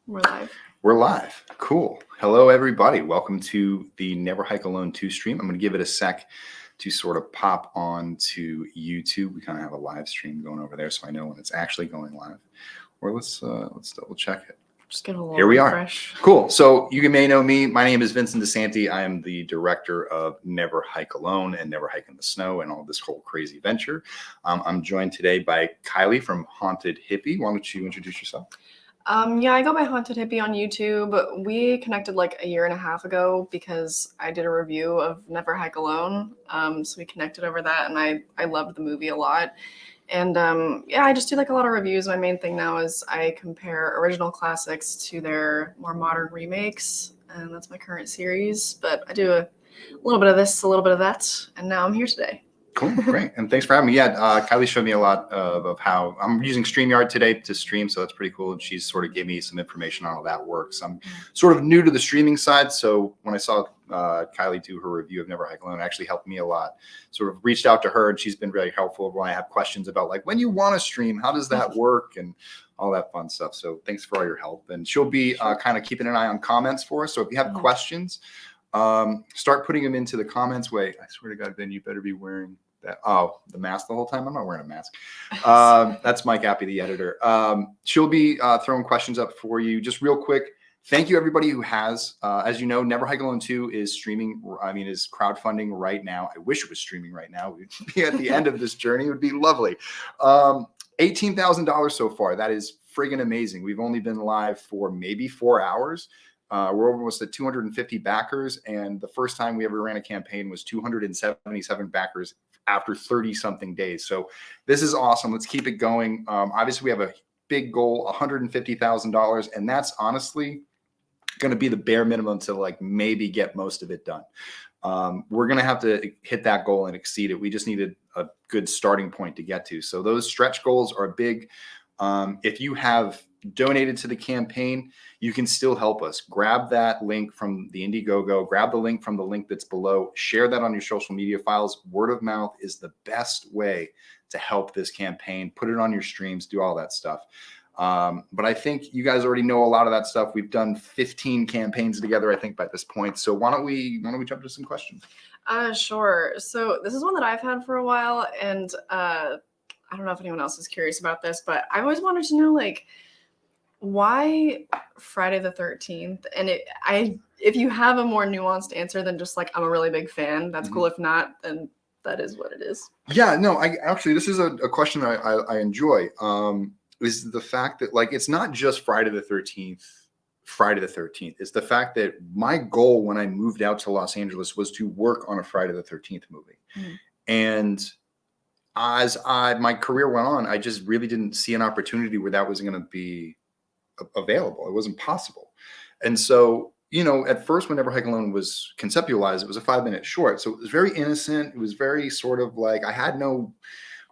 We're live. We're live. Cool. Hello, everybody. Welcome to the Never Hike Alone 2 stream. I'm going to give it a sec to sort of pop on to YouTube. We kind of have a live stream going over there, so I know when it's actually going live. Or let's double check it. Just get a little Here we refresh. are. Cool. So you may know me. My name is Vincent DeSanti. I am the director of Never Hike Alone and Never Hike in the Snow and all this whole crazy venture. I'm joined today by Kylie from Haunted Hippie. Why don't you introduce yourself? Yeah, I go by Haunted Hippie on YouTube. We connected like a year and a half ago because I did a review of Never Hike Alone. So we connected over that, and I loved the movie a lot. And yeah, I just do like a lot of reviews. My main thing now is I compare original classics to their more modern remakes, and that's my current series. But I do a little bit of this, a little bit of that, and now I'm here today. Cool, great, and thanks for having me. Yeah, Kylie showed me a lot of how I'm using StreamYard today to stream, so that's pretty cool. And she's sort of gave me some information on how that works. I'm sort of new to the streaming side, so when I saw Kylie do her review of Never Hike Alone, it actually helped me a lot. Sort of reached out to her, and she's been really helpful when I have questions about like when you want to stream, how does that work, and all that fun stuff. So thanks for all your help, and she'll be kind of keeping an eye on comments for us. So if you have questions, start putting them into the comments. Wait, I swear to God, Ben, you better be wearing that. Oh, the mask the whole time. I'm not wearing a mask. That's Mike Appy, the editor. She'll be throwing questions up for you. Just real quick, thank you everybody who has. As you know, Never Hike Alone 2 is streaming. Is crowdfunding right now. I wish it was streaming right now. We'd be at the end of this journey. It would be lovely. $18,000 so far. That is friggin' amazing. We've only been live for maybe 4 hours. We're almost at 250 backers, and the first time we ever ran a campaign was 277 backers after 30-something days. So this is awesome. Let's keep it going. Obviously, we have a big goal, $150,000, and that's honestly going to be the bare minimum to like maybe get most of it done. We're going to have to hit that goal and exceed it. We just needed a good starting point to get to. So those stretch goals are big. If you have donated to the campaign, you can still help us. Grab that link from the Indiegogo, grab the link from the link that's below, share that on your social media files. Word of mouth is the best way to help this campaign. Put it on your streams, do all that stuff. But I think you guys already know a lot of that stuff. We've done 15 campaigns together, I think, by this point. So why don't we jump to some questions? Sure. So this is one that I've had for a while, and I don't know if anyone else is curious about this, but I always wanted to know, like, why Friday the 13th? And if you have a more nuanced answer than just like, I'm a really big fan, that's cool. If not, then that is what it is. Yeah, no, this is a question that I enjoy, is the fact that like, it's not just Friday the 13th. It's the fact that my goal when I moved out to Los Angeles was to work on a Friday the 13th movie. And as my career went on, I just really didn't see an opportunity where that was going to be available. It wasn't possible. And so, you know, at first, when Never Hike Alone was conceptualized, it was a 5-minute short. So it was very innocent. It was very sort of like, I had no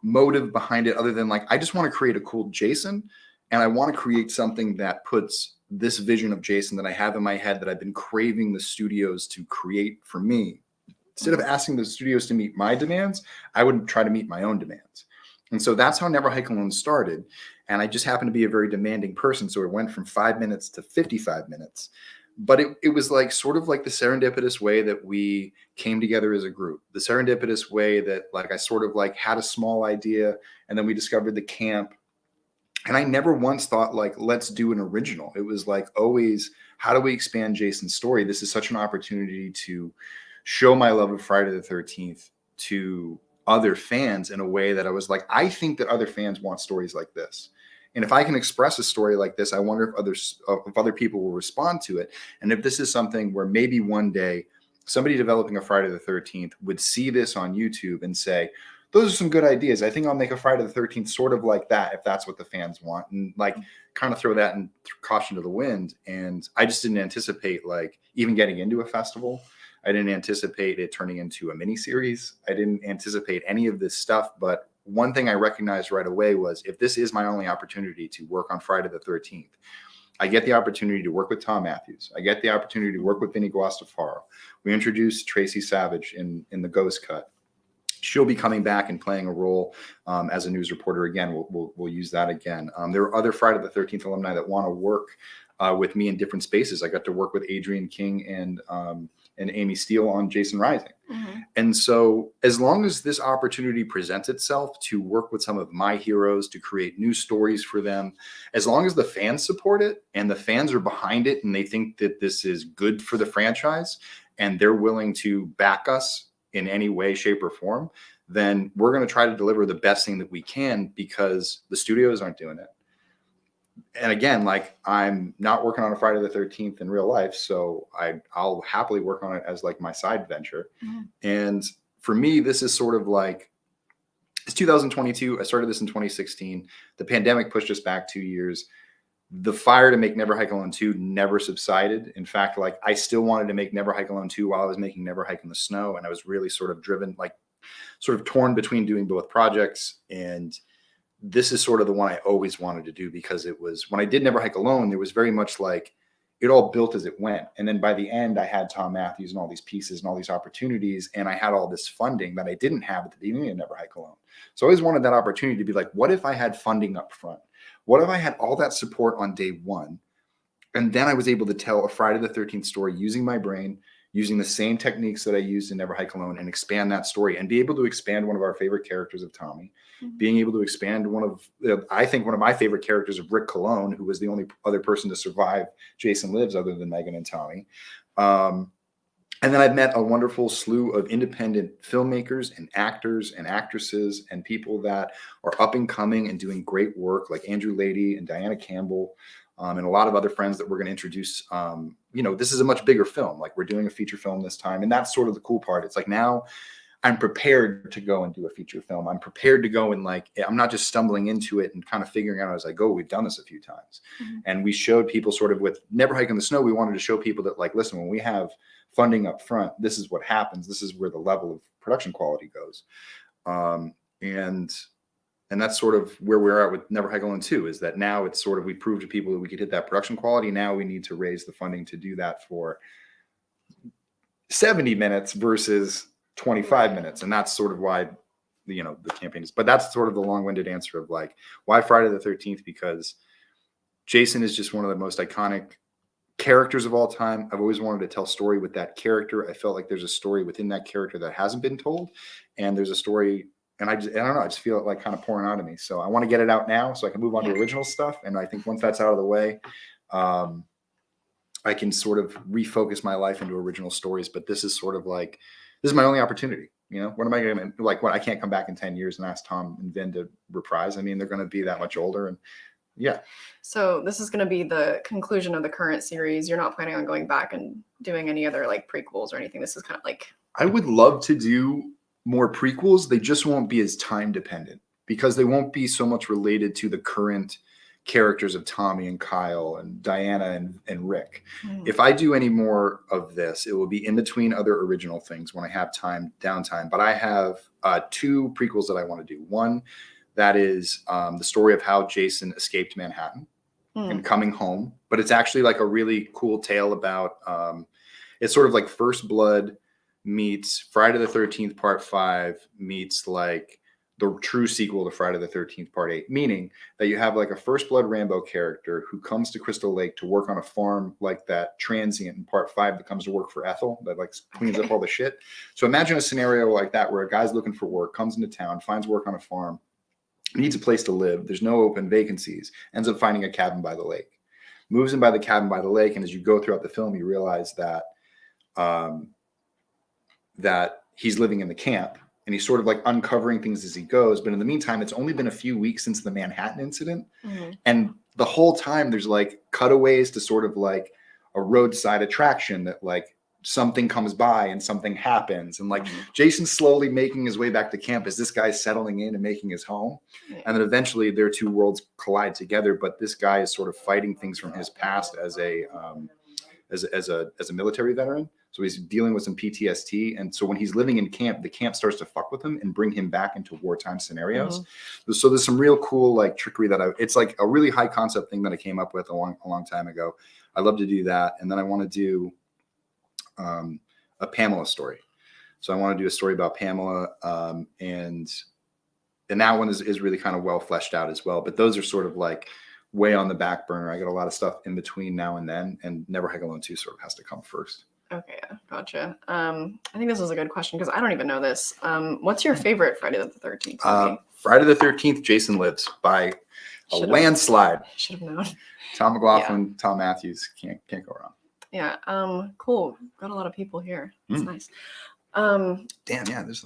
motive behind it other than like, I just want to create a cool Jason. And I want to create something that puts this vision of Jason that I have in my head that I've been craving the studios to create for me. Instead of asking the studios to meet my demands, I would try to meet my own demands. And so that's how Never Hike Alone started. And I just happened to be a very demanding person. So it went from 5 minutes to 55 minutes. But it was like sort of like the serendipitous way that we came together as a group. The serendipitous way that like I sort of like had a small idea and then we discovered the camp. And I never once thought like, let's do an original. It was like always, how do we expand Jason's story? This is such an opportunity to show my love of Friday the 13th to other fans in a way that I was like, I think that other fans want stories like this. And if I can express a story like this, I wonder if other people will respond to it. And if this is something where maybe one day somebody developing a Friday the 13th would see this on YouTube and say, those are some good ideas. I think I'll make a Friday the 13th sort of like that, if that's what the fans want, and like kind of throw that in caution to the wind. And I just didn't anticipate like even getting into a festival. I didn't anticipate it turning into a mini series. I didn't anticipate any of this stuff. But one thing I recognized right away was if this is my only opportunity to work on Friday the 13th, I get the opportunity to work with Tom Matthews. I get the opportunity to work with Vinny Guastafaro. We introduced Tracy Savage in the Ghost Cut. she'll be coming back and playing a role as a news reporter again. We'll use that again. There are other Friday the 13th alumni that want to work with me in different spaces. I got to work with Adrian King and Amy Steele on Jason Rising. Mm-hmm. And so as long as this opportunity presents itself to work with some of my heroes, to create new stories for them, as long as the fans support it and the fans are behind it and they think that this is good for the franchise and they're willing to back us in any way, shape, or form, then we're going to try to deliver the best thing that we can, because the studios aren't doing it. And again, like, I'm not working on a Friday the 13th in real life, so I'll happily work on it as like my side venture. Mm-hmm. And for me, this is sort of like, it's 2022. I started this in 2016. The pandemic pushed us back 2 years. The fire to make Never Hike Alone 2 never subsided. In fact, like, I still wanted to make Never Hike Alone 2 while I was making Never Hike in the Snow. And I was really sort of driven, like sort of torn between doing both projects. And this is sort of the one I always wanted to do, because it was, when I did Never Hike Alone, there was very much like, it all built as it went. And then by the end, I had Tom Matthews and all these pieces and all these opportunities. And I had all this funding that I didn't have at the beginning of Never Hike Alone. So I always wanted that opportunity to be like, what if I had funding up front? What if I had all that support on day one? And then I was able to tell a Friday the 13th story using my brain, using the same techniques that I used in Never Hike Alone, and expand that story and be able to expand one of our favorite characters of Tommy, being able to expand one of, I think one of my favorite characters of Rick Cologne, who was the only other person to survive Jason Lives other than Megan and Tommy. And then I've met a wonderful slew of independent filmmakers and actors and actresses and people that are up and coming and doing great work, like Andrew Lady and Diana Campbell, and a lot of other friends that we're going to introduce. You know, this is a much bigger film. Like, we're doing a feature film this time. And that's sort of the cool part. It's like, now I'm prepared to go and do a feature film. I'm prepared to go and, like, I'm not just stumbling into it and kind of figuring out as I go. We've done this a few times. And we showed people sort of with Never Hike in the Snow, we wanted to show people that, like, listen, when we have funding up front, this is what happens. This is where the level of production quality goes. And that's sort of where we're at with Never Hike Alone 2, is that now it's sort of, we proved to people that we could hit that production quality. Now we need to raise the funding to do that for 70 minutes versus 25 minutes. And that's sort of why, you know, the campaign is, but that's sort of the long-winded answer of, like, why Friday the 13th? Because Jason is just one of the most iconic characters of all time. I've always wanted to tell story with that character. I felt like there's a story within that character that hasn't been told. And there's a story, and I don't know, I just feel it like kind of pouring out of me. So I want to get it out now so I can move on to original stuff. And I think once that's out of the way, I can sort of refocus my life into original stories. But this is sort of like, this is my only opportunity. You know, what am I going to, like, what, I can't come back in 10 years and ask Tom and Vin to reprise. I mean, they're going to be that much older. And yeah. So this is going to be the conclusion of the current series. You're not planning on going back and doing any other, like, prequels or anything. This is kind of like, I would love to do more prequels. They just won't be as time dependent, because they won't be so much related to the current characters of Tommy and Kyle and Diana and Rick. If I do any more of this, it will be in between other original things when I have time, downtime. But I have 2 prequels that I want to do. One that is the story of how Jason escaped Manhattan and coming home. But it's actually like a really cool tale about, it's sort of like First Blood meets Friday the 13th Part 5 meets like the true sequel to Friday the 13th Part 8, meaning that you have like a First Blood Rambo character who comes to Crystal Lake to work on a farm like that transient in Part 5 that comes to work for Ethel, that like cleans up all the shit. So imagine a scenario like that where a guy's looking for work, comes into town, finds work on a farm, needs a place to live. There's no open vacancies, ends up finding a cabin by the lake, moves in by the cabin by the lake. And as you go throughout the film, you realize that, that he's living in the camp. And he's sort of like uncovering things as he goes. But in the meantime, it's only been a few weeks since the Manhattan incident. And the whole time there's like cutaways to sort of like a roadside attraction that like something comes by and something happens. And like Jason's slowly making his way back to camp as this guy's settling in and making his home. And then eventually their 2 worlds collide together. But this guy is sort of fighting things from his past as a military veteran. So he's dealing with some PTSD. And so when he's living in camp, the camp starts to fuck with him and bring him back into wartime scenarios. So there's some real cool like trickery that it's like a really high concept thing that I came up with a long time ago. I love to do that. And then I want to do a Pamela story. So I want to do a story about Pamela, and that one is really kind of well fleshed out as well. But those are sort of like way on the back burner. I got a lot of stuff in between now and then, and Never Hike Alone 2 sort of has to come first. Okay, yeah, gotcha. I think this is a good question because I don't even know this. What's your favorite Friday the 13th movie? Friday the 13th, Jason Lives by a landslide. Should have known. Tom McLaughlin, Tom Matthews, can't go wrong. Yeah. Cool. Got a lot of people here. That's nice. Damn. Yeah. There's.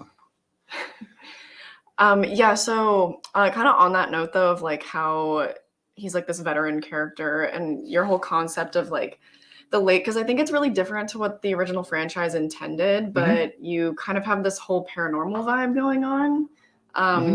Yeah. So, kind of on that note, though, of like how he's like this veteran character, and your whole concept of like the lake, because I think it's really different to what the original franchise intended, but you kind of have this whole paranormal vibe going on.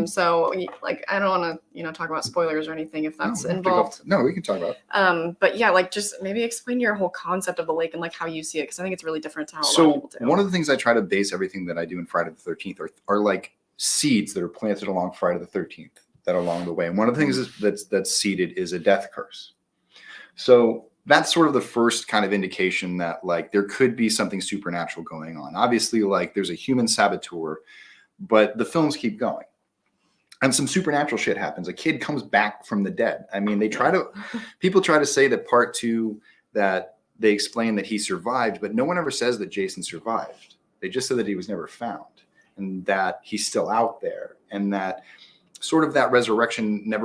So like, I don't want to, talk about spoilers or anything if that's involved. No, we can talk about it. But yeah, like just maybe explain your whole concept of the lake and like how you see it, because I think it's really different to how a lot of people do. One of the things I try to base everything that I do in Friday the 13th are like seeds that are planted along Friday the 13th that are along the way. And one of the things that's seeded is a death curse. So that's sort of the first kind of indication that like there could be something supernatural going on. Obviously, like there's a human saboteur, but the films keep going. And some supernatural shit happens. A kid comes back from the dead. I mean, people try to say that part 2, that they explain that he survived, but no one ever says that Jason survived. They just said that he was never found and that he's still out there, and that sort of that resurrection there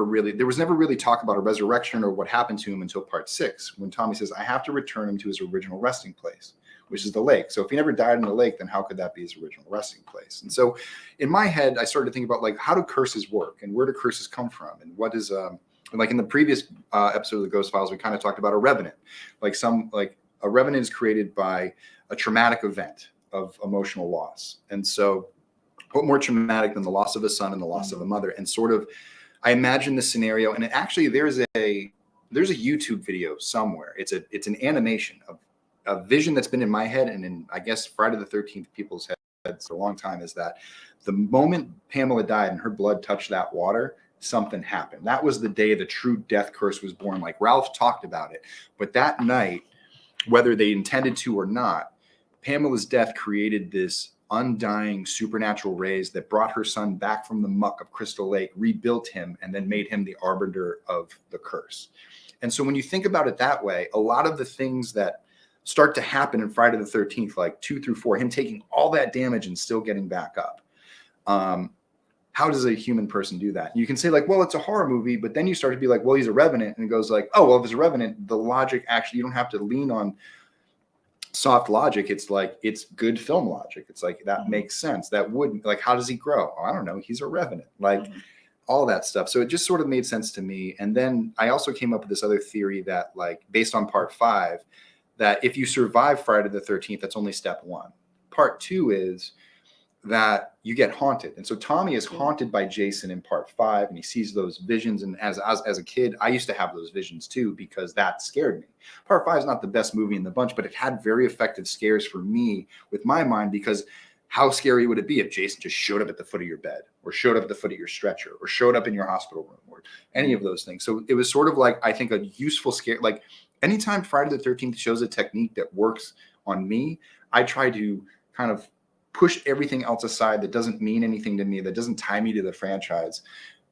was never really talk about a resurrection or what happened to him until part 6, when Tommy says, I have to return him to his original resting place, which is the lake. So if he never died in the lake, then how could that be his original resting place? And so in my head, I started to think about like, how do curses work and where do curses come from? And what is, like in the previous episode of the Ghost Files, we kind of talked about a revenant. Like a revenant is created by a traumatic event of emotional loss. And so what more traumatic than the loss of a son and the loss of a mother? And sort of, I imagine this scenario, and actually there's a YouTube video somewhere. It's an animation of a vision that's been in my head and in, I guess, Friday the 13th people's heads for a long time, is that the moment Pamela died and her blood touched that water, something happened. That was the day the true death curse was born. Like Ralph talked about it. But that night, whether they intended to or not, Pamela's death created this undying supernatural rays that brought her son back from the muck of Crystal Lake, rebuilt him, and then made him the arbiter of the curse. And so when you think about it that way, a lot of the things that start to happen in Friday the 13th, like 2 through 4, him taking all that damage and still getting back up. How does a human person do that? You can say like, well, it's a horror movie, but then you start to be like, well, he's a revenant. And it goes like, oh, well, if it's a revenant, the logic actually, you don't have to lean on soft logic. It's like, it's good film logic. It's like, that makes sense. That would, like, how does he grow? Oh, I don't know. He's a revenant. Like all that stuff. So it just sort of made sense to me. And then I also came up with this other theory that, like, based on part 5, that if you survive Friday the 13th, that's only step 1. Part 2 is that you get haunted. And so Tommy is haunted by Jason in part 5, and he sees those visions. And as a kid, I used to have those visions too, because that scared me. Part 5 is not the best movie in the bunch, but it had very effective scares for me with my mind, because how scary would it be if Jason just showed up at the foot of your bed, or showed up at the foot of your stretcher, or showed up in your hospital room, or any of those things. So it was sort of like, I think, a useful scare. Like anytime Friday the 13th shows a technique that works on me, I try to kind of push everything else aside that doesn't mean anything to me, that doesn't tie me to the franchise.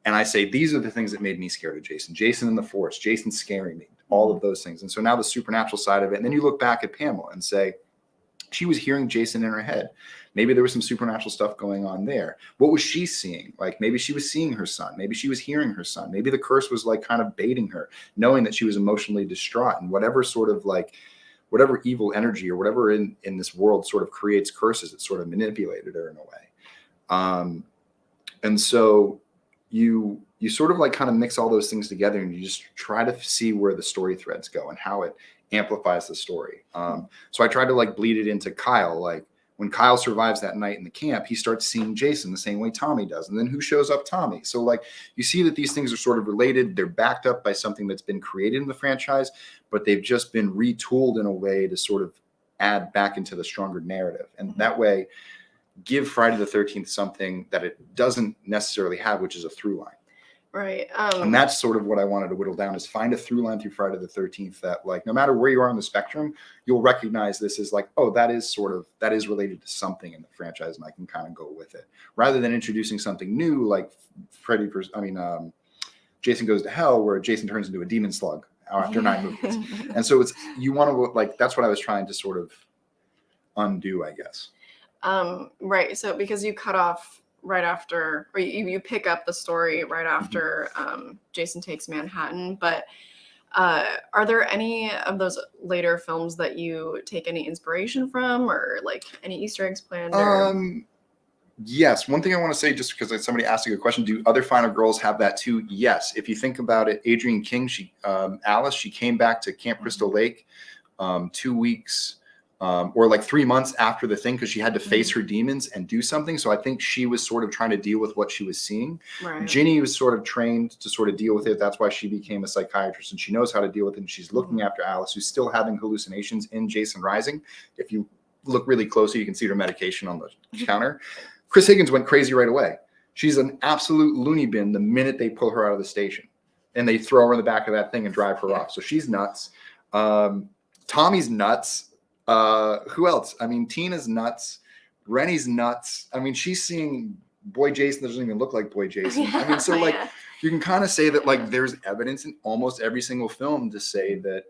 And I say, these are the things that made me scared of Jason. Jason in the forest, Jason scaring me, all of those things. And so now the supernatural side of it. And then you look back at Pamela and say, she was hearing Jason in her head. Maybe there was some supernatural stuff going on there. What was she seeing? Like maybe she was seeing her son. Maybe she was hearing her son. Maybe the curse was like kind of baiting her, knowing that she was emotionally distraught, and whatever sort of like, whatever evil energy or whatever in this world sort of creates curses, it sort of manipulated her in a way. And so you sort of like kind of mix all those things together, and you just try to see where the story threads go and how it amplifies the story. So I tried to like bleed it into Kyle. Like when Kyle survives that night in the camp, he starts seeing Jason the same way Tommy does. And then who shows up? Tommy. So like you see that these things are sort of related. They're backed up by something that's been created in the franchise, but they've just been retooled in a way to sort of add back into the stronger narrative. And that way give Friday the 13th something that it doesn't necessarily have, which is a through line. Right. And that's sort of what I wanted to whittle down, is find a through line through Friday the 13th that, like, no matter where you are on the spectrum, you'll recognize this as like, oh, that is related to something in the franchise, and I can kind of go with it, rather than introducing something new like Jason Goes to Hell, where Jason turns into a demon slug after 9 movies. And so you want to, like, that's what I was trying to sort of undo, I guess. Right. So because you cut off right after, or you pick up the story right after Jason Takes Manhattan, but are there any of those later films that you take any inspiration from, or like any Easter eggs planned? Yes. One thing I want to say, just because somebody asked a good question, do other Final Girls have that too? Yes. If you think about it, Adrienne King, Alice, she came back to Camp Crystal Lake 2 weeks or like 3 months after the thing, because she had to face her demons and do something. So I think she was sort of trying to deal with what she was seeing. Right. Ginny was sort of trained to sort of deal with it. That's why she became a psychiatrist, and she knows how to deal with it. And she's looking after Alice, who's still having hallucinations in Jason Rising. If you look really closely, you can see her medication on the counter. Chris Higgins went crazy right away. She's an absolute loony bin the minute they pull her out of the station, and they throw her in the back of that thing and drive her off. So she's nuts. Tommy's nuts. Who else? I mean, Tina's nuts. Rennie's nuts. I mean, she's seeing Boy Jason that doesn't even look like Boy Jason. I mean, so like you can kind of say that like there's evidence in almost every single film to say that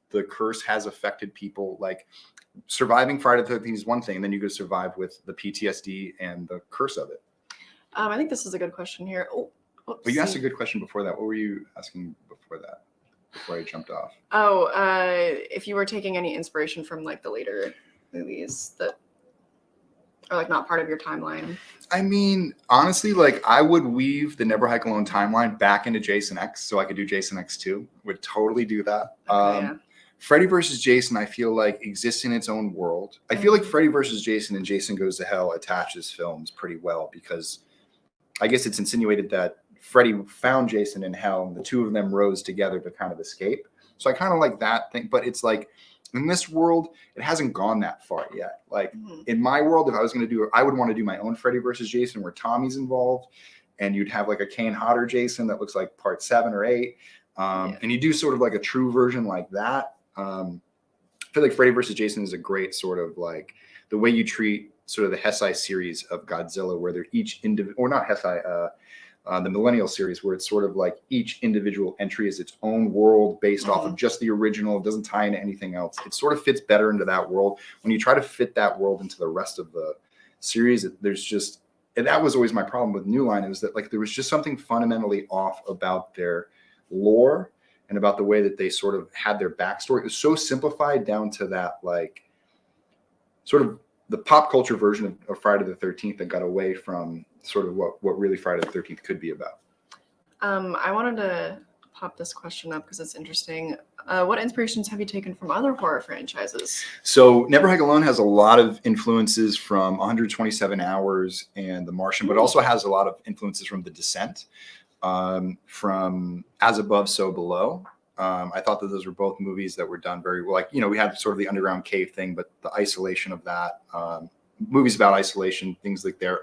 the curse has affected people. Like, surviving Friday the 13th is one thing, and then you could survive with the PTSD and the curse of it. I think this is a good question here. But you asked a good question before that. What were you asking before that? Before I jumped off. If you were taking any inspiration from like the later movies that are like not part of your timeline. I mean, honestly, like I would weave the Never Hike Alone timeline back into Jason X, so I could do Jason X 2. Would totally do that. Okay, Freddy versus Jason, I feel like, exists in its own world. I feel like Freddy versus Jason and Jason Goes to Hell attaches films pretty well, because I guess it's insinuated that Freddy found Jason in hell and the two of them rose together to kind of escape. So I kind of like that thing, but it's like in this world, it hasn't gone that far yet. Like in my world, if I was going to do it, I would want to do my own Freddy versus Jason where Tommy's involved, and you'd have like a Kane Hodder Jason that looks like part 7 or 8. And you do sort of like a true version like that. I feel like Freddy versus Jason is a great sort of like the way you treat sort of the Heisei series of Godzilla, where they're each individual, or not Heisei, the Millennial series, where it's sort of like each individual entry is its own world based off of just the original. It doesn't tie into anything else. It sort of fits better into that world. When you try to fit that world into the rest of the series, there's just, and that was always my problem with New Line, is that like there was just something fundamentally off about their lore and about the way that they sort of had their backstory. It was so simplified down to that, like sort of the pop culture version of Friday the 13th that got away from sort of what really Friday the 13th could be about. I wanted to pop this question up because it's interesting. What inspirations have you taken from other horror franchises? So Never Hike Alone has a lot of influences from 127 Hours and The Martian, but also has a lot of influences from The Descent, from As Above, So Below. I thought that those were both movies that were done very well. Like, you know, we had sort of the underground cave thing, but the isolation of that, movies about isolation, things like there.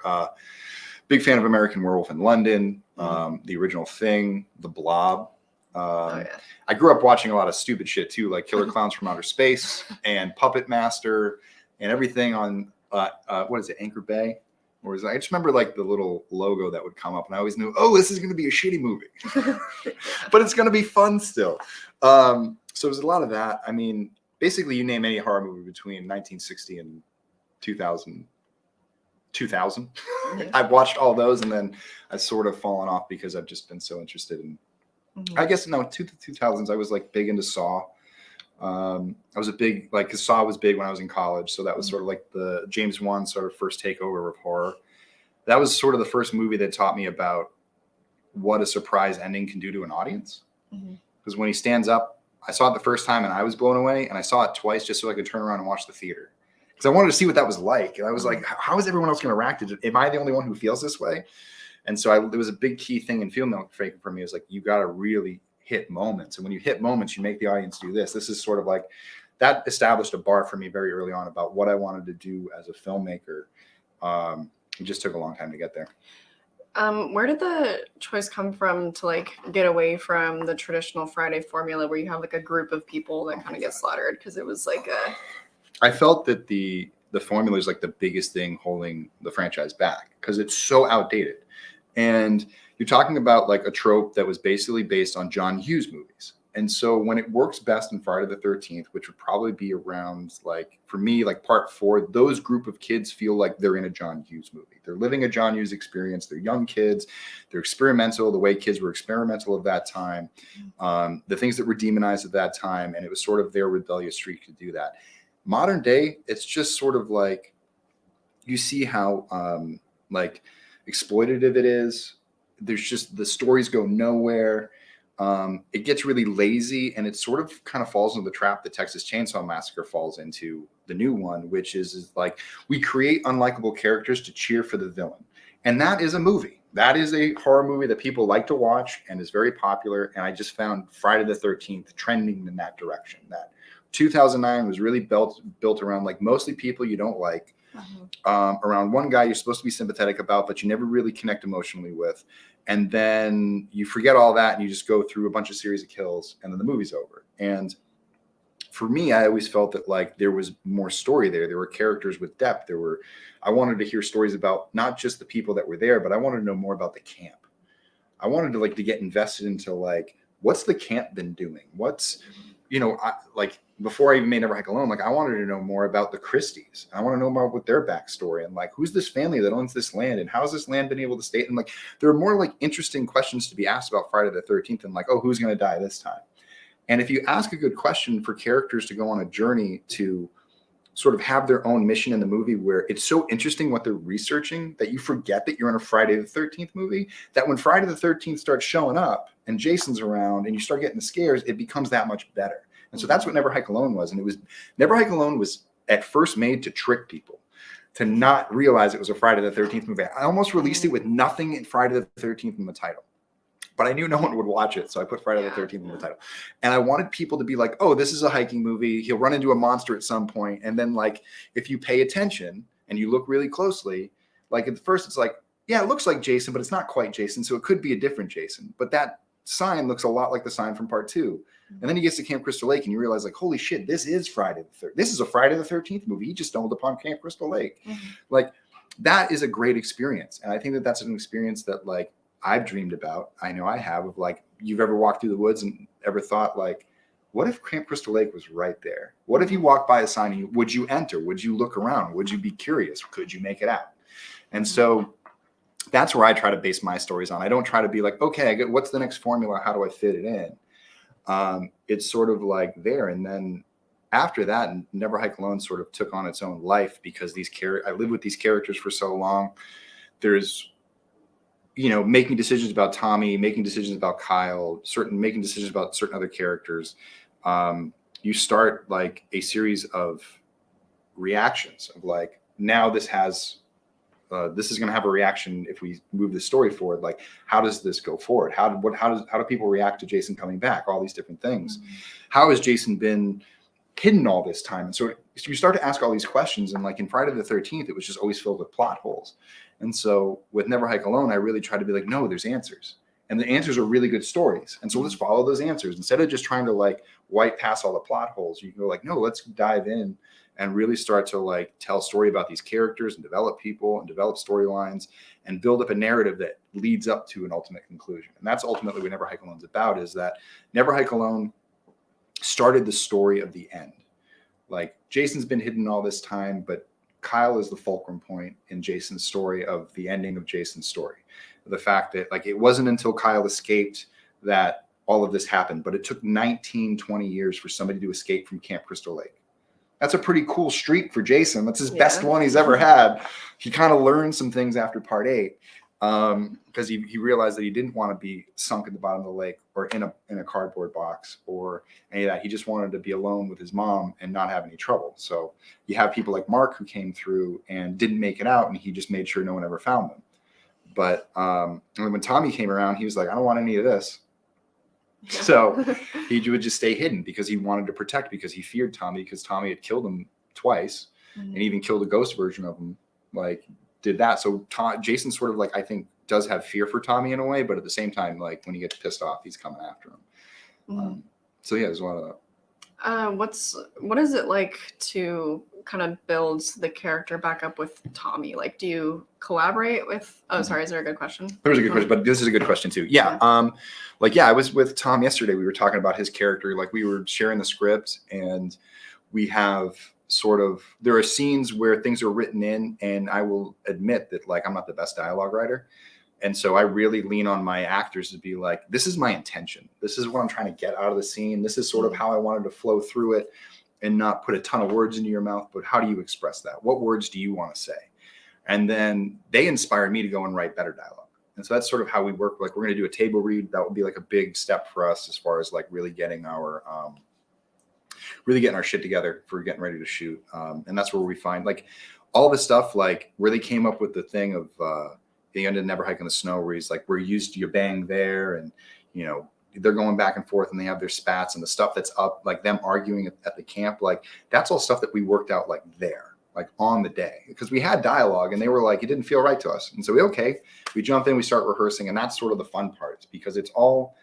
Big fan of American Werewolf in London, The Original Thing, The Blob. I grew up watching a lot of stupid shit too, like Killer Clowns from Outer Space and Puppet Master and everything on, what is it, Anchor Bay? Or is I just remember like the little logo that would come up, and I always knew, oh, this is going to be a shitty movie, but it's going to be fun still. So there's a lot of that. I mean, basically, you name any horror movie between 1960 and 2000. I've watched all those, and then I've sort of fallen off because I've just been so interested in. I guess no, 2000s. I was like big into Saw. I was a big, like, cause Saw was big when I was in college. So that was sort of like the James Wan sort of first takeover of horror. That was sort of the first movie that taught me about what a surprise ending can do to an audience. Because when he stands up, I saw it the first time and I was blown away, and I saw it twice just so I could turn around and watch the theater. Because I wanted to see what that was like. And I was like, how is everyone else going to react to it? Am I the only one who feels this way? And so it was a big key thing in filmmaking for me, is like, you got to really hit moments. And when you hit moments, you make the audience do this. This is sort of like, that established a bar for me very early on about what I wanted to do as a filmmaker. It just took a long time to get there. Where did the choice come from to like get away from the traditional Friday formula where you have like a group of people that kind of get slaughtered? Because it was like a I felt that the formula is like the biggest thing holding the franchise back because it's so outdated. And you're talking about like a trope that was basically based on John Hughes movies. And so when it works best in Friday the 13th, which would probably be around like for me, like part 4, those group of kids feel like they're in a John Hughes movie. They're living a John Hughes experience. They're young kids. They're experimental, the way kids were experimental at that time, the things that were demonized at that time. And it was sort of their rebellious streak to do that. Modern day, it's just sort of like you see how like exploitative it is. There's just the stories go nowhere. It gets really lazy, and it sort of kind of falls into the trap that Texas Chainsaw Massacre falls into, the new one, which is like we create unlikable characters to cheer for the villain. And that is a movie. That is a horror movie that people like to watch and is very popular. And I just found Friday the 13th trending in that direction. That 2009 was really built around like mostly people you don't like, around one guy you're supposed to be sympathetic about, but you never really connect emotionally with. And then you forget all that and you just go through a bunch of series of kills and then the movie's over. And for me, I always felt that like there was more story there. There were characters with depth. I wanted to hear stories about not just the people that were there, but I wanted to know more about the camp. I wanted to like to get invested into like, what's the camp been doing? What's, like before I even made Never Hike Alone, like I wanted to know more about the Christies. I want to know more about their backstory and like, who's this family that owns this land and how's this land been able to stay? And like, there are more like interesting questions to be asked about Friday the 13th than like, oh, who's going to die this time? And if you ask a good question for characters to go on a journey to sort of have their own mission in the movie where it's so interesting what they're researching that you forget that you're in a Friday the 13th movie, that when Friday the 13th starts showing up and Jason's around and you start getting the scares, it becomes that much better. And so that's what Never Hike Alone was. And Never Hike Alone was at first made to trick people, to not realize it was a Friday the 13th movie. I almost released it with nothing in Friday the 13th in the title. But I knew no one would watch it, so I put Friday the 13th in the title. And I wanted people to be like, oh, this is a hiking movie. He'll run into a monster at some point. And then, like, if you pay attention and you look really closely, like at first it's like, yeah, it looks like Jason, but it's not quite Jason. So it could be a different Jason. But that sign looks a lot like the sign from part 2. And then he gets to Camp Crystal Lake and you realize, like, holy shit, this is Friday the 13th. This is a Friday the 13th movie. He just stumbled upon Camp Crystal Lake. Like, that is a great experience. And I think that that's an experience that, like, I've dreamed about. I know I have, of like, you've ever walked through the woods and ever thought like, what if Camp Crystal Lake was right there? What if you walked by a sign and would you enter? Would you look around? Would you be curious? Could you make it out? And so that's where I try to base my stories on. I don't try to be like, okay, what's the next formula? How do I fit it in? It's sort of like there. And then after that, Never Hike Alone sort of took on its own life because I lived with these characters for so long. There's, making decisions about Tommy, making decisions about Kyle, making decisions about certain other characters. You start like a series of reactions of like, now this is going to have a reaction if we move the story forward. Like, how does this go forward? How do people react to Jason coming back? All these different things. How has Jason been hidden all this time? And so you start to ask all these questions. And like in Friday the 13th, it was just always filled with plot holes. And so with Never Hike Alone, I really try to be like, no, there's answers. And the answers are really good stories. And so let's follow those answers. Instead of just trying to like wipe past all the plot holes, you can go like, no, let's dive in and really start to like tell a story about these characters and develop people and develop storylines and build up a narrative that leads up to an ultimate conclusion. And that's ultimately what Never Hike Alone's about, is that Never Hike Alone started the story of the end. Like, Jason's been hidden all this time, but Kyle is the fulcrum point in Jason's story of the ending of Jason's story. The fact that like, it wasn't until Kyle escaped that all of this happened, but it took 19, 20 years for somebody to escape from Camp Crystal Lake. That's a pretty cool streak for Jason. That's his best one he's ever had. He kind of learned some things after part 8. Because he realized that he didn't want to be sunk at the bottom of the lake or in a cardboard box or any of that. He just wanted to be alone with his mom and not have any trouble. So you have people like Mark who came through and didn't make it out, and he just made sure no one ever found them. But when Tommy came around, he was like, I don't want any of this. So he would just stay hidden because he wanted to protect, because he feared Tommy, because Tommy had killed him twice and even killed a ghost version of him. Like, did that. So Jason sort of like, I think, does have fear for Tommy in a way, but at the same time, like when he gets pissed off, he's coming after him. Mhm. So yeah, there's a lot of that. What is it like to kind of build the character back up with Tommy? Like, do you collaborate with? Oh, sorry. Is there a good question? There was a good question, but this is a good question too. Yeah. I was with Tom yesterday. We were talking about his character. Like we were sharing the script, and we have there are scenes where things are written in, and I will admit that like I'm not the best dialogue writer. And so I really lean on my actors to be like, this is my intention. This is what I'm trying to get out of the scene. This is sort of how I wanted to flow through it and not put a ton of words into your mouth, but how do you express that? What words do you want to say? And then they inspired me to go and write better dialogue. And so that's sort of how we work. Like we're going to do a table read. That would be like a big step for us as far as like really getting our shit together for getting ready to shoot. And that's where we find like all this stuff, like where they came up with the thing of, the end of Never Hike in the Snow, where he's like, we're used to your bang there. And, you know, they're going back and forth and they have their spats and the stuff that's up, like them arguing at the camp. Like that's all stuff that we worked out like there, like on the day, because we had dialogue and they were like, it didn't feel right to us. And so we jump in, we start rehearsing. And that's sort of the fun part, because it's all,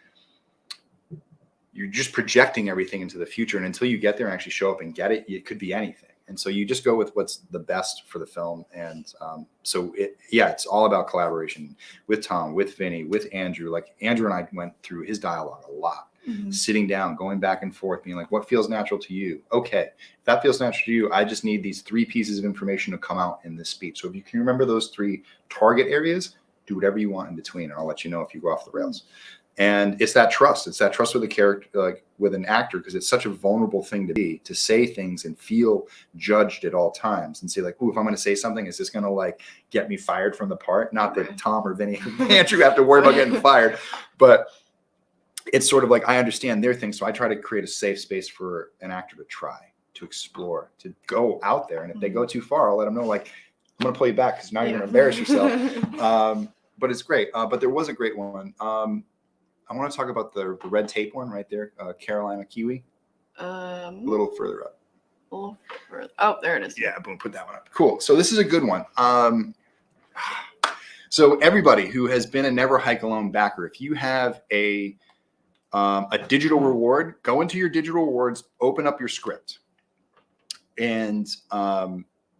you're just projecting everything into the future. And until you get there and actually show up and get it, it could be anything. And so you just go with what's the best for the film. And it's all about collaboration with Tom, with Vinny, with Andrew. Like Andrew and I went through his dialogue a lot, sitting down, going back and forth, being like, what feels natural to you? Okay, if that feels natural to you, I just need these 3 pieces of information to come out in this speech. So if you can remember those 3 target areas, do whatever you want in between. And I'll let you know if you go off the rails. And it's that trust. It's that trust with a character, like with an actor, because it's such a vulnerable thing to be, to say things and feel judged at all times and say like, ooh, if I'm going to say something, is this going to like get me fired from the part? Not that Tom or Vinny and Andrew have to worry about getting fired, but it's sort of like, I understand their thing. So I try to create a safe space for an actor to try, to explore, to go out there. And if they go too far, I'll let them know, like, I'm going to pull you back because now you're going to embarrass yourself. But it's great. But there was a great one. I want to talk about the red tape one right there, Carolina Kiwi. A little further up. Oh, there it is. Yeah, boom, put that one up. Cool. So this is a good one. So everybody who has been a Never Hike Alone backer, if you have a digital reward, go into your digital rewards, open up your script. And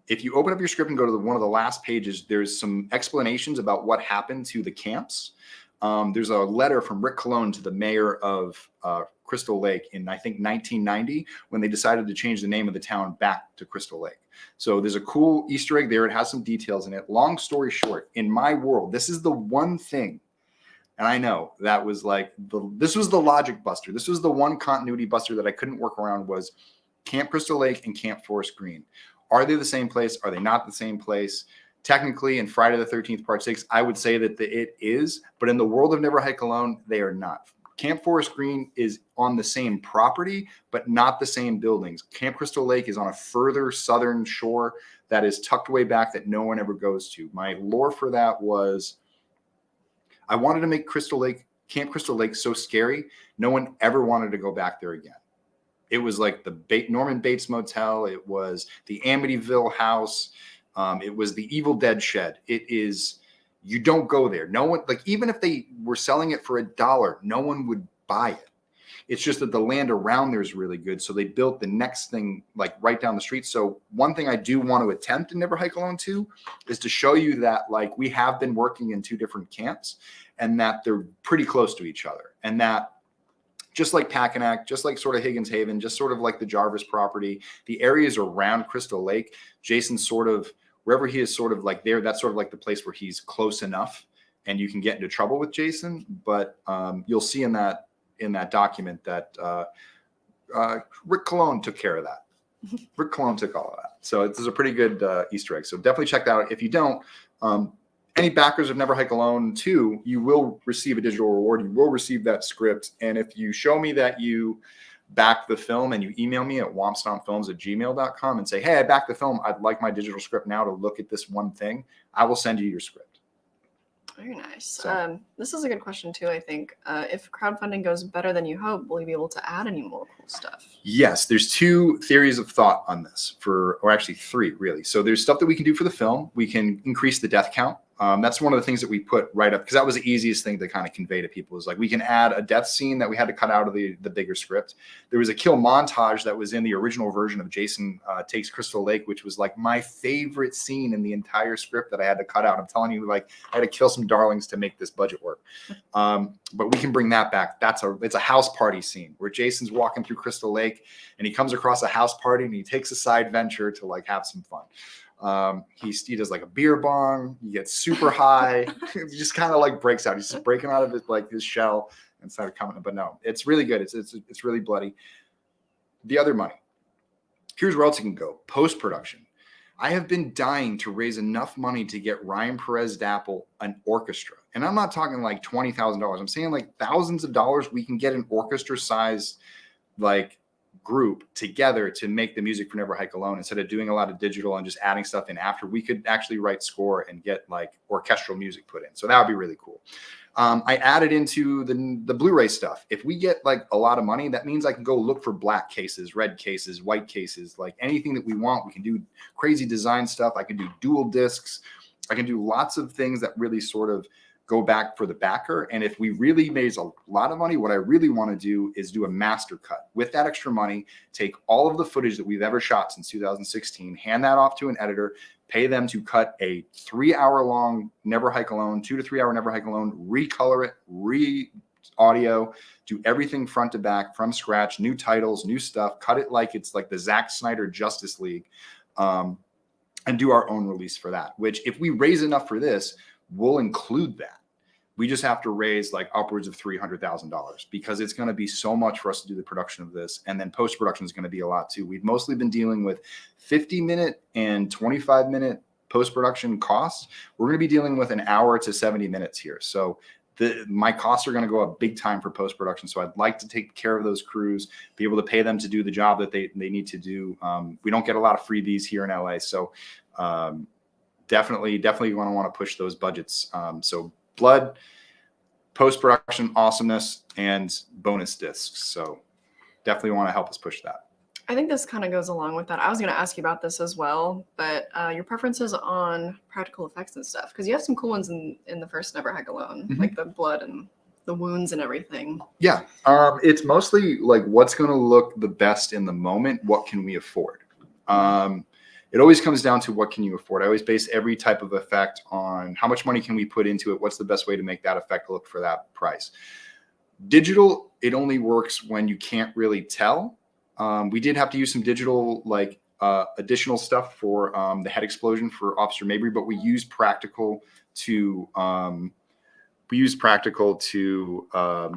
if you open up your script and go to one of the last pages, there's some explanations about what happened to the camps. There's a letter from Rick Colon to the mayor of Crystal Lake in, I think, 1990, when they decided to change the name of the town back to Crystal Lake. So there's a cool Easter egg there. It has some details in it. Long story short, in my world, this is the one thing, and I know that was like, this was the logic buster. This was the one continuity buster that I couldn't work around, was Camp Crystal Lake and Camp Forest Green. Are they the same place? Are they not the same place? Technically, in Friday the 13th, Part 6, I would say that it is, but in the world of Never Hike Alone, they are not. Camp Forest Green is on the same property, but not the same buildings. Camp Crystal Lake is on a further southern shore that is tucked way back that no one ever goes to. My lore for that was, I wanted to make Camp Crystal Lake so scary, no one ever wanted to go back there again. It was like the Norman Bates Motel. It was the Amityville house. It was the Evil Dead shed. It is, you don't go there. No one, like, even if they were selling it for $1, no one would buy it. It's just that the land around there is really good. So they built the next thing like right down the street. So one thing I do want to attempt in Never Hike Alone 2 is to show you that like we have been working in 2 different camps and that they're pretty close to each other. And that just like Packanack, just like sort of Higgins Haven, just sort of like the Jarvis property, the areas around Crystal Lake, Jason's sort of, wherever he is sort of like there, that's sort of like the place where he's close enough and you can get into trouble with Jason. But you'll see in that document that Rick Colon took care of that. Rick Colon took all of that. So this is a pretty good Easter egg. So definitely check that out. If you don't, any backers of Never Hike Alone 2, you will receive a digital reward. You will receive that script. And if you show me that you back the film and you email me at wompstompfilms@gmail.com and say, hey, I backed the film, I'd like my digital script now to look at this one thing, I will send you your script. Very nice. So, this is a good question too, I think. If crowdfunding goes better than you hope, will you be able to add any more cool stuff? Yes, there's 2 theories of thought on this, or actually 3 really. So there's stuff that we can do for the film. We can increase the death count. That's one of the things that we put right up, because that was the easiest thing to kind of convey to people, is like, we can add a death scene that we had to cut out of the bigger script. There was a kill montage that was in the original version of Jason Takes Crystal Lake, which was like my favorite scene in the entire script that I had to cut out. I'm telling you, like, I had to kill some darlings to make this budget work. But we can bring that back. It's a house party scene where Jason's walking through Crystal Lake and he comes across a house party and he takes a side venture to like have some fun. He does like a beer bong. He gets super high. He just kind of like breaks out. He's just breaking out of his shell and started coming. But no, it's really good. It's really bloody. The other money. Here's where else you can go. Post-production. I have been dying to raise enough money to get Ryan Perez Dapple an orchestra. And I'm not talking like $20,000. I'm saying like thousands of dollars. We can get an orchestra-sized like group together to make the music for Never Hike Alone, instead of doing a lot of digital and just adding stuff in after. We could actually write score and get like orchestral music put in. So that would be really cool. I added into the Blu-ray stuff. If we get like a lot of money, that means I can go look for black cases, red cases, white cases, like anything that we want. We can do crazy design stuff. I can do dual discs. I can do lots of things that really sort of go back for the backer. And if we really made a lot of money, what I really want to do is do a master cut with that extra money, take all of the footage that we've ever shot since 2016, hand that off to an editor, pay them to cut a 3-hour long Never Hike Alone, 2 to 3 hour Never Hike Alone, recolor it, re-audio, do everything front to back from scratch, new titles, new stuff, cut it like it's like the Zack Snyder Justice League, and do our own release for that, which if we raise enough for this, we'll include that. We just have to raise like upwards of $300,000 because it's going to be so much for us to do the production of this. And then post-production is going to be a lot too. We've mostly been dealing with 50-minute and 25-minute post-production costs. We're going to be dealing with an hour to 70 minutes here. So my costs are going to go up big time for post-production. So I'd like to take care of those crews, be able to pay them to do the job that they need to do. We don't get a lot of freebies here in LA. So definitely want to push those budgets. So blood, post-production awesomeness, and bonus discs. So definitely want to help us push that. I think this kind of goes along with that. I was going to ask you about this as well, but your preferences on practical effects and stuff, because you have some cool ones in the first Never Hike Alone, like the blood and the wounds and everything. Yeah, it's mostly like what's going to look the best in the moment. What can we afford? It always comes down to what can you afford. I always base every type of effect on how much money can we put into it. What's the best way to make that effect look for that price? Digital, it only works when you can't really tell. We did have to use some digital, like additional stuff for the head explosion for Officer Mabry, but we used practical to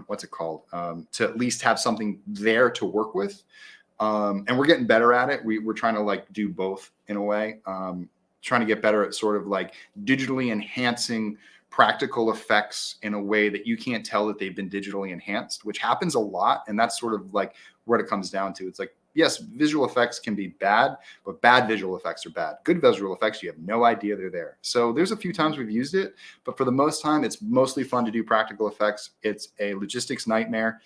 what's it called? To at least have something there to work with. And we're getting better at it. We're trying to like do both in a way, trying to get better at sort of like digitally enhancing practical effects in a way that you can't tell that they've been digitally enhanced, which happens a lot. And that's sort of like what it comes down to. It's like, yes, visual effects can be bad, but bad visual effects are bad. Good visual effects, you have no idea they're there. So there's a few times we've used it, but for the most time, it's mostly fun to do practical effects. It's a logistics nightmare.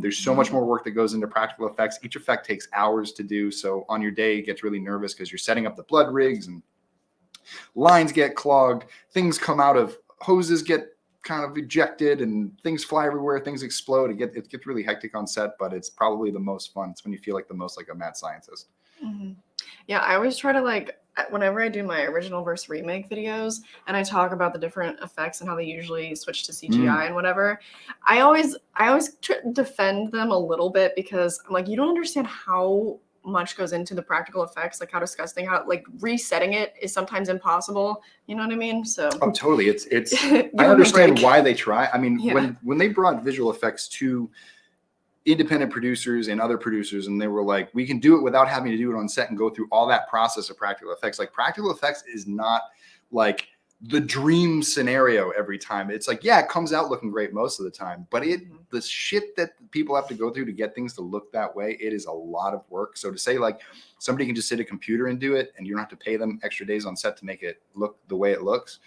There's so much more work that goes into practical effects. Each effect takes hours to do. So on your day, it gets really nervous because you're setting up the blood rigs and lines get clogged. Things come out of hoses, get kind of ejected, and things fly everywhere. Things explode. It gets really hectic on set, but it's probably the most fun. It's when you feel like the most like a mad scientist. Mm-hmm. Yeah, I always try to like, whenever I do my original versus remake videos and I talk about the different effects and how they usually switch to CGI and whatever, I always defend them a little bit because I'm like, you don't understand how much goes into the practical effects, like how disgusting, how like resetting it is sometimes impossible. You know what I mean? So totally. It's I understand why they try. I mean, when they brought visual effects to independent producers and other producers, and they were like, we can do it without having to do it on set and go through all that process of practical effects. Like practical effects is not like the dream scenario every time. It's like, yeah, it comes out looking great most of the time, but the shit that people have to go through to get things to look that way, it is a lot of work. So to say like somebody can just sit at a computer and do it and you don't have to pay them extra days on set to make it look the way it looks,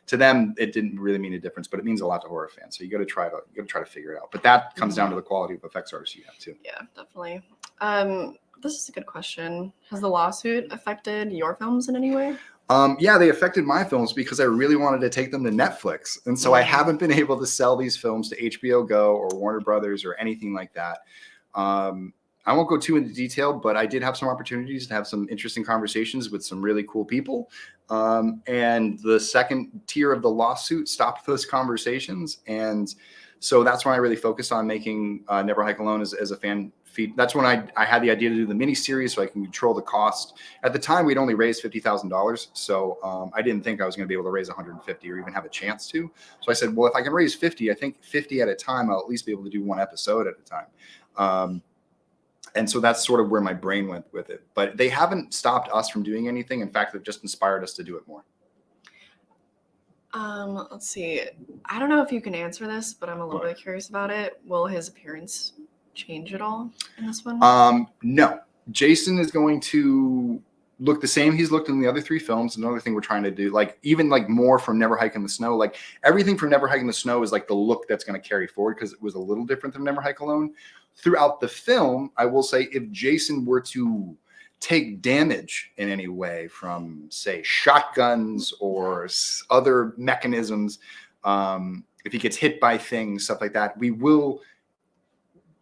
to them it didn't really mean a difference, but it means a lot to horror fans. So you got to try to figure it out. But that comes down to the quality of effects artists you have too. Yeah, definitely. This is a good question. Has the lawsuit affected your films in any way? Yeah, they affected my films because I really wanted to take them to Netflix. And so I haven't been able to sell these films to HBO Go or Warner Brothers or anything like that. I won't go too into detail, but I did have some opportunities to have some interesting conversations with some really cool people. And the second tier of the lawsuit stopped those conversations. And so that's when I really focused on making Never Hike Alone as a fan feed. That's when I had the idea to do the mini series so I can control the cost. At the time, we'd only raised $50,000. So I didn't think I was going to be able to raise 150 or even have a chance to. So I said, well, if I can raise 50, I think 50 at a time, I'll at least be able to do one episode at a time. And so that's sort of where my brain went with it. But they haven't stopped us from doing anything. In fact, they've just inspired us to do it more. Let's see. I don't know if you can answer this, but I'm a little bit curious about it. Will his appearance change at all in this one? No. Jason is going to look the same he's looked in the other three films. Another thing we're trying to do, like even like more from Never Hike in the Snow, like everything from Never Hike in the Snow is like the look that's going to carry forward because it was a little different than Never Hike Alone. Throughout the film, I will say if Jason were to take damage in any way from, say, shotguns or other mechanisms, if he gets hit by things, stuff like that, we will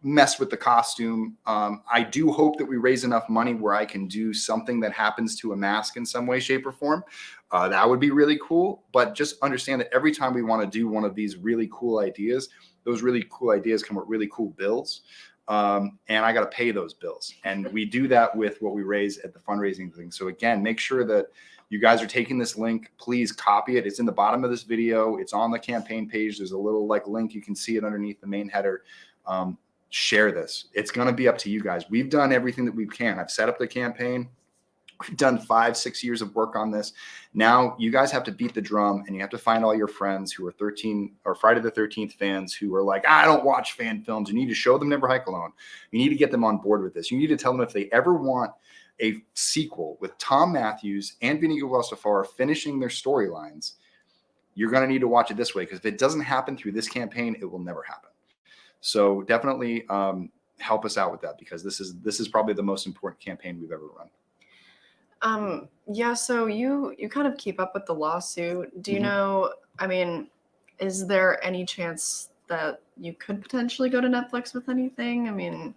mess with the costume. I do hope that we raise enough money where I can do something that happens to a mask in some way, shape, or form. That would be really cool. But just understand that every time we want to do one of these really cool ideas, those really cool ideas come with really cool bills. And I got to pay those bills. And we do that with what we raise at the fundraising thing. So again, make sure that you guys are taking this link. Please copy it. It's in the bottom of this video. It's on the campaign page. There's a little like link. You can see it underneath the main header. Share this. It's going to be up to you guys. We've done everything that we can. I've set up the campaign. We've done 5-6 years of work on this. Now you guys have to beat the drum and you have to find all your friends who are 13 or Friday the 13th fans who are like, I don't watch fan films. You need to show them Never Hike Alone. You need to get them on board with this. You need to tell them if they ever want a sequel with Tom Matthews and Vinny Guastafaro finishing their storylines, you're going to need to watch it this way. Because if it doesn't happen through this campaign, it will never happen. So definitely help us out with that because this is probably the most important campaign we've ever run. Yeah, so you kind of keep up with the lawsuit. Do you know, I mean, is there any chance that you could potentially go to Netflix with anything? I mean,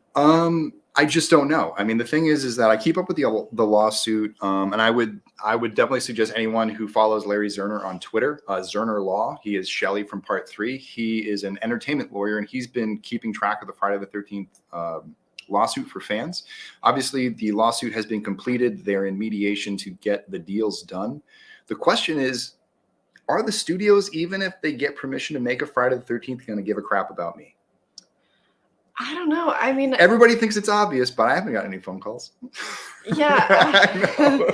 I just don't know. I mean, the thing is that I keep up with the lawsuit, and I would definitely suggest anyone who follows Larry Zerner on Twitter, Zerner Law. He is Shelley from Part 3. He is an entertainment lawyer, and he's been keeping track of the Friday the 13th lawsuit for fans. Obviously, the lawsuit has been completed. They're in mediation to get the deals done. The question is, are the studios, even if they get permission to make a Friday the 13th, going to give a crap about me? I don't know. I mean, everybody thinks it's obvious, but I haven't got any phone calls. Yeah.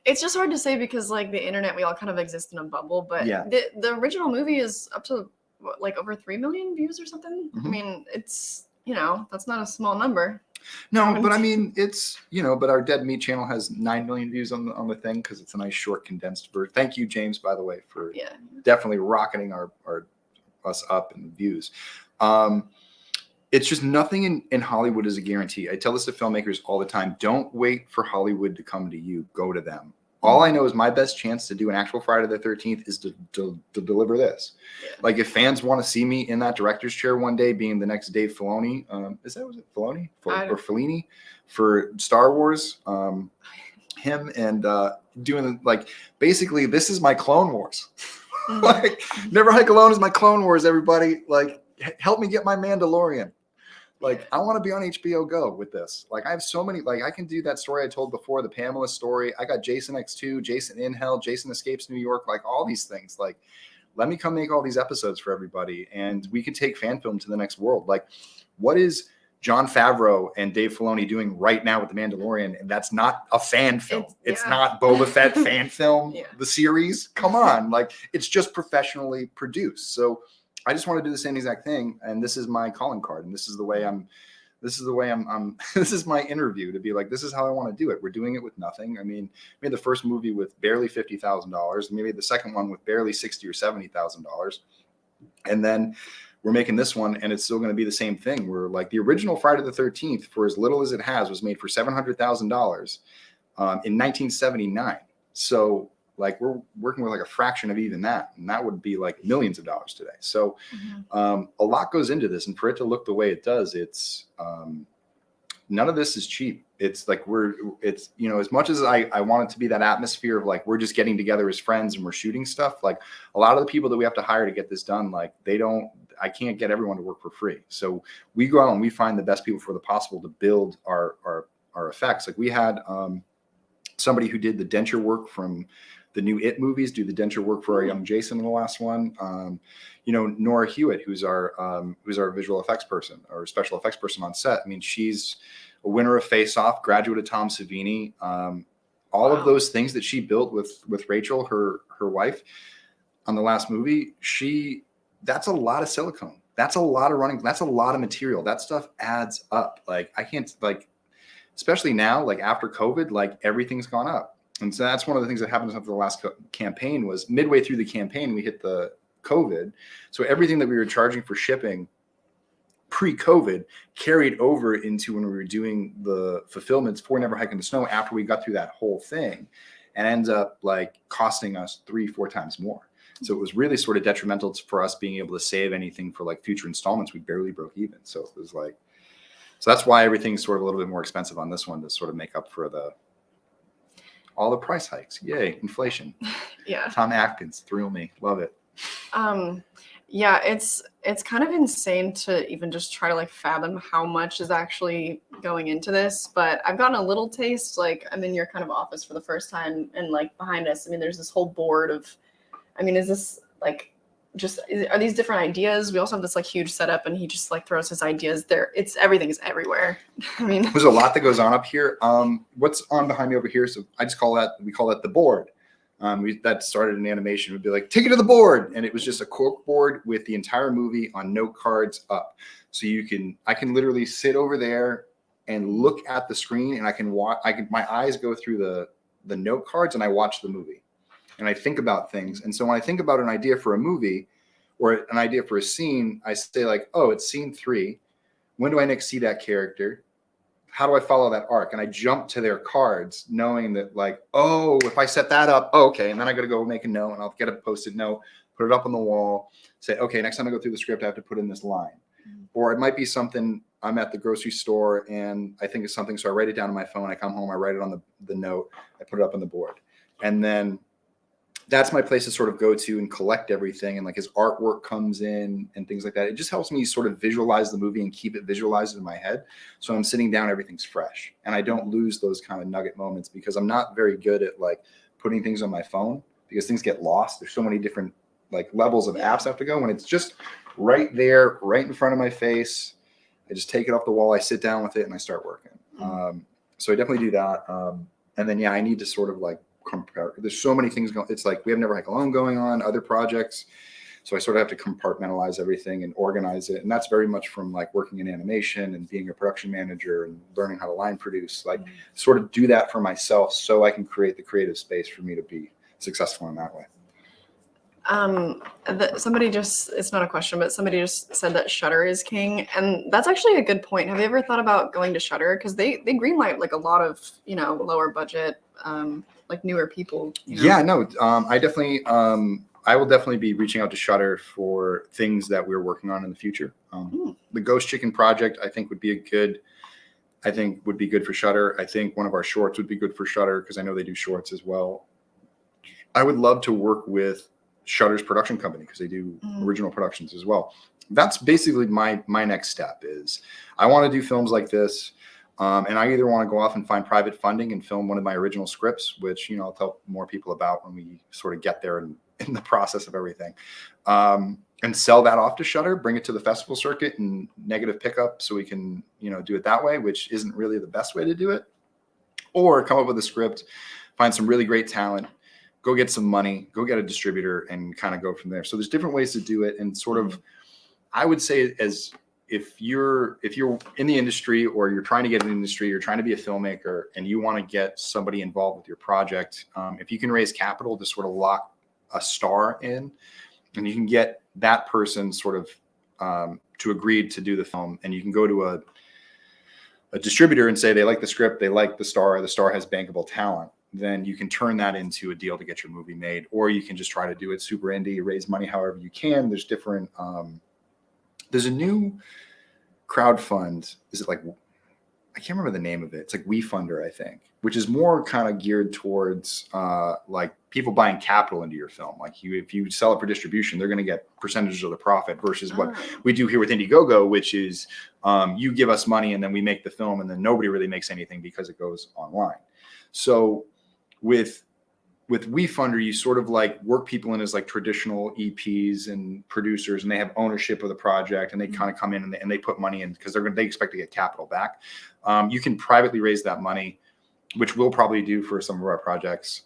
It's just hard to say because like the internet, we all kind of exist in a bubble, but yeah. the original movie is up to what, like over 3 million views or something. I mean, it's, you know, that's not a small number. No, but I mean, it's, you know, but our Dead Meat channel has 9 million views on the thing because it's a nice short condensed version. Thank you, James, by the way, for definitely rocketing us up in views. It's just nothing in Hollywood is a guarantee. I tell this to filmmakers all the time. Don't wait for Hollywood to come to you. Go to them. All I know is my best chance to do an actual Friday the 13th is to deliver this. Yeah. Like if fans want to see me in that director's chair one day, being the next Dave Filoni, was it Filoni or Fellini for Star Wars? Him and doing like basically this is my Clone Wars. Like Never Hike Alone is my Clone Wars. Everybody, like help me get my Mandalorian. Like, I want to be on HBO Go with this. Like, I have so many, like, I can do that story I told before, the Pamela story. I got Jason X2, Jason in Hell, Jason Escapes New York, like all these things. Like, let me come make all these episodes for everybody. And we can take fan film to the next world. Like, what is Jon Favreau and Dave Filoni doing right now with The Mandalorian? And that's not a fan film. It's not Boba Fett fan film, the series. Come on. Like, it's just professionally produced. So, I just want to do the same exact thing, and this is my calling card, and this is the way I'm. This is my interview to be like, this is how I want to do it. We're doing it with nothing. I mean, we made the first movie with barely $50,000, maybe the second one with barely $60,000 or $70,000, and then we're making this one and it's still going to be the same thing. We're like, the original Friday the 13th, for as little as it has, was made for $700,000 in 1979. So like we're working with like a fraction of even that, and that would be like millions of dollars today. So a lot goes into this, and for it to look the way it does, it's none of this is cheap. It's like it's, you know, as much as I want it to be that atmosphere of like, we're just getting together as friends and we're shooting stuff, like a lot of the people that we have to hire to get this done, like I can't get everyone to work for free. So we go out and we find the best people for the possible to build our effects. Like we had somebody who did the denture work from the new It movies do the denture work for our young Jason in the last one. You know, Nora Hewitt, who's our visual effects person or special effects person on set. I mean, she's a winner of Face Off, graduate of Tom Savini. All of those things that she built with Rachel, her wife, on the last movie, that's a lot of silicone. That's a lot of running. That's a lot of material. That stuff adds up. Like I can't, like, especially now, like after COVID, like everything's gone up. And so that's one of the things that happened after the last campaign was midway through the campaign, we hit the COVID. So everything that we were charging for shipping pre-COVID carried over into when we were doing the fulfillments for Never Hike in the Snow after we got through that whole thing, and ends up like costing us 3-4 times more. So it was really sort of detrimental for us being able to save anything for like future installments. We barely broke even. So it was like, so that's why everything's sort of a little bit more expensive on this one to sort of make up for all the price hikes. Yay, inflation. Yeah. Tom Atkins, thrill me. Love it. Yeah, it's kind of insane to even just try to like fathom how much is actually going into this. But I've gotten a little taste, like I'm in your kind of office for the first time, and like behind us, I mean, there's this whole board of, I mean, is this like are these different ideas? We also have this like huge setup, and he just like throws his ideas there. Everything is everywhere. I mean, there's a lot that goes on up here. What's on behind me over here? So we call that the board. That started in animation. We'd be like, take it to the board, and it was just a cork board with the entire movie on note cards up. So I can literally sit over there and look at the screen, and I can my eyes go through the note cards, and I watch the movie. And I think about things. And so when I think about an idea for a movie or an idea for a scene, I say like, oh, it's scene 3. When do I next see that character? How do I follow that arc? And I jump to their cards knowing that like, oh, if I set that up, okay. And then I got to go make a note, and I'll get a Post-it note, put it up on the wall, say, okay, next time I go through the script, I have to put in this line. Or it might be something I'm at the grocery store and I think of something. So I write it down on my phone. I come home, I write it on the note, I put it up on the board. And then that's my place to sort of go to and collect everything. And like his artwork comes in and things like that. It just helps me sort of visualize the movie and keep it visualized in my head. So I'm sitting down, everything's fresh, and I don't lose those kind of nugget moments because I'm not very good at like putting things on my phone because things get lost. There's so many different like levels of apps I have to go when it's just right there, right in front of my face. I just take it off the wall. I sit down with it and I start working. So I definitely do that. And then, yeah, I need to sort of like compare. There's so many things going. It's like we have Never Hike Alone going on, other projects. So I sort of have to compartmentalize everything and organize it. And that's very much from like working in animation and being a production manager and learning how to line produce, like sort of do that for myself so I can create the creative space for me to be successful in that way. Somebody just, it's not a question, but somebody just said that Shudder is king. And that's actually a good point. Have you ever thought about going to Shudder? Because they greenlight like a lot of, you know, lower budget, like newer people. You know? Yeah, no, I will definitely be reaching out to Shudder for things that we're working on in the future. The Ghost Chicken project, I think would be good for Shudder. I think one of our shorts would be good for Shudder because I know they do shorts as well. I would love to work with Shudder's production company because they do original productions as well. That's basically my next step is I want to do films like this. And I either want to go off and find private funding and film one of my original scripts, which, you know, I'll tell more people about when we sort of get there and in the process of everything, and sell that off to Shudder, bring it to the festival circuit and negative pickup so we can, you know, do it that way, which isn't really the best way to do it. Or come up with a script, find some really great talent, go get some money, go get a distributor and kind of go from there. So there's different ways to do it. And sort of, I would say as if you're in the industry or you're trying to get in the industry, you're trying to be a filmmaker and you want to get somebody involved with your project, if you can raise capital to sort of lock a star in and you can get that person sort of to agree to do the film, and you can go to a distributor and say they like the script, they like the star has bankable talent, then you can turn that into a deal to get your movie made. Or you can just try to do it super indie, raise money however you can. There's different, there's a new crowdfund. Is it like, I can't remember the name of it. It's like WeFunder, I think, which is more kind of geared towards like people buying capital into your film. Like if you sell it for distribution, they're going to get percentages of the profit versus what we do here with Indiegogo, which is you give us money and then we make the film, and then nobody really makes anything because it goes online. So with WeFunder, you sort of like work people in as like traditional EPs and producers, and they have ownership of the project, and they kind of come in and they put money in because they expect to get capital back. You can privately raise that money, which we'll probably do for some of our projects,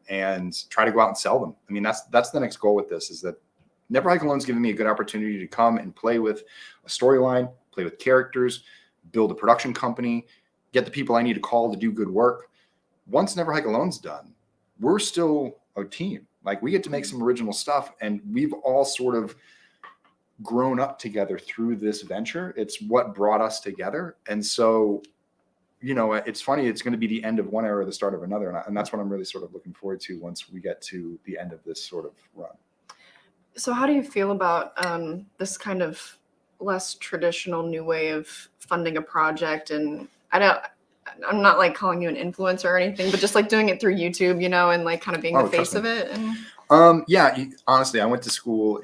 and try to go out and sell them. I mean, that's the next goal with this, is that Never Hike Alone's given me a good opportunity to come and play with a storyline, play with characters, build a production company, get the people I need to call to do good work. Once Never Hike Alone's done, we're still a team. Like, we get to make some original stuff, and we've all sort of grown up together through this venture. It's what brought us together. And so, you know, it's funny, it's going to be the end of one era, the start of another. And that's what I'm really sort of looking forward to once we get to the end of this sort of run. So how do you feel about this kind of less traditional new way of funding a project? And I'm not like calling you an influencer or anything, but just like doing it through YouTube, you know, and like kind of being the face of it. And yeah, honestly, I went to school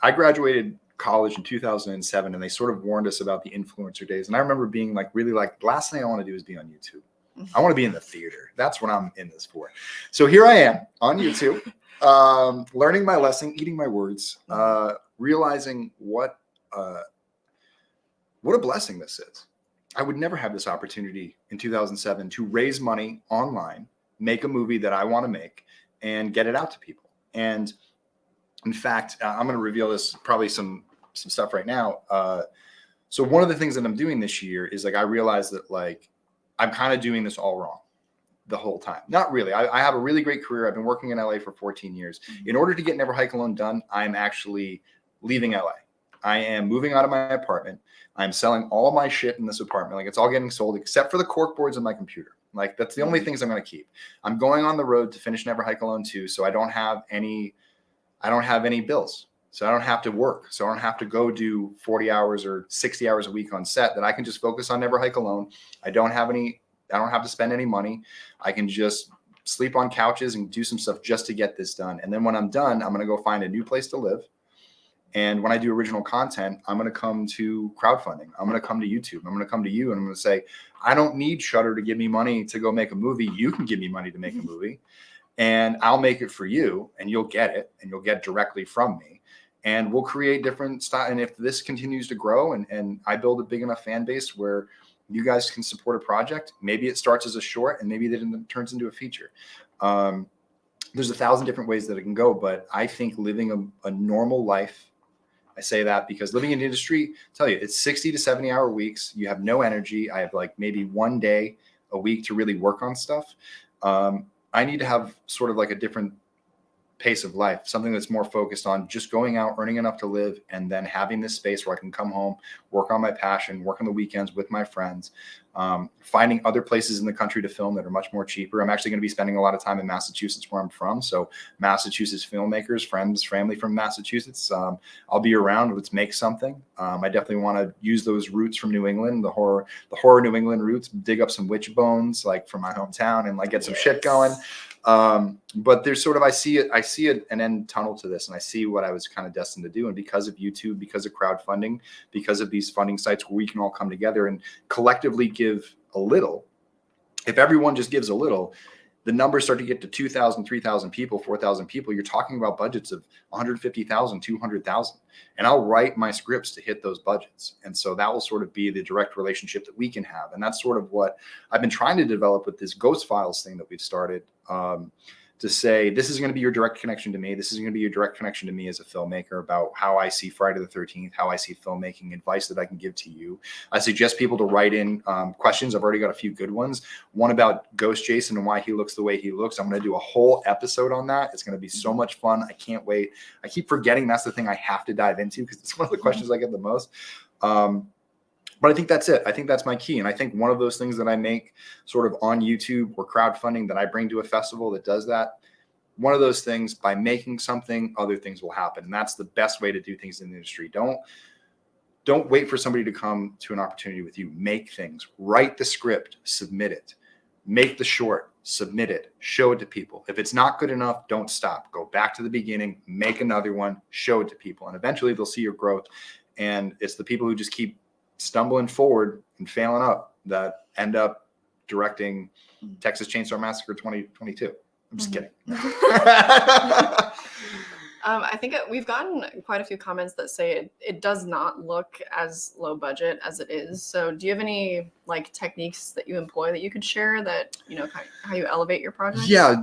I graduated college in 2007, and they sort of warned us about the influencer days. And I remember being like, really like, the last thing I want to do is be on YouTube. I want to be in the theater. That's what I'm in this for. So here I am on YouTube, learning my lesson, eating my words, realizing what a blessing this is. I would never have this opportunity in 2007 to raise money online, make a movie that I want to make, and get it out to people. And in fact, I'm going to reveal this, probably some stuff right now. So one of the things that I'm doing this year is like, I realized that like, I'm kind of doing this all wrong the whole time. Not really. I have a really great career. I've been working in LA for 14 years. In order to get Never Hike Alone done, I'm actually leaving LA. I am moving out of my apartment. I'm selling all of my shit in this apartment. Like, it's all getting sold except for the cork boards and my computer. Like, that's the only things I'm going to keep. I'm going on the road to finish Never Hike Alone 2. So I don't have any bills. So I don't have to work. So I don't have to go do 40 hours or 60 hours a week on set. That I can just focus on Never Hike Alone. I don't have to spend any money. I can just sleep on couches and do some stuff just to get this done. And then when I'm done, I'm going to go find a new place to live. And when I do original content, I'm going to come to crowdfunding. I'm going to come to YouTube. I'm going to come to you, and I'm going to say, I don't need Shudder to give me money to go make a movie. You can give me money to make a movie, and I'll make it for you, and you'll get it, and you'll get directly from me. And we'll create different style. And if this continues to grow and I build a big enough fan base where you guys can support a project, maybe it starts as a short and maybe it turns into a feature. There's 1,000 different ways that it can go, but I think living a normal life, I say that because living in the industry, I tell you, it's 60 to 70 hour weeks. You have no energy. I have like maybe one day a week to really work on stuff. I need to have sort of like a different pace of life, something that's more focused on just going out, earning enough to live, and then having this space where I can come home, work on my passion, work on the weekends with my friends, finding other places in the country to film that are much more cheaper. I'm actually going to be spending a lot of time in Massachusetts, where I'm from. So Massachusetts filmmakers, friends, family from Massachusetts, I'll be around. Let's make something. I definitely want to use those roots from New England, the horror New England roots, dig up some witch bones, like from my hometown, and like get some shit going. But there's sort of, I see an end tunnel to this, and I see what I was kind of destined to do. And because of YouTube, because of crowdfunding, because of these funding sites where we can all come together and collectively give a little, if everyone just gives a little, the numbers start to get to 2,000, 3,000 people, 4,000 people. You're talking about budgets of 150,000, 200,000. And I'll write my scripts to hit those budgets. And so that will sort of be the direct relationship that we can have. And that's sort of what I've been trying to develop with this Ghost Files thing that we've started. to say, this is going to be your direct connection to me. This is going to be your direct connection to me as a filmmaker about how I see Friday the 13th, how I see filmmaking, advice that I can give to you. I suggest people to write in questions. I've already got a few good ones. One about Ghost Jason and why he looks the way he looks. I'm going to do a whole episode on that. It's going to be so much fun. I can't wait. I keep forgetting that's the thing I have to dive into because it's one of the questions I get the most. But I think that's it. I think that's my key. And I think one of those things that I make sort of on YouTube or crowdfunding that I bring to a festival that does that, one of those things, by making something, other things will happen. And that's the best way to do things in the industry. Don't wait for somebody to come to an opportunity with you. Make things. Write the script, submit it. Make the short, submit it, show it to people. If it's not good enough, don't stop. Go back to the beginning, make another one, show it to people. And eventually they'll see your growth. And it's the people who just keep stumbling forward and failing up that end up directing Texas Chainsaw Massacre 2022. I'm just kidding. I think we've gotten quite a few comments that say it does not look as low budget as it is. So do you have any like techniques that you employ that you could share that, you know, how you elevate your project? Yeah.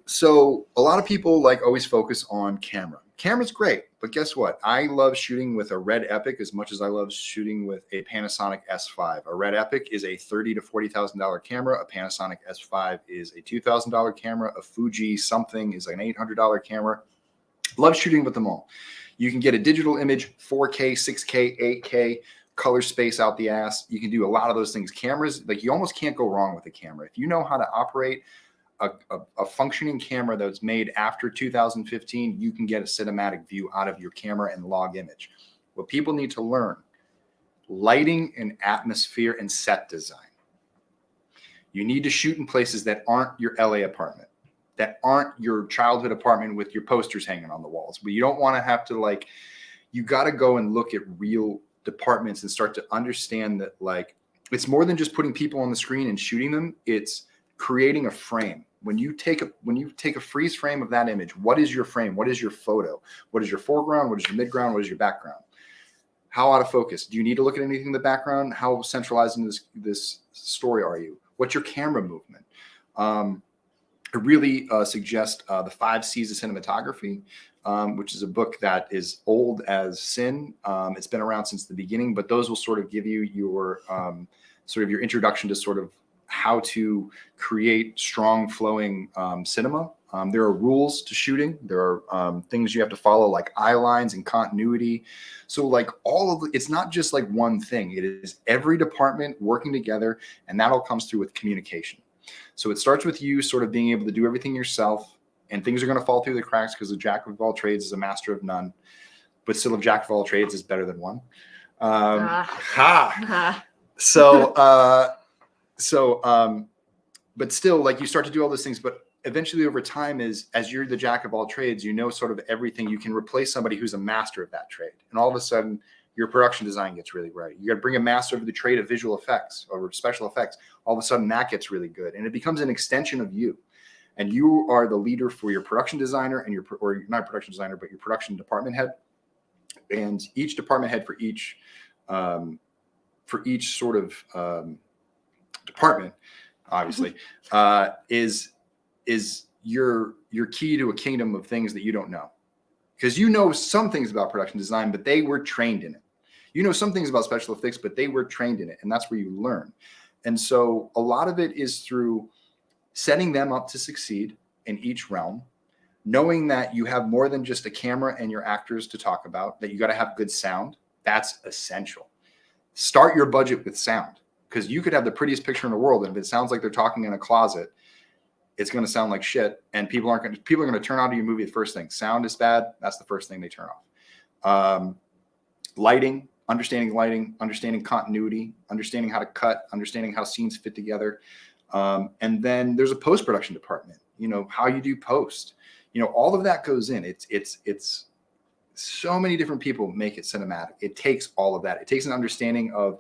So a lot of people like always focus on camera. Camera's great, but guess what? I love shooting with a Red Epic as much as I love shooting with a Panasonic S5. A Red Epic is a $30,000 to $40,000 camera. A Panasonic S5 is a $2,000 camera. A Fuji something is an $800 camera. Love shooting with them all. You can get a digital image, 4K, 6K, 8K, color space out the ass. You can do a lot of those things. Cameras, like you almost can't go wrong with a camera. If you know how to operate a functioning camera that was made after 2015, you can get a cinematic view out of your camera and log image. What people need to learn, lighting and atmosphere and set design. You need to shoot in places that aren't your LA apartment, that aren't your childhood apartment with your posters hanging on the walls. But you don't want to have to like, you got to go and look at real departments and start to understand that like, it's more than just putting people on the screen and shooting them. It's creating a frame. When you take a freeze frame of that image, what is your frame? What is your photo? What is your foreground? What is your midground? What is your background? How out of focus? Do you need to look at anything in the background? How centralized in this story are you? What's your camera movement? I really suggest The 5 C's of Cinematography, which is a book that is old as sin. It's been around since the beginning, but those will sort of give you your sort of your introduction to sort of how to create strong flowing cinema. There are rules to shooting. There are things you have to follow, like eye lines and continuity. So like it's not just like one thing. It is every department working together, and that all comes through with communication. So it starts with you sort of being able to do everything yourself, and things are going to fall through the cracks because a jack of all trades is a master of none, but still a jack of all trades is better than one. But still, like you start to do all those things, but eventually over time as you're the jack of all trades, you know, sort of everything. You can replace somebody who's a master of that trade. And all of a sudden your production design gets really right. You got to bring a master of the trade of visual effects or special effects. All of a sudden that gets really good. And it becomes an extension of you. And you are the leader for your production designer and or not production designer, but your production department head. And each department head for each sort of department, obviously, is your key to a kingdom of things that you don't know. Because you know some things about production design, but they were trained in it. You know some things about special effects, but they were trained in it. And that's where you learn. And so a lot of it is through setting them up to succeed in each realm, knowing that you have more than just a camera and your actors to talk about, that you got to have good sound. That's essential. Start your budget with sound, because you could have the prettiest picture in the world, and if it sounds like they're talking in a closet, it's going to sound like shit, and people are going to turn on to your movie the first thing. Sound is bad. That's the first thing they turn off. Lighting, understanding continuity, understanding how to cut, understanding how scenes fit together. And then there's a post-production department, you know, how you do post, you know, all of that goes in. It's so many different people make it cinematic. It takes all of that. It takes an understanding of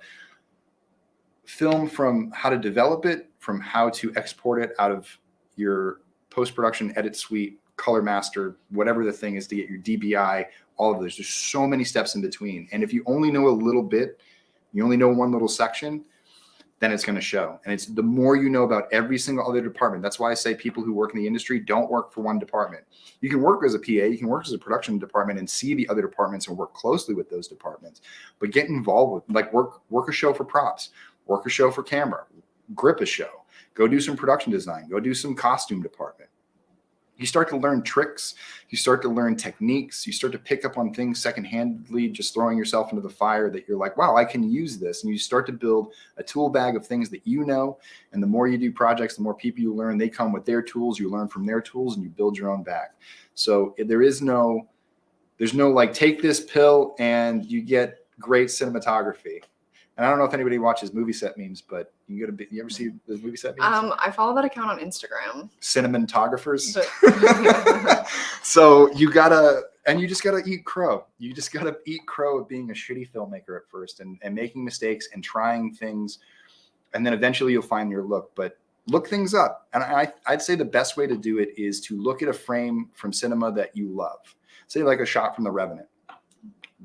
film, from how to develop it, from how to export it out of your post-production edit suite, color master, whatever the thing is, to get your DBI, all of those. There's so many steps in between. And if you only know a little bit, you only know one little section, then it's going to show. And it's the more you know about every single other department. That's why I say people who work in the industry don't work for one department. You can work as a PA, you can work as a production department and see the other departments and work closely with those departments. But get involved with, like, work a show for props, work a show for camera, grip a show, go do some production design, go do some costume department. You start to learn tricks, you start to learn techniques, you start to pick up on things secondhandedly, just throwing yourself into the fire that you're like, wow, I can use this. And you start to build a tool bag of things that you know. And the more you do projects, the more people you learn. They come with their tools, you learn from their tools, and you build your own bag. So there's no like, take this pill and you get great cinematography. And I don't know if anybody watches movie set memes, but you ever see those movie set memes? I follow that account on Instagram. Cinematographers. But So you just gotta eat crow. You just gotta eat crow of being a shitty filmmaker at first and making mistakes and trying things. And then eventually you'll find your look, but look things up. And I'd say the best way to do it is to look at a frame from cinema that you love. Say like a shot from The Revenant.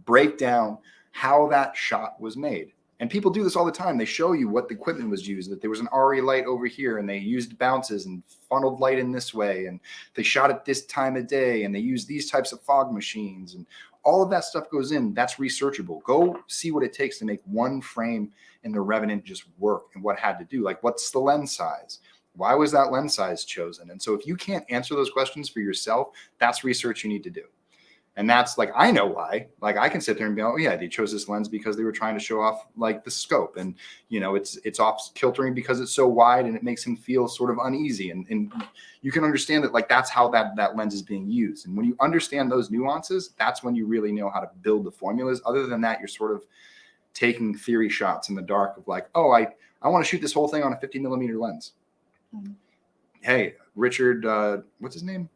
Break down how that shot was made. And people do this all the time. They show you what the equipment was used, that there was an RE light over here and they used bounces and funneled light in this way. And they shot at this time of day and they used these types of fog machines and all of that stuff goes in. That's researchable. Go see what it takes to make one frame in The Revenant just work and what it had to do. Like, what's the lens size? Why was that lens size chosen? And so if you can't answer those questions for yourself, that's research you need to do. And that's like, I know why. Like, I can sit there and be, oh yeah, they chose this lens because they were trying to show off like the scope, and you know, it's off kiltering because it's so wide and it makes him feel sort of uneasy. And you can understand that, like, that's how that lens is being used. And when you understand those nuances, that's when you really know how to build the formulas. Other than that, you're sort of taking theory shots in the dark of like, oh, I want to shoot this whole thing on a 50mm lens. Mm-hmm. Hey, Richard, what's his name?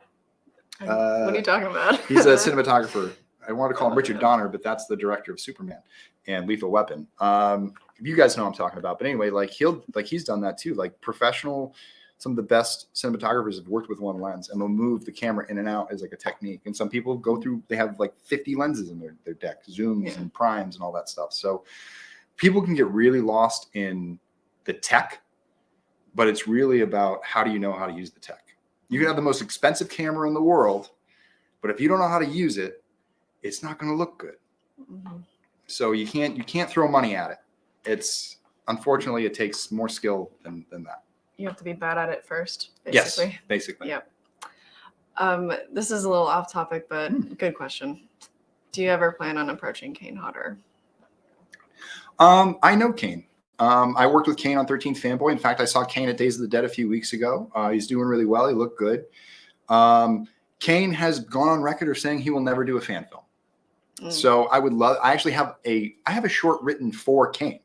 What are you talking about? He's a cinematographer. I want to call him Richard Donner, but that's the director of Superman and Lethal Weapon. You guys know what I'm talking about. But anyway, he's done that too. Like, professional, some of the best cinematographers have worked with one lens and they'll move the camera in and out as like a technique. And some people go through, they have like 50 lenses in their deck, zooms and primes and all that stuff. So people can get really lost in the tech, but it's really about how do you know how to use the tech. You can have the most expensive camera in the world, but if you don't know how to use it, it's not going to look good. Mm-hmm. So you can't throw money at it. Unfortunately, it takes more skill than that. You have to be bad at it first, basically. Yes, basically. Yep. This is a little off topic, but good question. Do you ever plan on approaching Kane Hodder? I know Kane. I worked with Kane on 13th Fanboy. In fact, I saw Kane at Days of the Dead a few weeks ago. He's doing really well. He looked good. Kane has gone on record of saying he will never do a fan film. So I actually have a short written for Kane.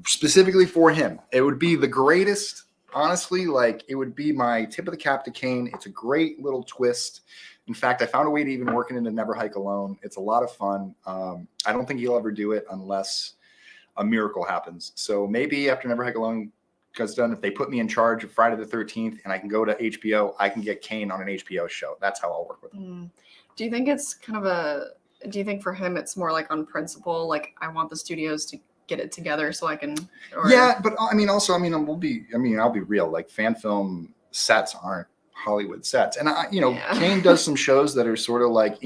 Specifically for him. It would be the greatest, honestly, like, it would be my tip of the cap to Kane. It's a great little twist. In fact, I found a way to even work it into Never Hike Alone. It's a lot of fun. I don't think he'll ever do it unless a miracle happens. So maybe after Never Hike Alone gets done, if they put me in charge of Friday the 13th and I can go to HBO, I can get Kane on an HBO show. That's how I'll work with him. Do you think it's do you think for him it's more like on principle, like, I want the studios to get it together so I can? Yeah, but I'll be real. Like, fan film sets aren't Hollywood sets. And Kane does some shows that are sort of like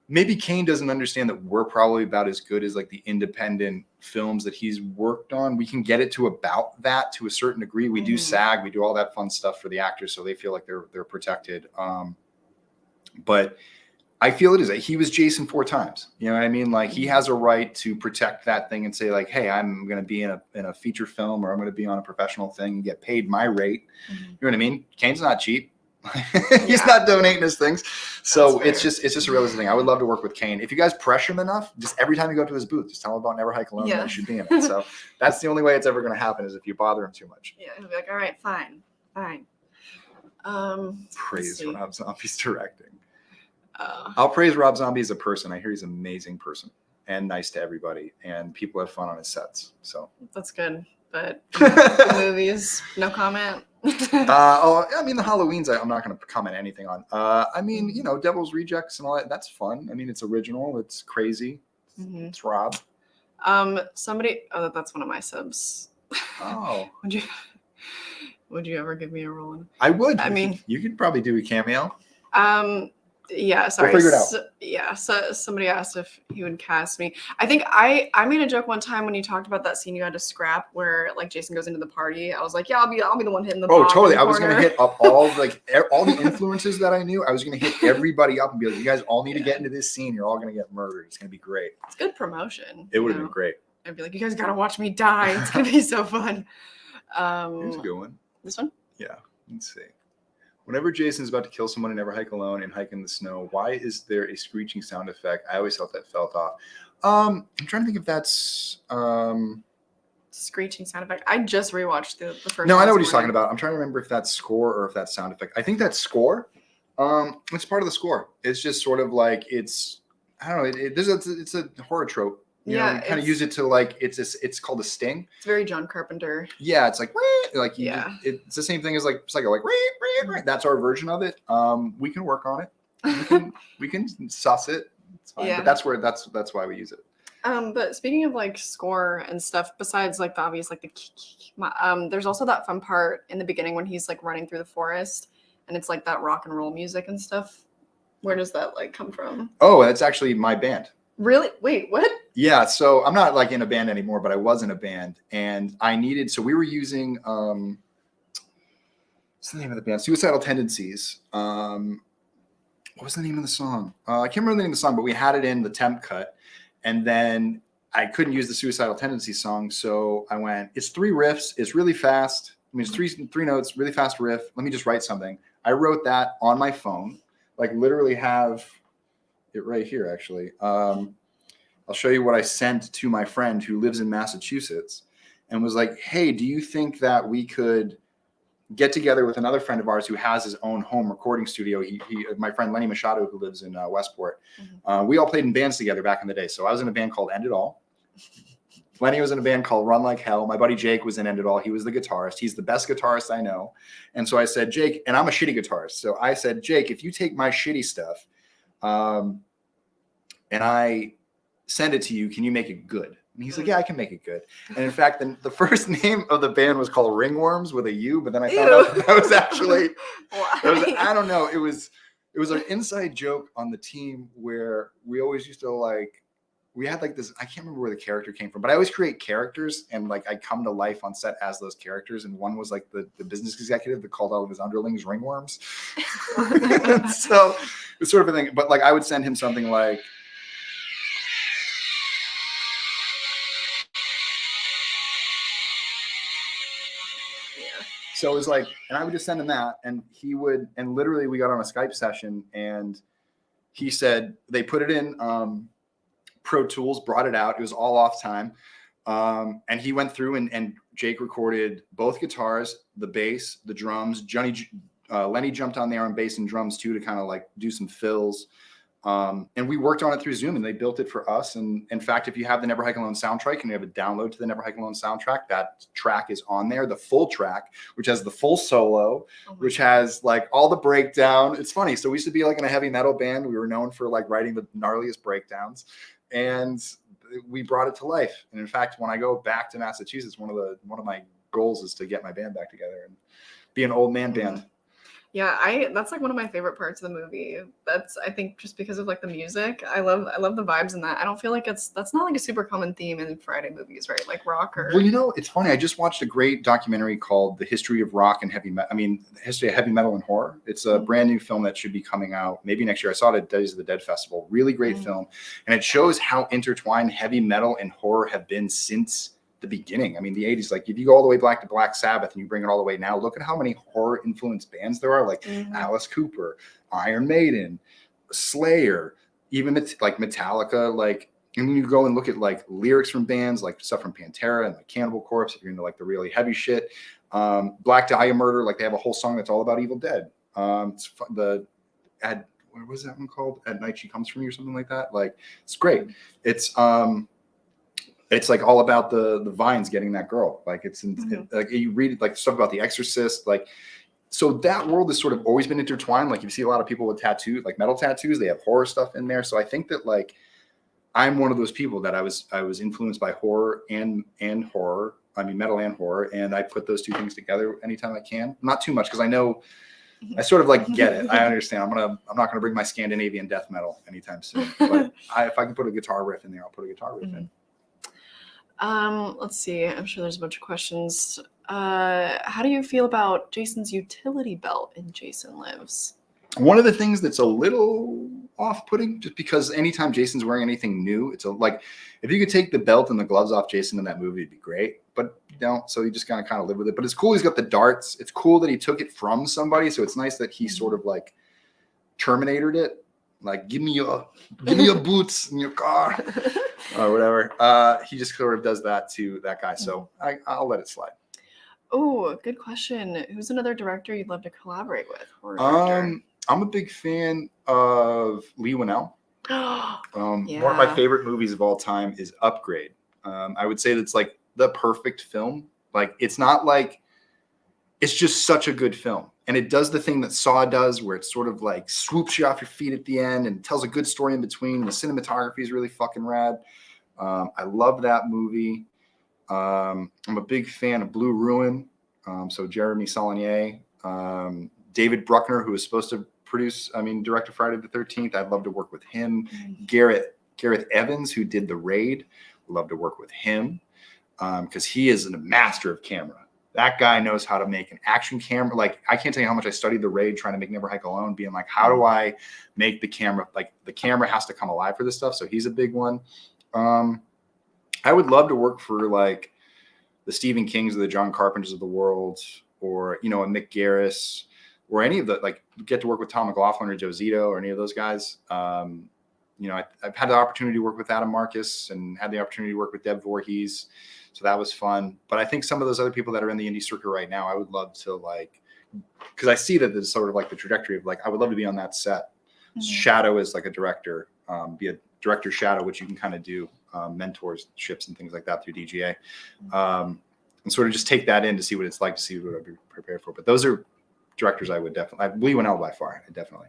maybe Kane doesn't understand that we're probably about as good as like the independent films that he's worked on. We can get it to about that to a certain degree. We do SAG, we do all that fun stuff for the actors, so they feel like they're protected. But I feel he was Jason 4 times. You know what I mean? Like, he has a right to protect that thing and say like, hey, I'm going to be in a feature film, or I'm going to be on a professional thing and get paid my rate. You know what I mean? Kane's not cheap. He's not donating his things. So it's just a realistic thing. I would love to work with Kane. If you guys pressure him enough, just every time you go to his booth, just tell him about Never Hike Alone. Yeah. You should be in it. So that's the only way it's ever going to happen, is if you bother him too much. Yeah, he'll be like, all right, fine. Praise Rob Zombie's directing. I'll praise Rob Zombie as a person. I hear he's an amazing person and nice to everybody, and people have fun on his sets. So that's good. But the movies, no comment. The Halloweens, I'm not going to comment anything on. Devil's Rejects and all that. That's fun. I mean, it's original. It's crazy. It's Rob. Somebody. Oh, that's one of my subs. Oh, Would you ever give me a role in? I would. I mean, you could probably do a cameo. Yeah, sorry. We'll figure it out. So somebody asked if he would cast me. I think I made a joke one time when you talked about that scene you had to scrap where like Jason goes into the party. I was like, yeah, I'll be the one hitting the bomb. Oh, totally. In the I was gonna corner. hit up all the influences that I knew. I was gonna hit everybody up and be like, you guys all need to get into this scene. You're all gonna get murdered. It's gonna be great. It's good promotion. It would have been great. I'd be like, you guys gotta watch me die. It's gonna be so fun. Here's a good one. This one? Yeah. Let's see. Whenever Jason's about to kill someone in Never Hike Alone and hike in the snow, why is there a screeching sound effect? I always felt that felt off. I'm trying to think if that's screeching sound effect. I just rewatched the first. No, I know what he's talking about. I'm trying to remember if that's score or if that's sound effect. I think that's score. It's part of the score. It's just sort of like I don't know. It's a horror trope. You know, you kind of use it to like it's called a sting. It's very John Carpenter. Yeah, it's like it's the same thing as like Psycho, like that's our version of it. We can work on it. We can suss it. It's fine. Yeah. But that's why we use it. But speaking of like score and stuff, besides like the obvious like there's also that fun part in the beginning when he's like running through the forest and it's like that rock and roll music and stuff. Where does that like come from? Oh, that's actually my band. Really? Wait, what? Yeah, so I'm not like in a band anymore, but I was in a band, and so we were using what's the name of the band? Suicidal Tendencies. What was the name of the song? I can't remember the name of the song, but we had it in the temp cut, and then I couldn't use the Suicidal Tendencies song, so I went, it's 3 riffs, it's really fast. I mean, it's three notes, really fast riff. Let me just write something. I wrote that on my phone, like literally have it right here, actually. I'll show you what I sent to my friend who lives in Massachusetts and was like, hey, do you think that we could get together with another friend of ours who has his own home recording studio? My friend Lenny Machado, who lives in Westport. We all played in bands together back in the day. So I was in a band called End It All. Lenny was in a band called Run Like Hell. My buddy Jake was in End It All. He was the guitarist. He's the best guitarist I know. And so I said, Jake, and I'm a shitty guitarist. So I said, Jake, if you take my shitty stuff and I send it to you, can you make it good? And he's like, yeah, I can make it good. And in fact, the first name of the band was called Ringworms with a U, but then I found out that was actually, I don't know. It was an inside joke on the team where we always used to we had like this, I can't remember where the character came from, but I always create characters and like I come to life on set as those characters. And one was like the business executive that called all of his underlings ringworms. So it's sort of a thing, but like I would send him something like, so it was like, and I would just send him that, and he would, and literally we got on a Skype session, and he said they put it in Pro Tools, brought it out. It was all off time, and he went through and Jake recorded both guitars, the bass, the drums. Lenny jumped on there on bass and drums too to kind of like do some fills. And we worked on it through Zoom, and they built it for us. And in fact, if you have the Never Hike Alone soundtrack and you have a download to the Never Hike Alone soundtrack, that track is on there, the full track, which has the full solo, which has like all the breakdown. It's funny. So we used to be like in a heavy metal band. We were known for like writing the gnarliest breakdowns, and we brought it to life. And in fact, when I go back to Massachusetts, one of my goals is to get my band back together and be an old man band. Yeah, that's like one of my favorite parts of the movie. That's, I think, just because of like the music. I love the vibes in that. I don't feel like that's not like a super common theme in Friday movies, right? Like rock or. Well, it's funny. I just watched a great documentary called "The History of Rock and Heavy Metal." I mean, the history of heavy metal and horror. It's a brand new film that should be coming out maybe next year. I saw it at Days of the Dead Festival. Really great film, and it shows how intertwined heavy metal and horror have been since the beginning. I mean, the 80s, like if you go all the way back to Black Sabbath and you bring it all the way now, look at how many horror influenced bands there are, like Alice Cooper, Iron Maiden, Slayer, even like Metallica. Like, and when you go and look at like lyrics from bands, like stuff from Pantera and like Cannibal Corpse, if you're into like the really heavy shit, Black Dahlia Murder, like they have a whole song that's all about Evil Dead. What was that one called? At Night She Comes For Me or something like that. Like, it's great. It's like all about the vines getting that girl. Like like you read like stuff about The Exorcist. Like, so that world has sort of always been intertwined. Like you see a lot of people with tattoos, like metal tattoos, they have horror stuff in there. So I think that like I'm one of those people that I was influenced by horror and horror. I mean, metal and horror. And I put those two things together anytime I can. Not too much, because I know I sort of like get it. I understand. I'm not gonna bring my Scandinavian death metal anytime soon. But if I can put a guitar riff in there, I'll put a guitar riff in. Let's see. I'm sure there's a bunch of questions. How do you feel about Jason's utility belt in Jason Lives? One of the things that's a little off-putting, just because anytime Jason's wearing anything new, it's like if you could take the belt and the gloves off Jason in that movie, it'd be great. But you don't, so you just gotta kind of live with it. But it's cool he's got the darts. It's cool that he took it from somebody. So it's nice that he sort of like Terminatored it. Like, give me your boots in your car or whatever. He just sort of does that to that guy. So I'll let it slide. Oh, good question. Who's another director you'd love to collaborate with? Or I'm a big fan of Lee Winnell. Yeah. One of my favorite movies of all time is Upgrade. I would say that's like the perfect film. Like, it's not like, it's just such a good film. And it does the thing that Saw does, where it sort of like swoops you off your feet at the end and tells a good story in between. The cinematography is really fucking rad. I love that movie. I'm a big fan of Blue Ruin. So Jeremy Saulnier, David Bruckner, who was supposed to directed Friday the 13th. I'd love to work with him. Gareth Evans, who did The Raid, would love to work with him because he is a master of camera. That guy knows how to make an action camera. Like, I can't tell you how much I studied The Raid trying to make Never Hike Alone, being like, how do I make the camera, like the camera has to come alive for this stuff. So he's a big one. I would love to work for like the Stephen Kings or the John Carpenters of the world, or, a Mick Garris, or any of the, like, get to work with Tom McLaughlin or Joe Zito or any of those guys. I've had the opportunity to work with Adam Marcus and had the opportunity to work with Deb Voorhees. So that was fun. But I think some of those other people that are in the indie circuit right now, I would love to, like, because I see that there's sort of like the trajectory of like, I would love to be on that set. Shadow is like a director, be a director shadow, which you can kind of do mentorships and things like that through DGA. And sort of just take that in to see what it's like, to see what I'd be prepared for. But those are directors I would definitely, Lee Winnell by far, definitely.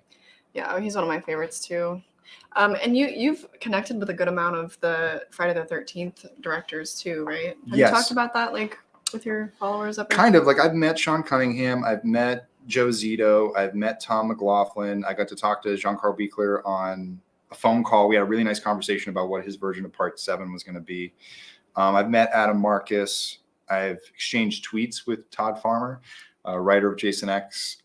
Yeah, he's one of my favorites too. And you've connected with a good amount of the Friday the 13th directors too, right? Have you talked about that, like, with your followers up there? Kind of. Like, I've met Sean Cunningham, I've met Joe Zito, I've met Tom McLaughlin. I got to talk to Jean-Carl Beekler on a phone call. We had a really nice conversation about what his version of Part 7 was going to be. I've met Adam Marcus. I've exchanged tweets with Todd Farmer, writer of Jason X.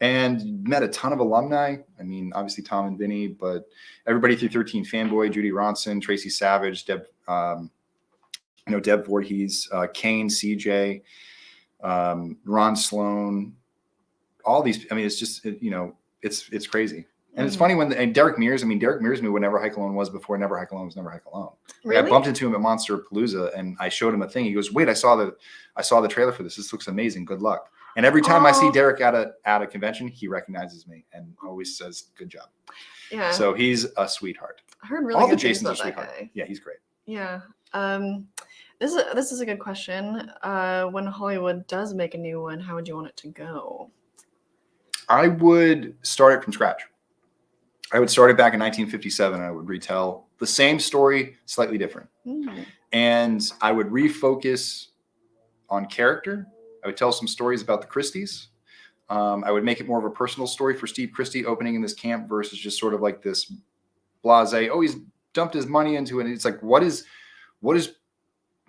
And met a ton of alumni. I mean, obviously Tom and Vinny, but everybody through 13 Fanboy, Judy Ronson, Tracy Savage, Deb Voorhees, Kane, CJ, Ron Sloan, all these. I mean, it's just, it's crazy. And it's funny and Derek Mears knew what Never Hike Alone was before Never Hike Alone was Never Hike Alone. Really? I bumped into him at Monster Palooza and I showed him a thing. He goes, wait, I saw the trailer for this. This looks amazing. Good luck. And every time I see Derek at a convention, he recognizes me and always says, good job. Yeah. So he's a sweetheart. I heard really all good the things Jasons about are that sweetheart. guy. Yeah, he's great. Yeah. This is a good question. When Hollywood does make a new one, how would you want it to go? I would start it from scratch. I would start it back in 1957. I would retell the same story, slightly different. And I would refocus on character. I would tell some stories about the Christies. I would make it more of a personal story for Steve Christie opening in this camp versus just sort of like this blasé, oh, he's dumped his money into it. And it's like, what is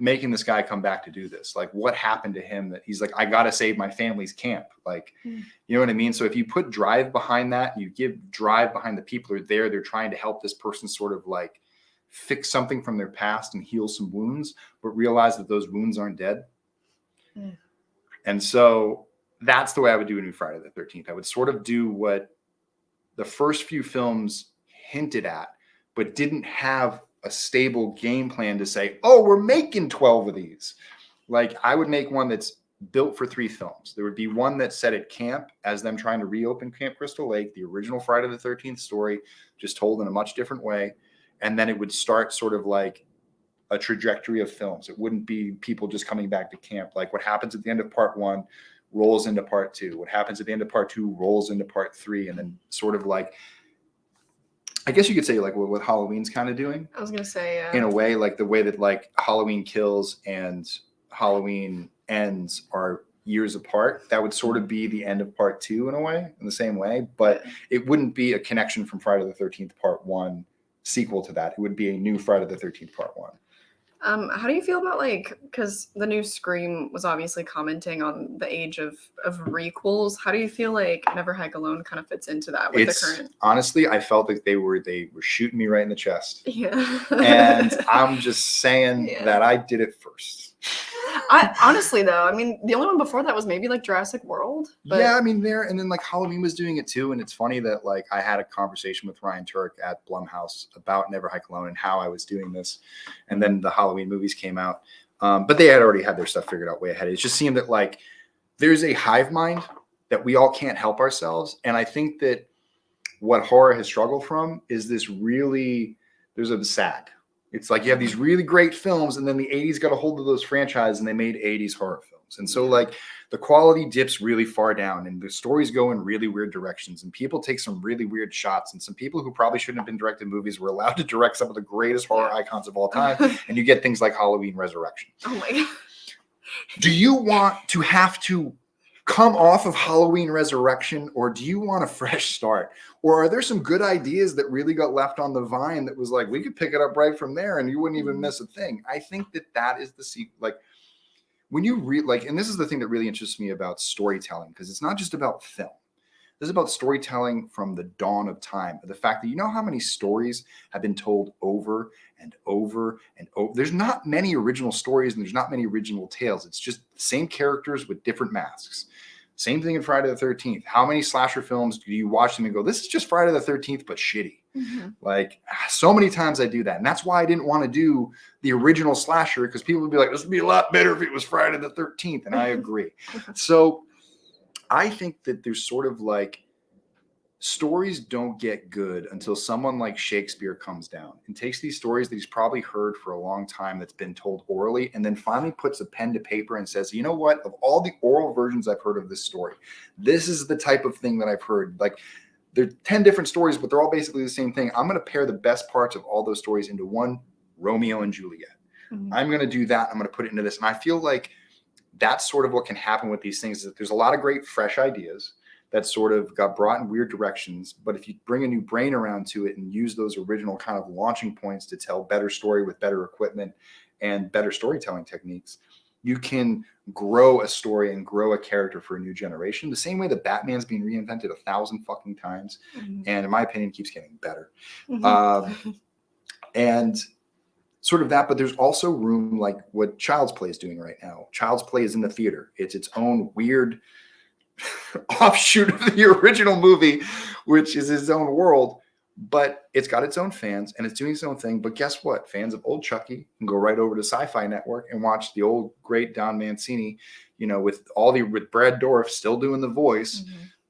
making this guy come back to do this? Like, what happened to him that he's like, I got to save my family's camp. Like, you know what I mean? So if you put drive behind that, you give drive behind the people who are there, they're trying to help this person sort of like fix something from their past and heal some wounds, but realize that those wounds aren't dead. And so that's the way I would do a new Friday the 13th. I would sort of do what the first few films hinted at, but didn't have a stable game plan to say, oh, we're making 12 of these. Like, I would make one that's built for 3 films. There would be one that's set at camp as them trying to reopen Camp Crystal Lake, the original Friday the 13th story, just told in a much different way. And then it would start sort of like a trajectory of films. It wouldn't be people just coming back to camp. Like, what happens at the end of Part 1 rolls into Part 2. What happens at the end of Part 2 rolls into Part 3. And then sort of like I guess you could say like what Halloween's kind of doing I was gonna say, in a way, like the way that like Halloween Kills and Halloween Ends are years apart. That would sort of be the end of part 2 in a way, in the same way, but it wouldn't be a connection from Friday the 13th part 1 sequel to that. It would be a new Friday the 13th part 1. How do you feel about like, because the new Scream was obviously commenting on the age of requels. How do you feel like Never Hike Alone kind of fits into that with the current? Honestly, I felt like they were shooting me right in the chest. Yeah. And I'm just saying that I did it first. I honestly though, I mean, the only one before that was maybe like Jurassic World. But... Yeah, I mean and then like Halloween was doing it too, and it's funny that like I had a conversation with Ryan Turk at Blumhouse about Never Hike Alone and how I was doing this, and then the Halloween movies came out, but they had already had their stuff figured out way ahead. It just seemed that like there's a hive mind that we all can't help ourselves, and I think that what horror has struggled from is this really there's a sag. It's like you have these really great films, and then the 80s got a hold of those franchises and they made 80s horror films. And so like the quality dips really far down and the stories go in really weird directions and people take some really weird shots, and some people who probably shouldn't have been directing movies were allowed to direct some of the greatest horror icons of all time. And you get things like Halloween Resurrection. Oh my God. Do you want to have to come off of Halloween Resurrection, or do you want a fresh start? Or are there some good ideas that really got left on the vine that was like, we could pick it up right from there and you wouldn't even miss a thing? I think that is the like when you read like, and this is the thing that really interests me about storytelling, because it's not just about film. This is about storytelling from the dawn of time. The fact that you know how many stories have been told over and over and over. There's not many original stories and there's not many original tales. It's just the same characters with different masks. Same thing in Friday the 13th. How many slasher films do you watch them and go, this is just Friday the 13th, but shitty? Mm-hmm. Like so many times I do that. And that's why I didn't want to do the original slasher, because people would be like, this would be a lot better if it was Friday the 13th. And I agree. So I think that there's sort of like stories don't get good until someone like Shakespeare comes down and takes these stories that he's probably heard for a long time that's been told orally, and then finally puts a pen to paper and says, you know what, of all the oral versions I've heard of this story, this is the type of thing that I've heard. Like there are 10 different stories, but they're all basically the same thing. I'm going to pair the best parts of all those stories into one Romeo and Juliet. Mm-hmm. I'm going to do that. I'm going to put it into this. And I feel like that's sort of what can happen with these things, is that there's a lot of great fresh ideas that sort of got brought in weird directions. But if you bring a new brain around to it and use those original kind of launching points to tell better story with better equipment and better storytelling techniques, you can grow a story and grow a character for a new generation. The same way that Batman's being reinvented 1,000 fucking times. Mm-hmm. And in my opinion, keeps getting better. Mm-hmm. And sort of that, but there's also room like what Child's Play is doing right now. Child's Play is in the theater. It's its own weird offshoot of the original movie, which is its own world, but it's got its own fans and it's doing its own thing. But guess what? Fans of old Chucky can go right over to Sci-Fi Network and watch the old great Don Mancini, you know, with Brad Dourif still doing the voice,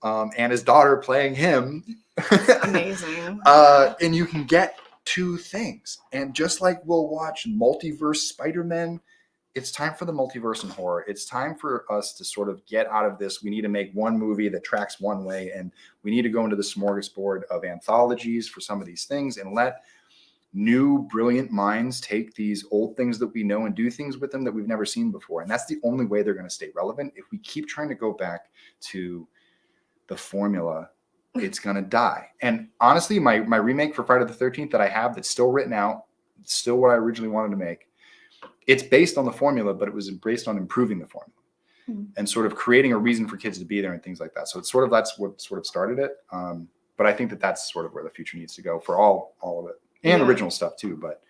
and his daughter playing him. Amazing. And you can get two things. And just like we'll watch Multiverse Spider-Man, it's time for the multiverse in horror. It's time for us to sort of get out of this. We need to make one movie that tracks one way, and we need to go into the smorgasbord of anthologies for some of these things and let new brilliant minds take these old things that we know and do things with them that we've never seen before. And that's the only way they're going to stay relevant. If we keep trying to go back to the formula, it's going to die. And honestly, my remake for Friday the 13th that I have that's still written out, it's still what I originally wanted to make. It's based on the formula, but it was based on improving the formula and sort of creating a reason for kids to be there and things like that. So it's sort of, that's what sort of started it. But I think that that's sort of where the future needs to go for all of it, and original stuff too, but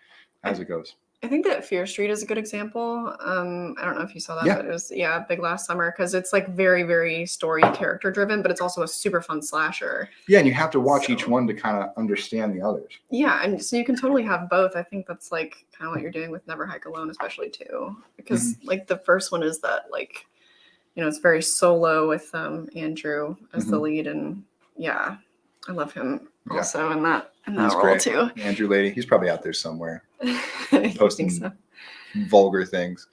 as it goes. I think that Fear Street is a good example. I don't know if you saw that, but it was, big last summer, because it's like very, very story character driven, but it's also a super fun slasher. Yeah, and you have to watch each one to kind of understand the others. Yeah, and so you can totally have both. I think that's like kind of what you're doing with Never Hike Alone, especially too, because like the first one is that like, you know, it's very solo with Andrew as the lead, and I love him also in that role great. Too. Andrew Lady, he's probably out there somewhere posting vulgar things.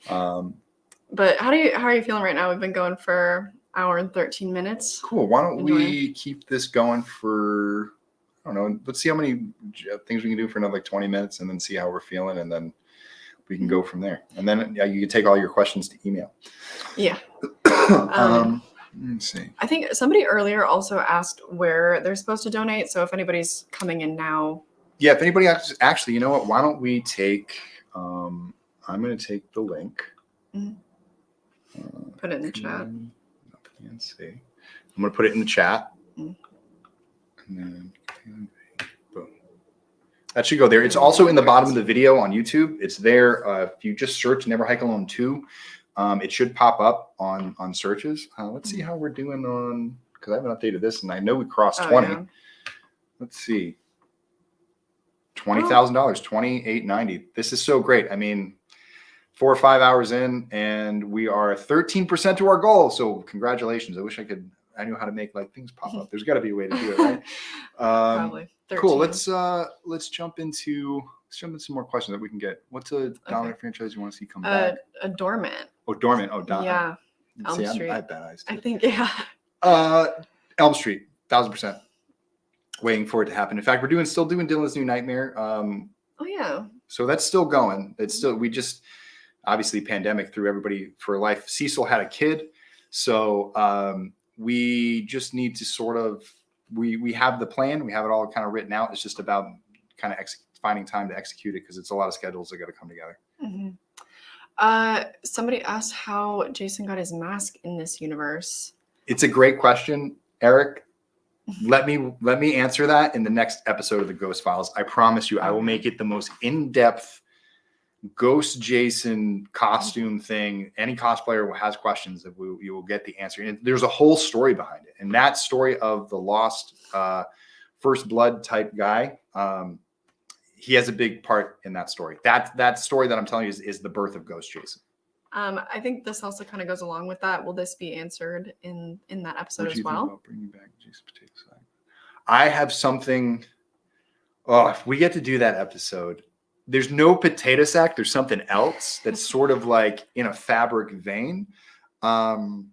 But how are you feeling right now? We've been going for an hour and 13 minutes. Cool. Why don't we keep this going for I don't know. Let's see how many things we can do for another like 20 minutes, and then see how we're feeling, and then we can go from there. And then you can take all your questions to email. Yeah. Let me see. I think somebody earlier also asked where they're supposed to donate. So if anybody's coming in now. Yeah, if anybody actually, you know what? Why don't we take, I'm going to take the link. Put it in the chat. Let's see. I'm going to put it in the chat. Mm. And then, boom. That should go there. It's also in the bottom of the video on YouTube. It's there. If you just search Never Hike Alone 2, it should pop up on searches. Let's see how we're doing on, because I haven't updated this, and I know we crossed 20. Yeah. Let's see. $20,000, $28.90. This is so great. I mean, 4 or 5 hours in, and we are 13% to our goal. So congratulations. I wish I knew how to make like things pop up. There's got to be a way to do it, right? Probably. 13. Cool. Let's jump into some more questions that we can get. What's a dominant franchise you want to see come back? A Dormant. Oh, Dormant. Oh, yeah. Elm Street. I have bad eyes too. I think, yeah. Elm Street, 1000%. Waiting for it to happen. In fact, we're still doing Dylan's New Nightmare. Oh yeah. So that's still going. It's still, we just obviously pandemic threw everybody for life. Cecil had a kid, so we just need to sort of we have the plan. We have it all kind of written out. It's just about kind of finding time to execute it because it's a lot of schedules that got to come together. Mm-hmm. Somebody asked how Jason got his mask in this universe. It's a great question, Eric. Let me answer that in the next episode of the Ghost Files. I promise you, I will make it the most in-depth Ghost Jason costume thing. Any cosplayer who has questions, that you will get the answer. And there's a whole story behind it. And that story of the lost First Blood type guy, he has a big part in that story. That story that I'm telling you is the birth of Ghost Jason. I think this also kind of goes along with that. Will this be answered in that episode as well? Think about bringing back Jason Potato Sack? I have something. Oh, if we get to do that episode, there's no potato sack. There's something else that's sort of like in a fabric vein. I'll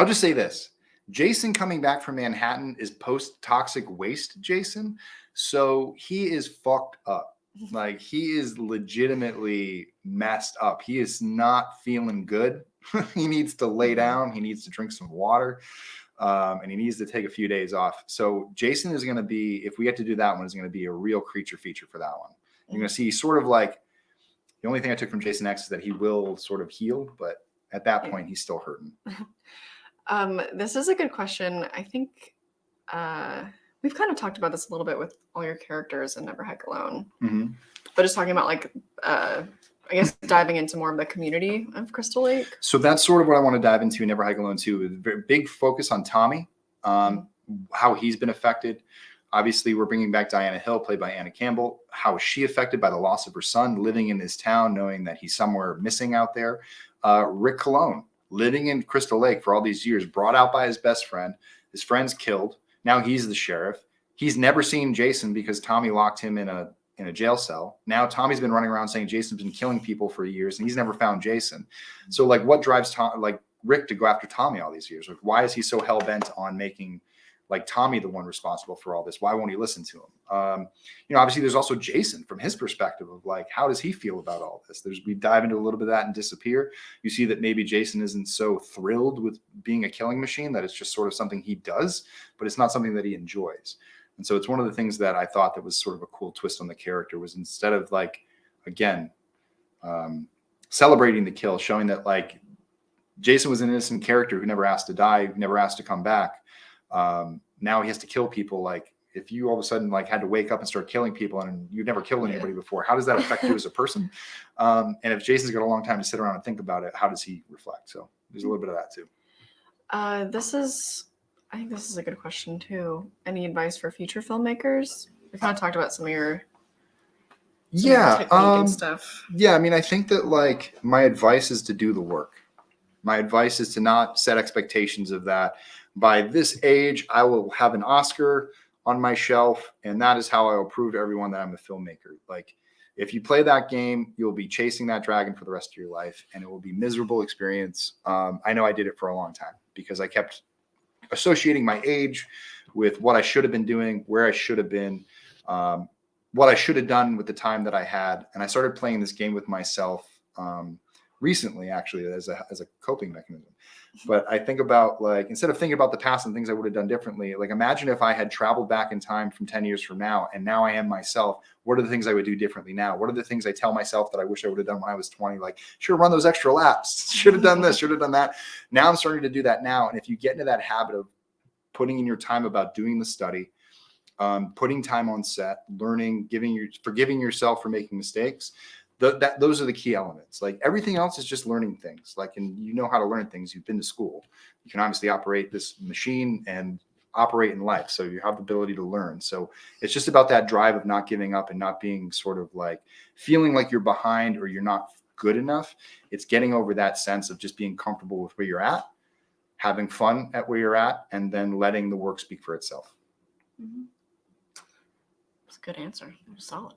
just say this. Jason coming back from Manhattan is post-toxic waste Jason. So he is fucked up. Like, he is legitimately messed up. He is not feeling good. He needs to lay down. He needs to drink some water. And he needs to take a few days off. So Jason is going to be, if we get to do that one, is going to be a real creature feature for that one. You're going to see sort of like, the only thing I took from Jason X is that he will sort of heal, but at that point, he's still hurting. This is a good question. I think we've kind of talked about this a little bit with all your characters in Never Hike Alone. Mm-hmm. But just talking about like, I guess diving into more of the community of Crystal Lake. So that's sort of what I want to dive into in Never Hike Alone too. A very big focus on Tommy, how he's been affected. Obviously, we're bringing back Diana Hill, played by Anna Campbell. How is she affected by the loss of her son, living in this town, knowing that he's somewhere missing out there? Rick Colon, living in Crystal Lake for all these years, brought out by his best friend. His friend's killed. Now he's the sheriff. He's never seen Jason because Tommy locked him in a jail cell. Now Tommy's been running around saying Jason's been killing people for years, and he's never found Jason. So, like, what drives Rick to go after Tommy all these years? Like, why is he so hell bent on making like Tommy the one responsible for all this? Why won't he listen to him? Obviously there's also Jason from his perspective of like, how does he feel about all this? We dive into a little bit of that and Disappear. You see that maybe Jason isn't so thrilled with being a killing machine, that it's just sort of something he does, but it's not something that he enjoys. And so it's one of the things that I thought that was sort of a cool twist on the character, was instead of like, again, celebrating the kill, showing that like Jason was an innocent character who never asked to die, who never asked to come back. Now he has to kill people. Like, if you all of a sudden like had to wake up and start killing people and you've never killed anybody before, how does that affect you as a person? And if Jason's got a long time to sit around and think about it, how does he reflect? So there's a little bit of that too. I think this is a good question too. Any advice for future filmmakers? We kind of talked about some of your technique and stuff. Yeah, I mean, I think that like my advice is to do the work. My advice is to not set expectations of that. By this age, I will have an Oscar on my shelf, and that is how I will prove to everyone that I'm a filmmaker. Like, if you play that game, you'll be chasing that dragon for the rest of your life, and it will be a miserable experience. I know I did it for a long time because I kept associating my age with what I should have been doing, where I should have been, what I should have done with the time that I had. And I started playing this game with myself recently, actually, as a coping mechanism. But I think about, like, instead of thinking about the past and things I would have done differently, like, imagine if I had traveled back in time from 10 years from now, and now I am myself. What are the things I would do differently now? What are the things I tell myself that I wish I would have done when I was 20? Like, should have run those extra laps, should have done this, should have done that. Now I'm starting to do that now. And if you get into that habit of putting in your time about doing the study, putting time on set, learning, forgiving yourself for making mistakes, those are the key elements. Like, everything else is just learning things. Like, and you know how to learn things. You've been to school. You can obviously operate this machine and operate in life. So you have the ability to learn. So it's just about that drive of not giving up and not being sort of like feeling like you're behind or you're not good enough. It's getting over that sense of just being comfortable with where you're at, having fun at where you're at, and then letting the work speak for itself. Mm-hmm. That's a good answer. Solid.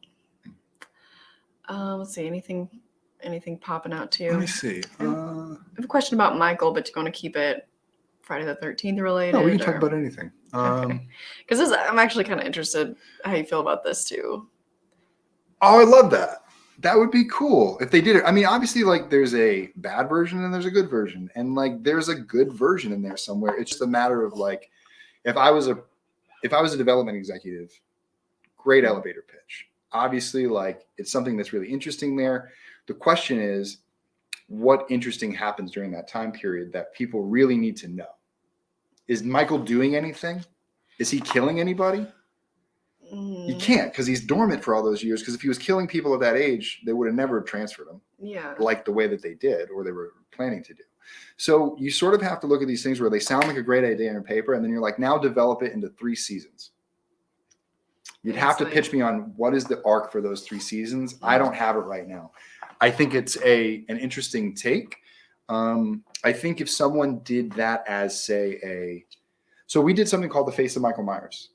Let's see. Anything popping out to you? Let me see. I have a question about Michael, but you're going to keep it Friday the 13th related? No, we can talk about anything. Because I'm actually kind of interested how you feel about this too. Oh, I love that. That would be cool if they did it. I mean, obviously, like, there's a bad version and there's a good version, and like there's a good version in there somewhere. It's just a matter of, like, if I was a development executive, great elevator pitch. Obviously, like, it's something that's really interesting there. The question is, what interesting happens during that time period that people really need to know? Is Michael doing anything? Is he killing anybody? You can't, because he's dormant for all those years. Because if he was killing people at that age, they would have never transferred him. Yeah. Like the way that they did, or they were planning to do. So you sort of have to look at these things where they sound like a great idea on paper, and then you're like, now develop it into 3 seasons. You'd have to pitch me on what is the arc for those 3 seasons. I don't have it right now. I think it's an interesting take. I think if someone did that as, say, so we did something called The Face of Michael Myers.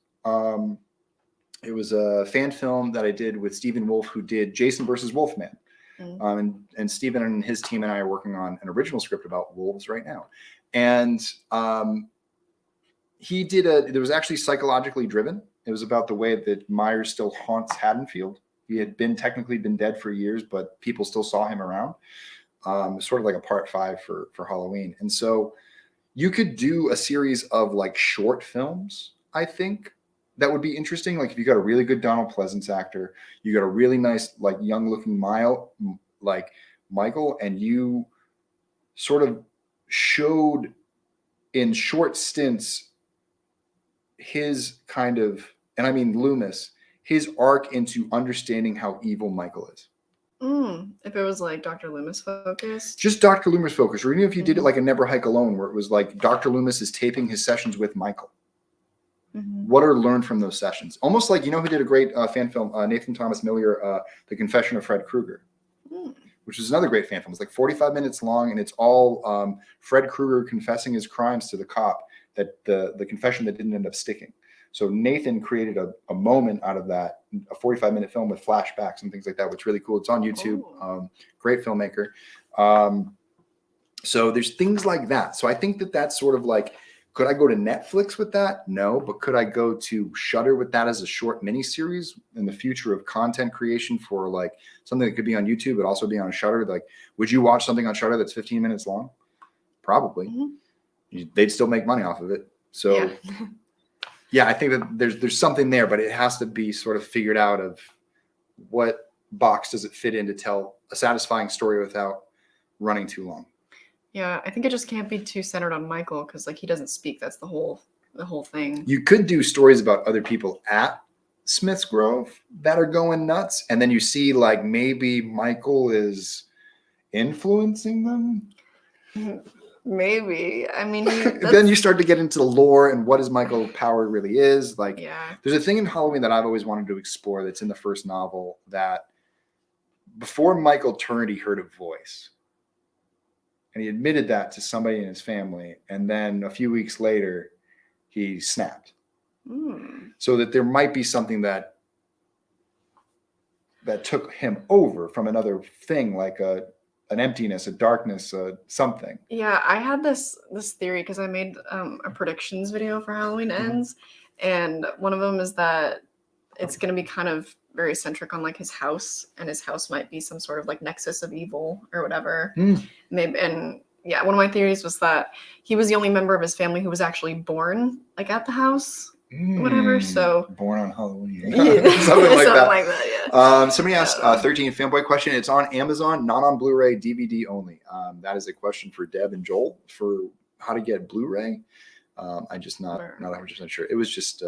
It was a fan film that I did with Stephen Wolf, who did Jason versus Wolfman. And Stephen and his team and I are working on an original script about wolves right now. And he did it was actually psychologically driven. It was about the way that Myers still haunts Haddonfield. He had technically been dead for years, but people still saw him around. Sort of like a part 5 for Halloween. And so you could do a series of, like, short films, I think, that would be interesting. Like, if you got a really good Donald Pleasance actor, you got a really nice, like, young looking like Michael, and you sort of showed in short stints his kind of, and I mean Loomis, his arc into understanding how evil Michael is. If it was like Dr. Loomis focused? Just Dr. Loomis focused. Or even if you did it like a Never Hike Alone, where it was like Dr. Loomis is taping his sessions with Michael. What are learned from those sessions? Almost like, who did a great fan film? Nathan Thomas Millier, The Confession of Fred Krueger, which is another great fan film. It's like 45 minutes long, and it's all Fred Krueger confessing his crimes to the cop, that the confession that didn't end up sticking. So Nathan created a moment out of that, a 45-minute film with flashbacks and things like that, which is really cool. It's on YouTube. Great filmmaker. So there's things like that. So I think that's sort of like, could I go to Netflix with that? No, but could I go to Shudder with that as a short miniseries in the future of content creation for, like, something that could be on YouTube but also be on Shudder? Like, would you watch something on Shudder that's 15 minutes long? Probably. They'd still make money off of it. So yeah, I think that there's something there, but it has to be sort of figured out of what box does it fit in to tell a satisfying story without running too long. Yeah, I think it just can't be too centered on Michael, because, like, he doesn't speak. That's the whole thing. You could do stories about other people at Smith's Grove that are going nuts, and then you see, like, maybe Michael is influencing them. Maybe. I mean, then you start to get into the lore and what is Michael power really is. Like, there's a thing in Halloween that I've always wanted to explore that's in the first novel, that before Michael turned, he heard a voice. And he admitted that to somebody in his family. And then a few weeks later, he snapped. So that there might be something that took him over from another thing, like an emptiness, a darkness, something. Yeah, I had this theory because I made a predictions video for Halloween Ends. And one of them is that it's going to be kind of very centric on like his house, and his house might be some sort of like nexus of evil or whatever. Maybe. And yeah, one of my theories was that he was the only member of his family who was actually born like at the house, whatever. So born on Halloween, yeah. something like that. Yeah. Somebody asked 13 fanboy question. It's on Amazon, not on Blu-ray, DVD only. That is a question for Deb and Joel for how to get Blu-ray. I'm just not 100% sure. It was just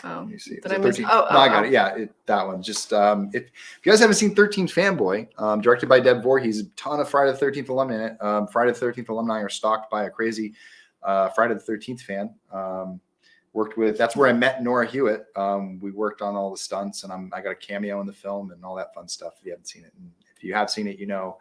let me see. Did I miss? No, I got it. Yeah, that one. Just if you guys haven't seen 13 Fanboy, directed by Deb Voorhees, a ton of Friday the 13th alumni in it. Friday the 13th alumni are stalked by a crazy Friday the 13th fan. Worked with. That's where I met Nora Hewitt. We worked on all the stunts, and I got a cameo in the film and all that fun stuff. If you haven't seen it, and if you have seen it, you know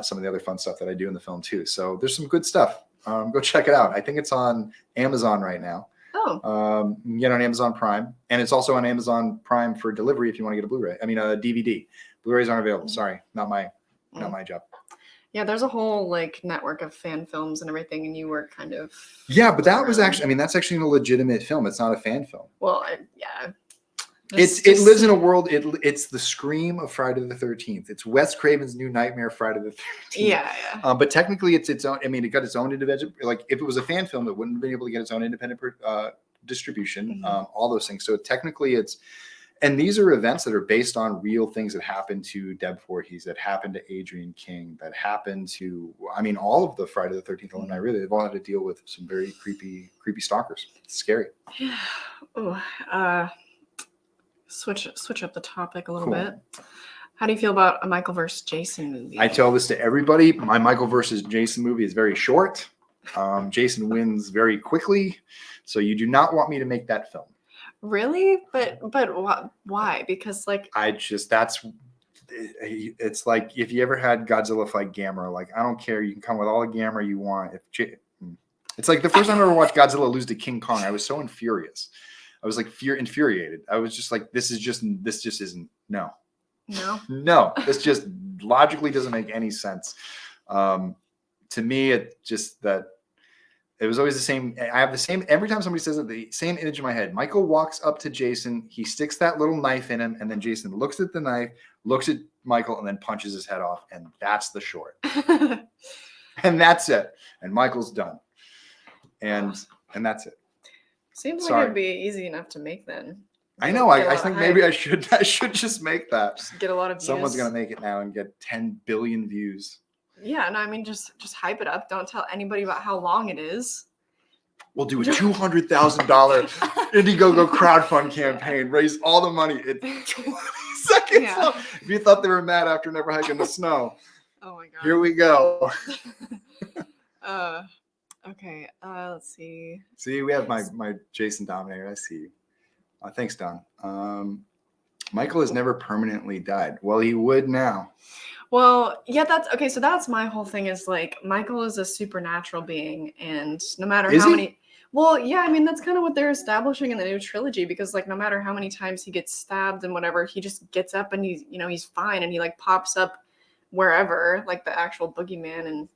some of the other fun stuff that I do in the film too. So there's some good stuff. Go check it out. I think it's on Amazon right now. You can get it on Amazon Prime, and it's also on Amazon Prime for delivery if you want to get a Blu-ray. I mean, a DVD. Blu-rays aren't available. Sorry, not my job. Yeah, there's a whole like network of fan films and everything, and you were kind of but that was actually. I mean, that's actually a legitimate film. It's not a fan film. Well, It lives in a world. It's the Scream of Friday the 13th. It's Wes Craven's new nightmare Friday the 13th. Yeah. But technically, it's its own. I mean, it got its own individual. Like if it was a fan film, it wouldn't have been able to get its own independent distribution. All those things. So technically, and these are events that are based on real things that happened to Deb Voorhees, that happened to Adrian King, that happened to. I mean, all of the Friday the 13th alumni. Really, they've all had to deal with some very creepy stalkers. It's scary. Yeah. Oh. Switch up the topic a little bit. How do you feel about a Michael versus Jason movie? I tell this to everybody. My Michael versus Jason movie is very short. Jason wins very quickly, so you do not want me to make that film. Really? But why? Because like it's like if you ever had Godzilla fight Gamera. Like I don't care. You can come with all the Gamera you want. It's like the first time I ever watched Godzilla lose to King Kong, I was so infurious. I was like infuriated. I was just like, this just isn't, no, this just logically doesn't make any sense. To me, it just that it was always the same. I have the same, every time somebody says it, the same image in my head. Michael walks up to Jason. He sticks that little knife in him. And then Jason looks at the knife, looks at Michael, and then punches his head off. And that's the short. And that's it. And Michael's done. And that's it. Seems like it'd be easy enough to make then. I know. I think maybe I should just make that. Just get a lot of views. Someone's gonna make it now and get 10 billion views. Yeah, no, I mean just hype it up. Don't tell anybody about how long it is. We'll do a $200,000 Indiegogo crowdfund campaign. Raise all the money in 20 seconds. Yeah. If you thought they were mad after Never Hike in the Snow, oh my god. Here we go. Okay, let's see. See, we have my Jason Dominator. I see you. Thanks, Don. Michael has never permanently died. Well, he would now. Well, yeah, that's okay. So that's my whole thing is like Michael is a supernatural being, and no matter how many. Well, yeah, I mean that's kind of what they're establishing in the new trilogy because like no matter how many times he gets stabbed and whatever, he just gets up and he's fine and he like pops up wherever, like the actual boogeyman and.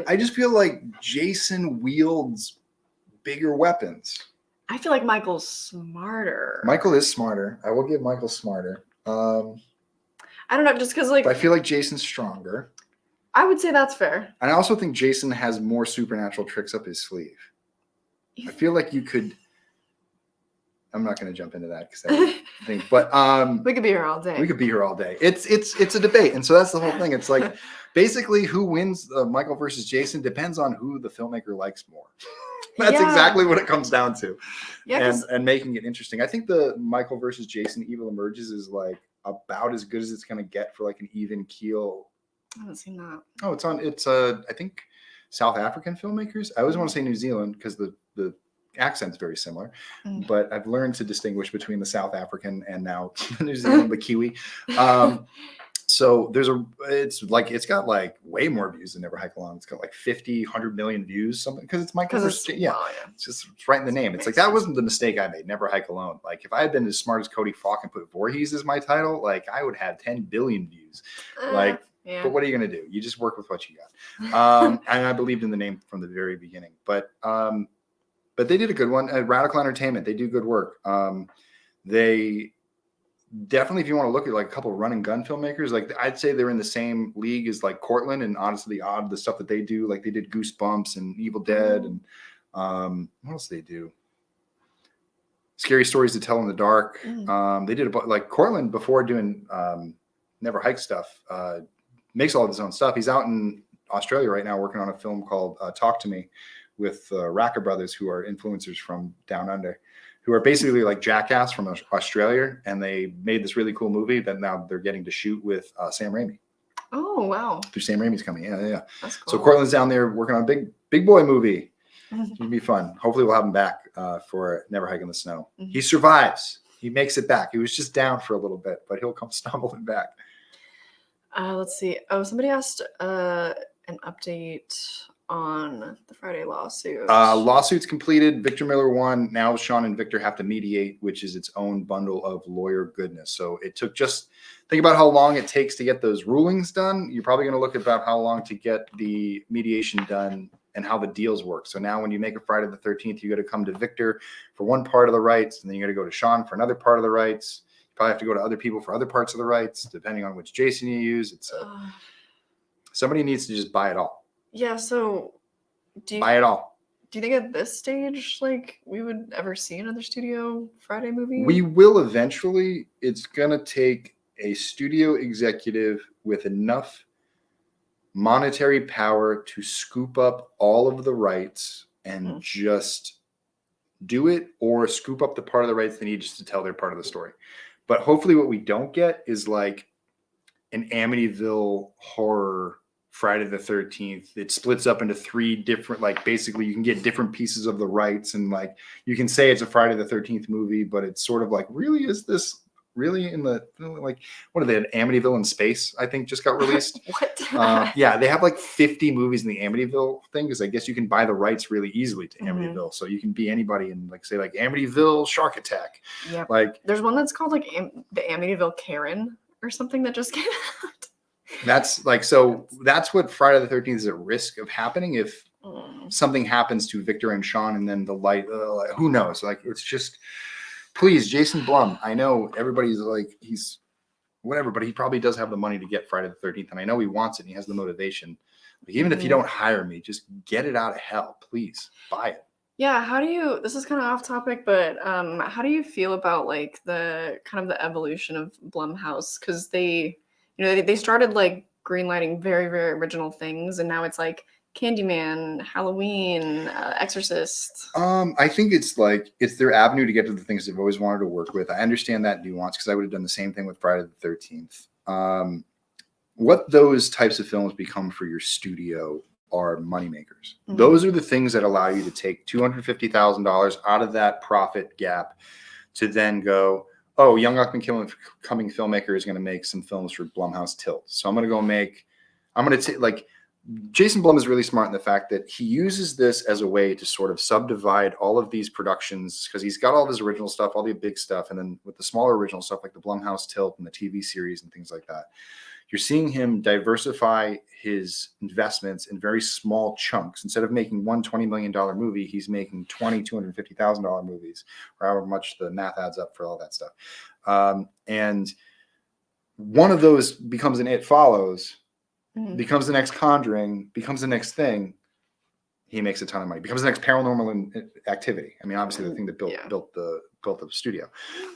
I just feel like Jason wields bigger weapons. I feel like Michael's smarter. Michael is smarter. I will give Michael smarter. I don't know, just because like I feel like Jason's stronger. I would say that's fair. And I also think Jason has more supernatural tricks up his sleeve. I feel like you could. I'm not going to jump into that because I think, but we could be here all day. We could be here all day. It's a debate, and so that's the whole thing. It's like basically who wins Michael versus Jason depends on who the filmmaker likes more. That's exactly what it comes down to. Yeah, and making it interesting. I think the Michael versus Jason Evil Emerges is like about as good as it's going to get for like an even keel. I haven't seen that. Oh, it's I think South African filmmakers. I always want to say New Zealand because the accent's very similar, but I've learned to distinguish between the South African and now the New Zealand, the Kiwi. So it's got like way more views than Never Hike Alone. It's got like 50, 100 million views, something because it's Michael. It's right in the name. It's like that wasn't the mistake I made. Never Hike Alone. Like if I had been as smart as Cody Falk and put Voorhees as my title, like I would have 10 billion views. But what are you gonna do? You just work with what you got. And I believed in the name from the very beginning. But but they did a good one at Radical Entertainment. They do good work. They definitely, if you want to look at like a couple of run and gun filmmakers, like I'd say they're in the same league as like Cortland and Honestly Odd, the stuff that they do. Like they did Goosebumps and Evil Dead and what else they do? Scary Stories to Tell in the Dark. They did like Cortland before doing Never Hike stuff, makes all of his own stuff. He's out in Australia right now working on a film called Talk to Me with Raka brothers, who are influencers from down under, who are basically like Jackass from Australia. And they made this really cool movie that now they're getting to shoot with Sam Raimi. Oh, wow. Through Sam Raimi's coming. Yeah. That's cool. So Cortland's down there working on a big boy movie. It'll be fun. Hopefully we'll have him back for Never Hike in the Snow. He survives. He makes it back. He was just down for a little bit, but he'll come stumbling back. Let's see. Oh, somebody asked an update on the Friday lawsuit. Lawsuit's completed. Victor Miller won. Now Sean and Victor have to mediate, which is its own bundle of lawyer goodness. So it took think about how long it takes to get those rulings done. You're probably going to look about how long to get the mediation done and how the deals work. So now when you make a Friday the 13th, you got to come to Victor for one part of the rights, and then you got to go to Sean for another part of the rights. You probably have to go to other people for other parts of the rights, depending on which Jason you use. It's somebody needs to just buy it all. Yeah. So buy it all. Do you think at this stage, like, we would ever see another Studio Friday movie? We will eventually. It's going to take a studio executive with enough monetary power to scoop up all of the rights and just do it, or scoop up the part of the rights they need just to tell their part of the story. But hopefully what we don't get is like an Amityville horror Friday the 13th. It splits up into 3 different, like basically you can get different pieces of the rights, and like you can say it's a Friday the 13th movie, but it's sort of like, really, is this really in the, like, what are they, Amityville in Space, I think, just got released. What? Yeah, they have like 50 movies in the Amityville thing, because I guess you can buy the rights really easily to Amityville. So you can be anybody and like say like Amityville Shark Attack. Yeah. Like there's one that's called like the Amityville Karen or something that just came out. That's like, so that's what Friday the 13th is at risk of happening if something happens to Victor and Sean, and then the light, who knows? Like, it's just, please, Jason Blum. I know everybody's like, he's whatever, but he probably does have the money to get Friday the 13th. And I know he wants it and he has the motivation. Like, even if you don't hire me, just get it out of hell, please buy it. Yeah. How do you, this is kind of off topic, but how do you feel about like the kind of the evolution of Blumhouse? Because they started like greenlighting very, very original things, and now it's like Candyman, Halloween, Exorcist. I think it's their avenue to get to the things they've always wanted to work with. I understand that nuance, because I would have done the same thing with Friday the 13th. What those types of films become for your studio are moneymakers. Those are the things that allow you to take $250,000 out of that profit gap to then go, oh, young up-and-coming filmmaker is going to make some films for Blumhouse Tilt. So I'm going to take, like, Jason Blum is really smart in the fact that he uses this as a way to sort of subdivide all of these productions, because he's got all of his original stuff, all the big stuff, and then with the smaller original stuff like the Blumhouse Tilt and the TV series and things like that, you're seeing him diversify his investments in very small chunks. Instead of making one $20 million movie, he's making $250,000 movies, or however much the math adds up for all that stuff. And one of those becomes an It Follows, becomes the next Conjuring, becomes the next thing. He makes a ton of money. Becomes the next Paranormal Activity. I mean, obviously the thing that built the studio.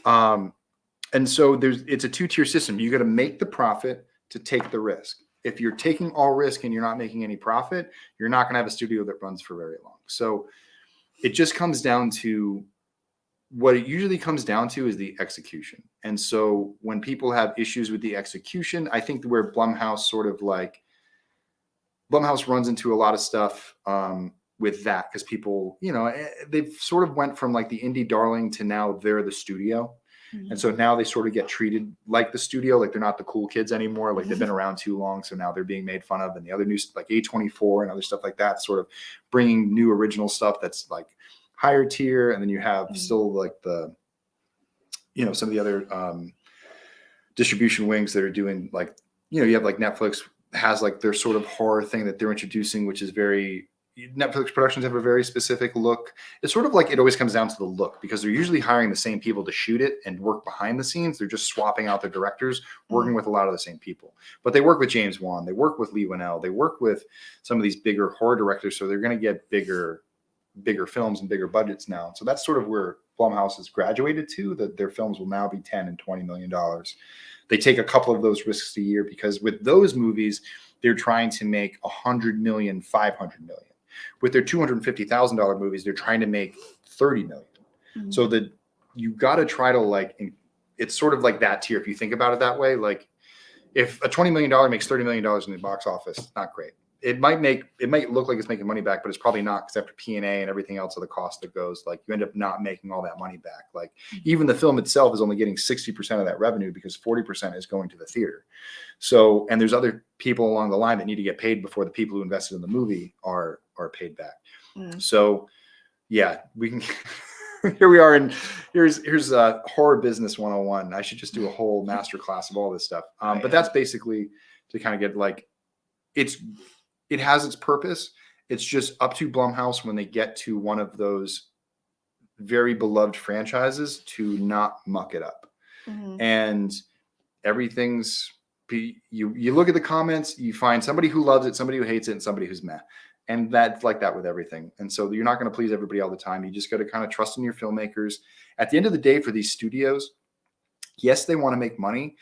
And so it's a 2-tier system. You got to make the profit to take the risk. If you're taking all risk and you're not making any profit, you're not going to have a studio that runs for very long. So it just comes down to, what it usually comes down to is the execution. And so when people have issues with the execution, I think where Blumhouse runs into a lot of stuff with that, because people, they've sort of went from like the indie darling to now they're the studio. And so now they sort of get treated like the studio, like they're not the cool kids anymore. Like they've been around too long. So now they're being made fun of. And the other new, like A24 and other stuff like that, sort of bringing new original stuff that's like higher tier. And then you have still like the, some of the other distribution wings that are doing like, you have like Netflix has like their sort of horror thing that they're introducing, which is very Netflix productions have a very specific look. It's sort of like it always comes down to the look because they're usually hiring the same people to shoot it and work behind the scenes. They're just swapping out their directors, working with a lot of the same people. But they work with James Wan, they work with Lee Winnell, they work with some of these bigger horror directors, so they're going to get bigger films and bigger budgets now. So that's sort of where Blumhouse has graduated to, that their films will now be 10 and $20 million. They take a couple of those risks a year because with those movies, they're trying to make 100 million, 500 million. With their $250,000 movies, they're trying to make 30 million. So that you got to try to like, it's sort of like that tier. If you think about it that way, like if a $20 million makes $30 million in the box office, not great. It might look like it's making money back, but it's probably not, because after P&A and everything else of the cost that goes, like you end up not making all that money back. Like even the film itself is only getting 60% of that revenue because 40% is going to the theater. So, and there's other people along the line that need to get paid before the people who invested in the movie are paid back. So yeah, we can, here we are. And here's horror business 101. I should just do a whole masterclass of all this stuff. But that's basically to kind of get like, it has its purpose. It's just up to Blumhouse when they get to one of those very beloved franchises to not muck it up. And everything's, you look at the comments, you find somebody who loves it, somebody who hates it, and somebody who's meh. And that's like that with everything. And so you're not going to please everybody all the time. You just got to kind of trust in your filmmakers. At the end of the day, for these studios, yes, they want to make money,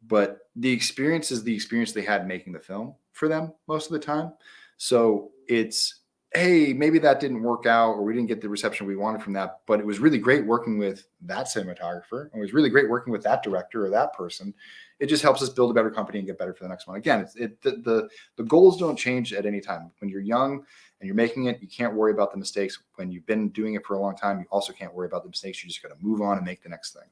but the experience is the experience they had making the film for them most of the time. So it's, hey, maybe that didn't work out, or we didn't get the reception we wanted from that, but it was really great working with that cinematographer. And it was really great working with that director or that person. It just helps us build a better company and get better for the next one. Again, the goals don't change at any time. When you're young and you're making it, you can't worry about the mistakes. When you've been doing it for a long time, you also can't worry about the mistakes. You just got to move on and make the next thing.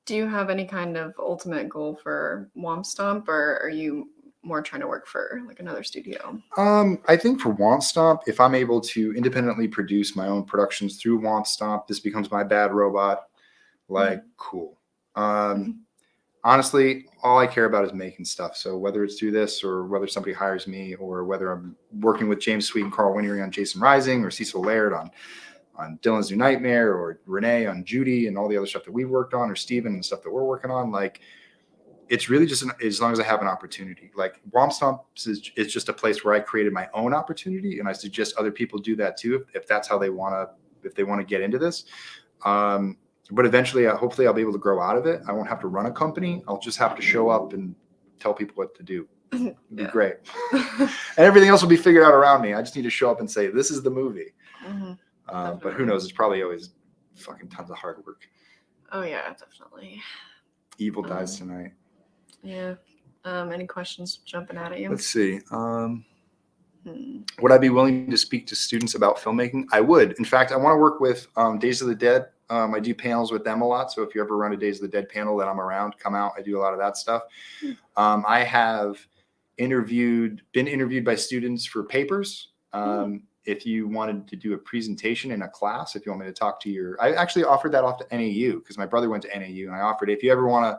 Do you have any kind of ultimate goal for Womp Stomp, or are you more trying to work for like another studio? I think for Womp Stomp, if I'm able to independently produce my own productions through Womp Stomp, this becomes my bad robot. Like, cool. Honestly, all I care about is making stuff. So whether it's through this, or whether somebody hires me, or whether I'm working with James Sweet and Carl Winery on Jason Rising, or Cecil Laird on Dylan's New Nightmare, or Renee on Judy and all the other stuff that we've worked on, or Steven and the stuff that we're working on, like, it's really just as long as I have an opportunity. Like Womp Stomp is just a place where I created my own opportunity, and I suggest other people do that too if that's how they want to, if they want to get into this. But eventually, hopefully, I'll be able to grow out of it. I won't have to run a company. I'll just have to show up and tell people what to do. It'd be great. And everything else will be figured out around me. I just need to show up and say, this is the movie. But who knows? It's probably always fucking tons of hard work. Oh, yeah, definitely. Evil dies tonight. Yeah. Any questions jumping out at you? Let's see. Would I be willing to speak to students about filmmaking? I would. In fact, I want to work with Days of the Dead. I do panels with them a lot. So if you ever run a Days of the Dead panel that I'm around, come out. I do a lot of that stuff. I have been interviewed by students for papers. If you wanted to do a presentation in a class, if you want me to talk to I actually offered that off to NAU because my brother went to NAU, and I offered, if you ever want to,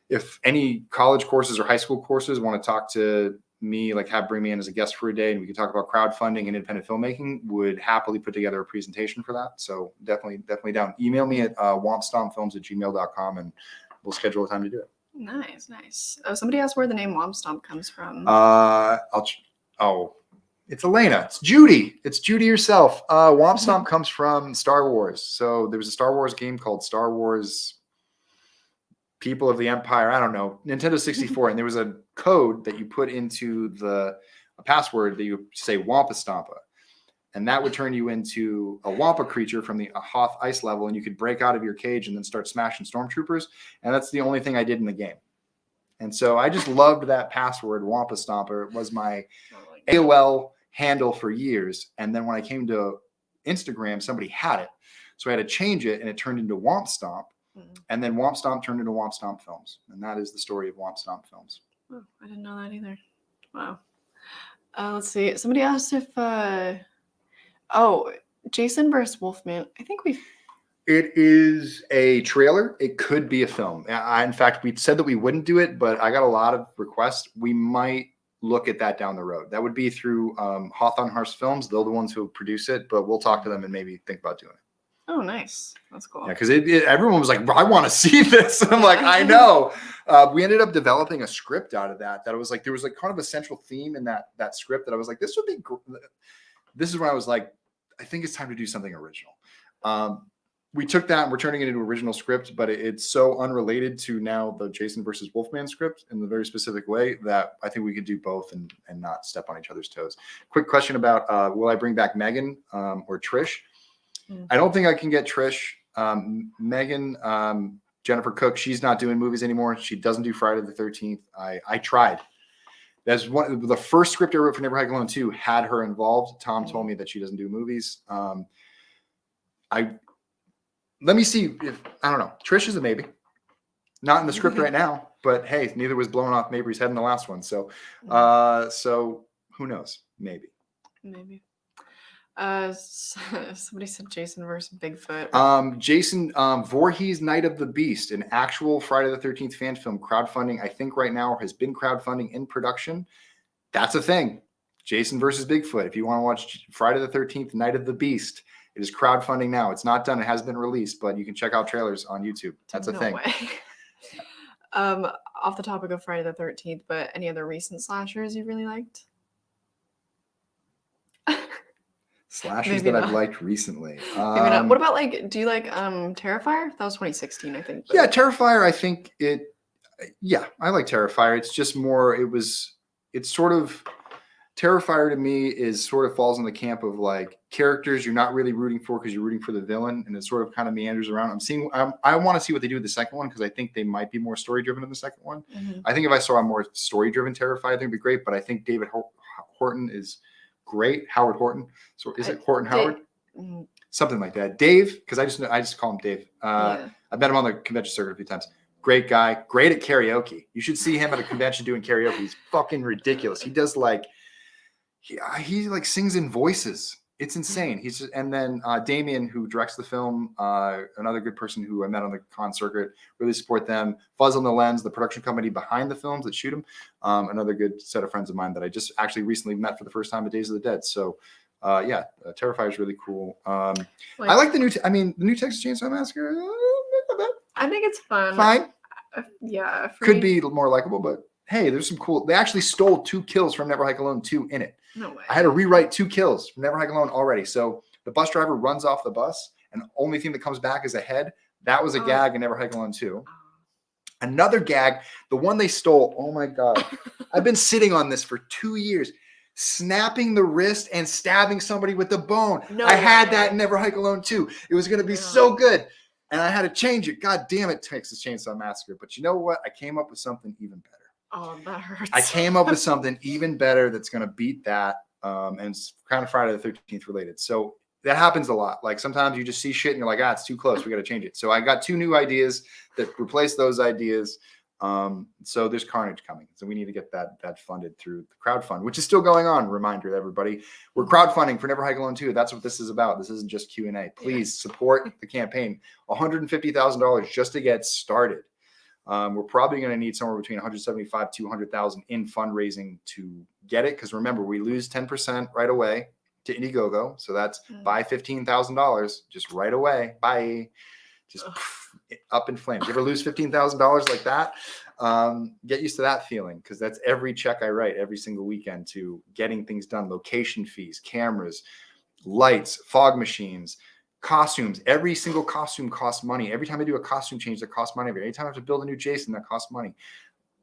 if any college courses or high school courses want to talk to me, like bring me in as a guest for a day, and we can talk about crowdfunding and independent filmmaking, would happily put together a presentation for that. So definitely down. Email me at wompstompfilms@gmail.com, and we'll schedule a time to do it. Nice. Oh, somebody asked where the name Womp Stomp comes from. It's Elena. It's Judy. It's Judy herself. Womp Stomp comes from Star Wars. So there was a Star Wars game called Star Wars People of the Empire. I don't know. Nintendo 64. And there was a code that you put into a password that you say Wampa Stompa. And that would turn you into a Wampa creature from the Hoth ice level. And you could break out of your cage and then start smashing stormtroopers. And that's the only thing I did in the game. And so I just loved that password, Wampa Stomper. It was my AOL handle for years. And then when I came to Instagram, somebody had it. So I had to change it, and it turned into Womp Stomp. And then Womp Stomp turned into Womp Stomp Films. And that is the story of Womp Stomp Films. Oh, I didn't know that either. Wow. Let's see. Somebody asked if, Jason versus Wolfman. I think It is a trailer. It could be a film. In fact, we said that we wouldn't do it, but I got a lot of requests. We might look at that down the road. That would be through Hawthorne Hearst Films. They're the ones who produce it, but we'll talk to them and maybe think about doing it. Oh, nice. That's cool. Yeah, because everyone was like, I want to see this. And I'm like, I know. We ended up developing a script out of that. That was like, there was like kind of a central theme in that script that I was like, this would be. This is when I was like, I think it's time to do something original. We took that and we're turning it into an original script, but it's so unrelated to now the Jason versus Wolfman script in the very specific way that I think we could do both and not step on each other's toes. Quick question about will I bring back Megan or Trish? I don't think I can get Trish. Megan, Jennifer Cook, she's not doing movies anymore. She doesn't do Friday the 13th. I tried. That's the first script I wrote for Never Hike Alone 2 had her involved. Tom told me that she doesn't do movies. Let me see if, I don't know. Trish is a maybe. Not in the script right now, but hey, neither was blowing off Mabry's head in the last one. So, so who knows? Maybe. Somebody said Jason versus Bigfoot. Jason Voorhees, Night of the Beast, an actual Friday the 13th fan film crowdfunding. I think right now has been crowdfunding in production. That's a thing. Jason versus Bigfoot. If you want to watch Friday the 13th, Night of the Beast, it is crowdfunding now. It's not done. It has been released, but you can check out trailers on YouTube. That's a thing. Way. Off the topic of Friday the 13th, but any other recent slashers you really liked? Slashers that I've liked recently. Maybe not. What about like, do you like Terrifier? That was 2016, I think. But... Yeah, Terrifier, I think I like Terrifier. It's just more, it's sort of, Terrifier to me is sort of falls in the camp of like characters you're not really rooting for because you're rooting for the villain, and it sort of kind of meanders around. I want to see what they do with the second one because I think they might be more story driven in the second one. I think if I saw a more story driven Terrifier, I think it'd be great. But I think David Horton is great. Howard Horton. So is it Horton Howard? Something like that. Dave, because I just call him Dave. I've met him on the convention circuit a few times. Great guy. Great at karaoke. You should see him at a convention doing karaoke. He's fucking ridiculous. He does like. He like sings in voices. It's insane. And then Damien, who directs the film, another good person who I met on the con circuit, really support them. Fuzz on the Lens, the production company behind the films that shoot them, another good set of friends of mine that I just actually recently met for the first time at Days of the Dead. So Terrifier is really cool. I like the new Texas Chainsaw Massacre. I think it's fun. Fine. Yeah. Could be more likable, but hey, there's some cool. They actually stole 2 kills from Never Hike Alone 2 in it. No way. I had to rewrite 2 kills from Never Hike Alone already. So the bus driver runs off the bus, and the only thing that comes back is a head. That was a gag in Never Hike Alone 2. Another gag, the one they stole. Oh my God. I've been sitting on this for 2 years, snapping the wrist and stabbing somebody with the bone. I had that in Never Hike Alone 2. It was going to be so good. And I had to change it. God damn it, Texas Chainsaw Massacre. But you know what? I came up with something even better. Oh, that hurts. I came up with something even better that's going to beat that. And it's kind of Friday the 13th related. So that happens a lot. Like sometimes you just see shit and you're like, it's too close. We got to change it. So I got 2 new ideas that replace those ideas. So there's Carnage coming. So we need to get that funded through the crowdfund, which is still going on. Reminder to everybody, we're crowdfunding for Never Hike Alone 2. That's what this is about. This isn't just Q&A. Please support the campaign. $150,000 just to get started. We're probably going to need somewhere between 175, 200,000 in fundraising to get it. Because remember, we lose 10% right away to Indiegogo. So that's buy $15,000 just right away. Bye. Just up in flames. You ever lose $15,000 like that? Get used to that feeling, because that's every check I write every single weekend to getting things done. Location fees, cameras, lights, fog machines, costumes. Every single costume costs money. Every time I do a costume change, that costs money. Every time I have to build a new Jason, that costs money.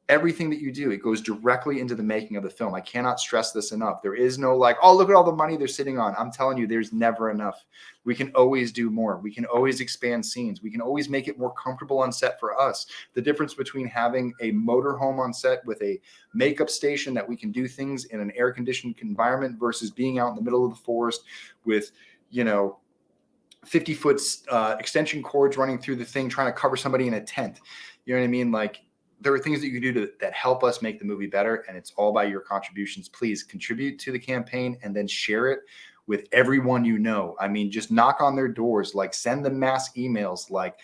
Everything that you do, it goes directly into the making of the film. I cannot stress this enough. There is no like, oh, look at all the money they're sitting on. I'm telling you, there's never enough. We can always do more. We can always expand scenes. We can always make it more comfortable on set for us. The difference between having a motorhome on set with a makeup station that we can do things in an air-conditioned environment versus being out in the middle of the forest with, 50-foot extension cords running through the thing, trying to cover somebody in a tent. You know what I mean? Like, there are things that you can do that help us make the movie better, and it's all by your contributions. Please contribute to the campaign and then share it with everyone you know. I mean, just knock on their doors, like send them mass emails, like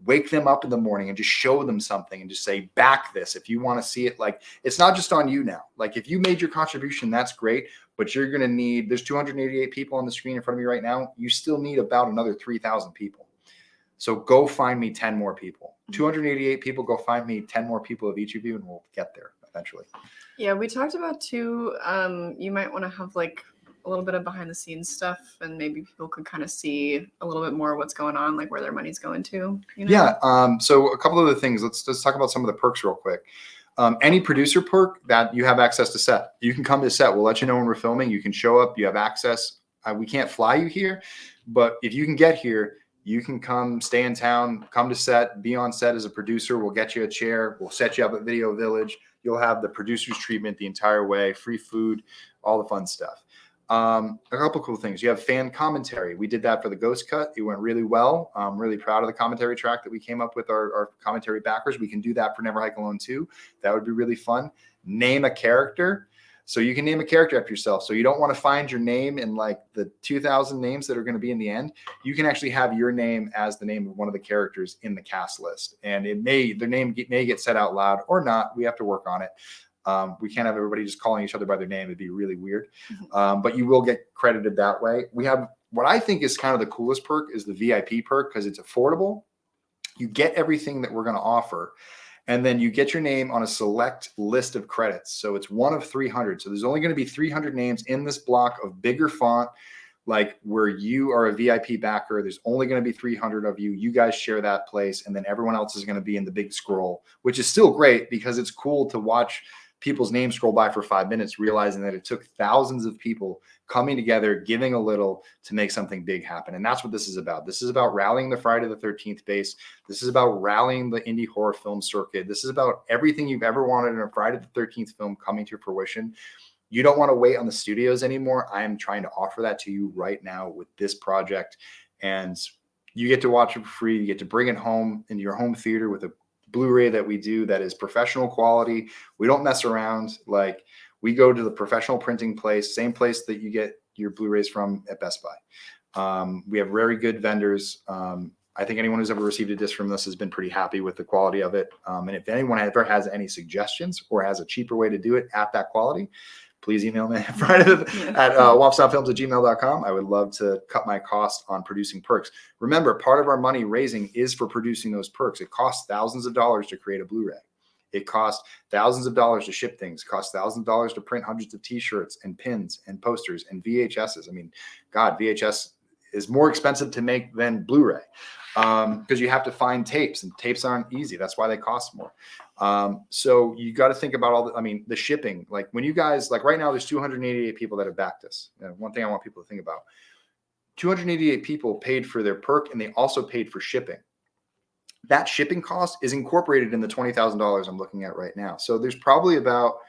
wake them up in the morning and just show them something and just say, back this. If you want to see it, like, it's not just on you now. Like, if you made your contribution, that's great, but you're going to need, there's 288 people on the screen in front of me right now. You still need about another 3,000 people. So go find me 10 more people, 288 people, go find me 10 more people of each of you, and we'll get there eventually. Yeah, we talked about too, you might want to have like a little bit of behind the scenes stuff, and maybe people could kind of see a little bit more what's going on, like where their money's going to, you know? Yeah. So a couple of other things. Let's talk about some of the perks real quick. Any producer perk that you have access to set, you can come to set. We'll let you know when we're filming. You can show up. You have access. We can't fly you here, but if you can get here, you can come, stay in town, come to set, be on set as a producer. We'll get you a chair. We'll set you up at Video Village. You'll have the producer's treatment the entire way, free food, all the fun stuff. A couple cool things. You have fan commentary. We did that for the Ghost Cut. It went really well. I'm really proud of the commentary track that we came up with our commentary backers. We can do that for Never Hike Alone too. That would be really fun. Name a character. So you can name a character after yourself. So you don't want to find your name in like the 2,000 names that are going to be in the end. You can actually have your name as the name of one of the characters in the cast list. And their name may get said out loud or not. We have to work on it. We can't have everybody just calling each other by their name. It'd be really weird. But you will get credited that way. We have what I think is kind of the coolest perk is the VIP perk because it's affordable. You get everything that we're going to offer. And then you get your name on a select list of credits. So it's one of 300. So there's only going to be 300 names in this block of bigger font, like where you are a VIP backer. There's only going to be 300 of you. You guys share that place. And then everyone else is going to be in the big scroll, which is still great because it's cool to watch people's names scroll by for 5 minutes, realizing that it took thousands of people coming together, giving a little to make something big happen. And that's what this is about. This is about rallying the Friday the 13th base. This is about rallying the indie horror film circuit. This is about everything you've ever wanted in a Friday the 13th film coming to fruition. You don't want to wait on the studios anymore. I am trying to offer that to you right now with this project. And you get to watch it for free. You get to bring it home into your home theater with a Blu-ray that we do that is professional quality. We don't mess around. Like, we go to the professional printing place, same place that you get your Blu-rays from at Best Buy. We have very good vendors. I think anyone who's ever received a disc from this has been pretty happy with the quality of it. And if anyone ever has any suggestions or has a cheaper way to do it at that quality, please email me at womstopfilms@gmail.com. I would love to cut my cost on producing perks. Remember, part of our money raising is for producing those perks. It costs thousands of dollars to create a Blu-ray. It costs thousands of dollars to ship things. It costs thousands of dollars to print hundreds of T-shirts and pins and posters and VHSs. I mean, God, VHS is more expensive to make than Blu-ray because you have to find tapes, and tapes aren't easy. That's why they cost more. So you got to think about all the shipping. Like, when you guys, like right now, there's 288 people that have backed us. One thing I want people to think about, 288 people paid for their perk, and they also paid for shipping. That shipping cost is incorporated in the $20,000 I'm looking at right now. So there's probably about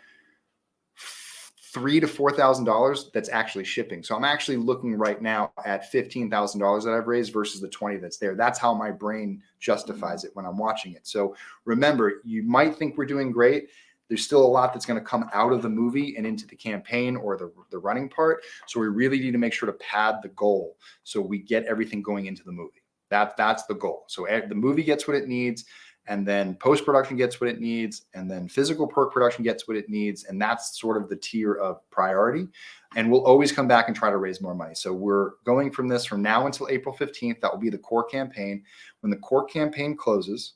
$3,000 to $4,000 that's actually shipping. So I'm actually looking right now at $15,000 that I've raised versus the 20 that's there. That's how my brain justifies it when I'm watching it. So remember, you might think we're doing great. There's still a lot that's going to come out of the movie and into the campaign or the running part. So we really need to make sure to pad the goal so we get everything going into the movie. That's the goal. So the movie gets what it needs, and then post-production gets what it needs, and then physical perk production gets what it needs. And that's sort of the tier of priority. And we'll always come back and try to raise more money. So we're going from now until April 15th. That will be the core campaign. When the core campaign closes,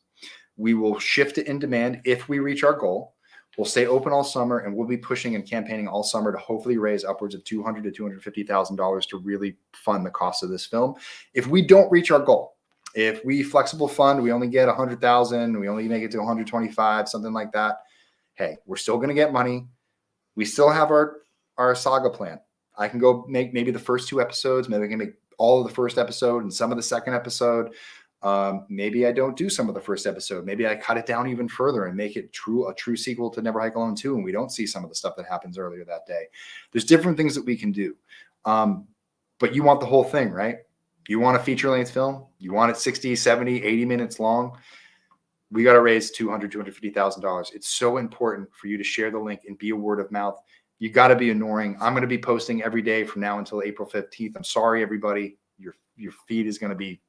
we will shift to in demand if we reach our goal. We'll stay open all summer, and we'll be pushing and campaigning all summer to hopefully raise upwards of $200,000 to $250,000 to really fund the cost of this film. If we don't reach our goal, if we flexible fund, we only get 100,000, we only make it to 125, something like that. Hey, we're still going to get money. We still have our saga plan. I can go make maybe the first 2 episodes. Maybe I can make all of the first episode and some of the second episode. Maybe I don't do some of the first episode. Maybe I cut it down even further and make it a true sequel to Never Hike Alone 2. And we don't see some of the stuff that happens earlier that day. There's different things that we can do. But you want the whole thing, right? You want a feature-length film. You want it 60, 70, 80 minutes long. We got to raise $200,000, $250,000. It's so important for you to share the link and be a word of mouth. You got to be ignoring. I'm going to be posting every day from now until April 15th. I'm sorry, everybody. Your feed is going to be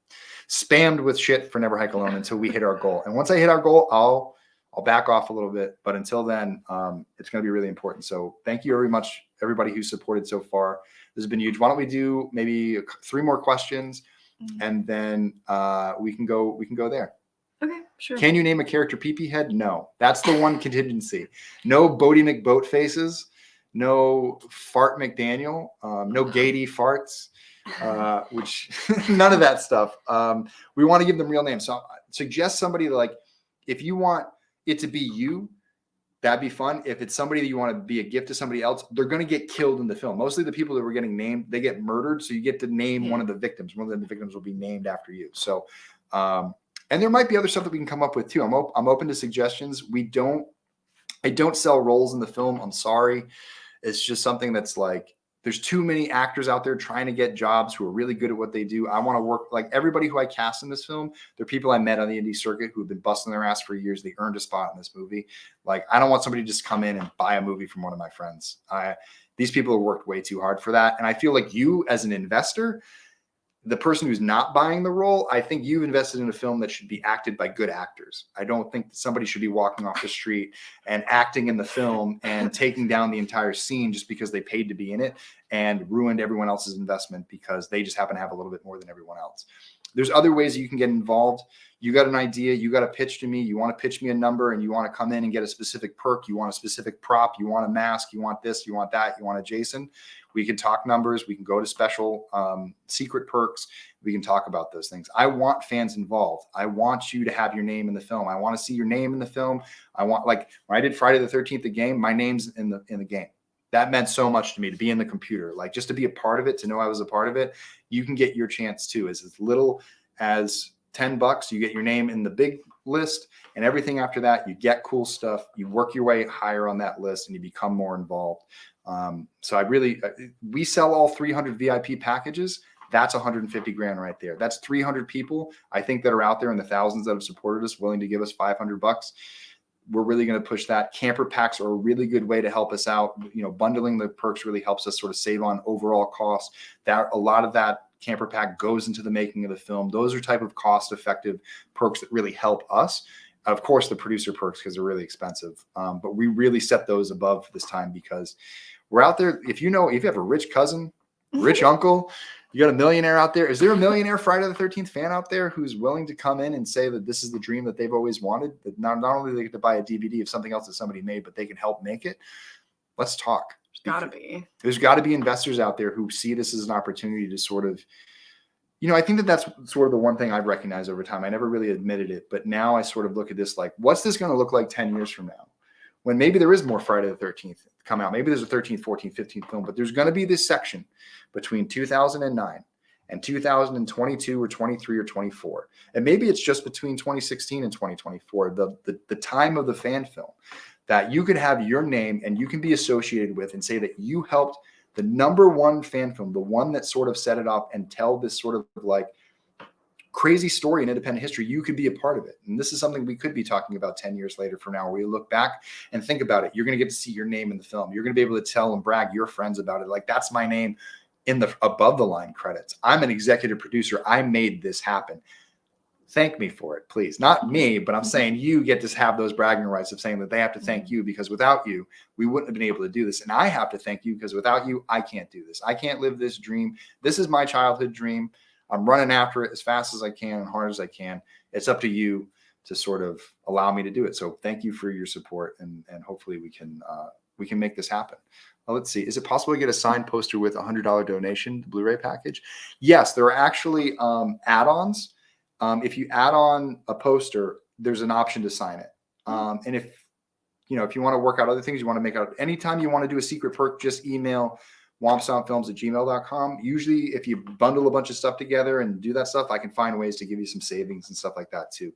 spammed with shit for Never Hike Alone until we hit our goal. And once I hit our goal, I'll back off a little bit. But until then, it's going to be really important. So thank you very much, everybody who supported so far. This has been huge. Why don't we do maybe 3 more questions, and then we can go there. Okay, sure. Can you name a character pee-pee head? No. That's the one contingency. No Bodie McBoat faces. No Fart McDaniel. No Gady farts. Which none of that stuff. We want to give them real names. So suggest somebody like, if you want it to be you, that'd be fun. If it's somebody that you want to be a gift to somebody else, they're going to get killed in the film. Mostly the people that were getting named, they get murdered. So you get to name one of the victims. One of the victims will be named after you. So, and there might be other stuff that we can come up with too. I'm open to suggestions. I don't sell roles in the film. I'm sorry. It's just something that's like, there's too many actors out there trying to get jobs who are really good at what they do. I want to work like everybody who I cast in this film. They're people I met on the indie circuit who have been busting their ass for years. They earned a spot in this movie. Like, I don't want somebody to just come in and buy a movie from one of my friends. These people have worked way too hard for that. And I feel like you as an investor, the person who's not buying the role, I think you've invested in a film that should be acted by good actors. I don't think somebody should be walking off the street and acting in the film and taking down the entire scene just because they paid to be in it and ruined everyone else's investment because they just happen to have a little bit more than everyone else. There's other ways that you can get involved. You got an idea, you got a pitch to me, you want to pitch me a number and you want to come in and get a specific perk, you want a specific prop, you want a mask, you want this, you want that, you want a Jason. We can talk numbers. We can go to special secret perks. We can talk about those things. I want fans involved. I want you to have your name in the film. I want to see your name in the film. I want, like when I did Friday the 13th, the game, my name's in the game. That meant so much to me to be in the computer, like just to be a part of it, to know I was a part of it. You can get your chance too. As little as $10, you get your name in the big list, and everything after that, you get cool stuff. You work your way higher on that list and you become more involved. So we sell all 300 VIP packages. That's 150 grand right there. That's 300 people, I think, that are out there in the thousands that have supported us, willing to give us $500. We're really going to push that. Camper packs are a really good way to help us out. You know, bundling the perks really helps us sort of save on overall costs. That a lot of that camper pack goes into the making of the film. Those are type of cost-effective perks that really help us. Of course, the producer perks, because they're really expensive. But we really set those above this time because we're out there. If you have a rich cousin, rich uncle, you got a millionaire out there. Is there a millionaire Friday the 13th fan out there who's willing to come in and say that this is the dream that they've always wanted? That not only do they get to buy a DVD of something else that somebody made, but they can help make it. Let's talk. There's got to be investors out there who see this as an opportunity to sort of, I think that's sort of the one thing I've recognized over time. I never really admitted it, but now I sort of look at this like, what's this going to look like 10 years from now? When maybe there is more Friday the 13th come out. Maybe there's a 13th, 14th, 15th film, but there's going to be this section between 2009 and 2022 or 23 or 24. And maybe it's just between 2016 and 2024, the time of the fan film that you could have your name and you can be associated with and say that you helped the #1 fan film, the one that sort of set it up and tell this sort of like crazy story in independent history. You could be a part of it. And this is something we could be talking about 10 years later from now, where you look back and think about it. You're going to get to see your name in the film. You're going to be able to tell and brag your friends about it. Like, that's my name in the above the line credits. I'm an executive producer. I made this happen. Thank me for it, please. Not me, but I'm saying you get to have those bragging rights of saying that they have to thank you, because without you, we wouldn't have been able to do this. And I have to thank you, because without you, I can't do this. I can't live this dream. This is my childhood dream. I'm running after it as fast as I can and hard as I can. It's up to you to sort of allow me to do it. So thank you for your support, and hopefully we can make this happen. Well, let's see. Is it possible to get a signed poster with a $100 donation, the Blu-ray package? Yes, there are actually add-ons. If you add on a poster, there's an option to sign it. And if you want to work out other things, you want to make out anytime you want to do a secret perk, just email wompstompfilms@gmail.com. Usually if you bundle a bunch of stuff together and do that stuff, I can find ways to give you some savings and stuff like that too.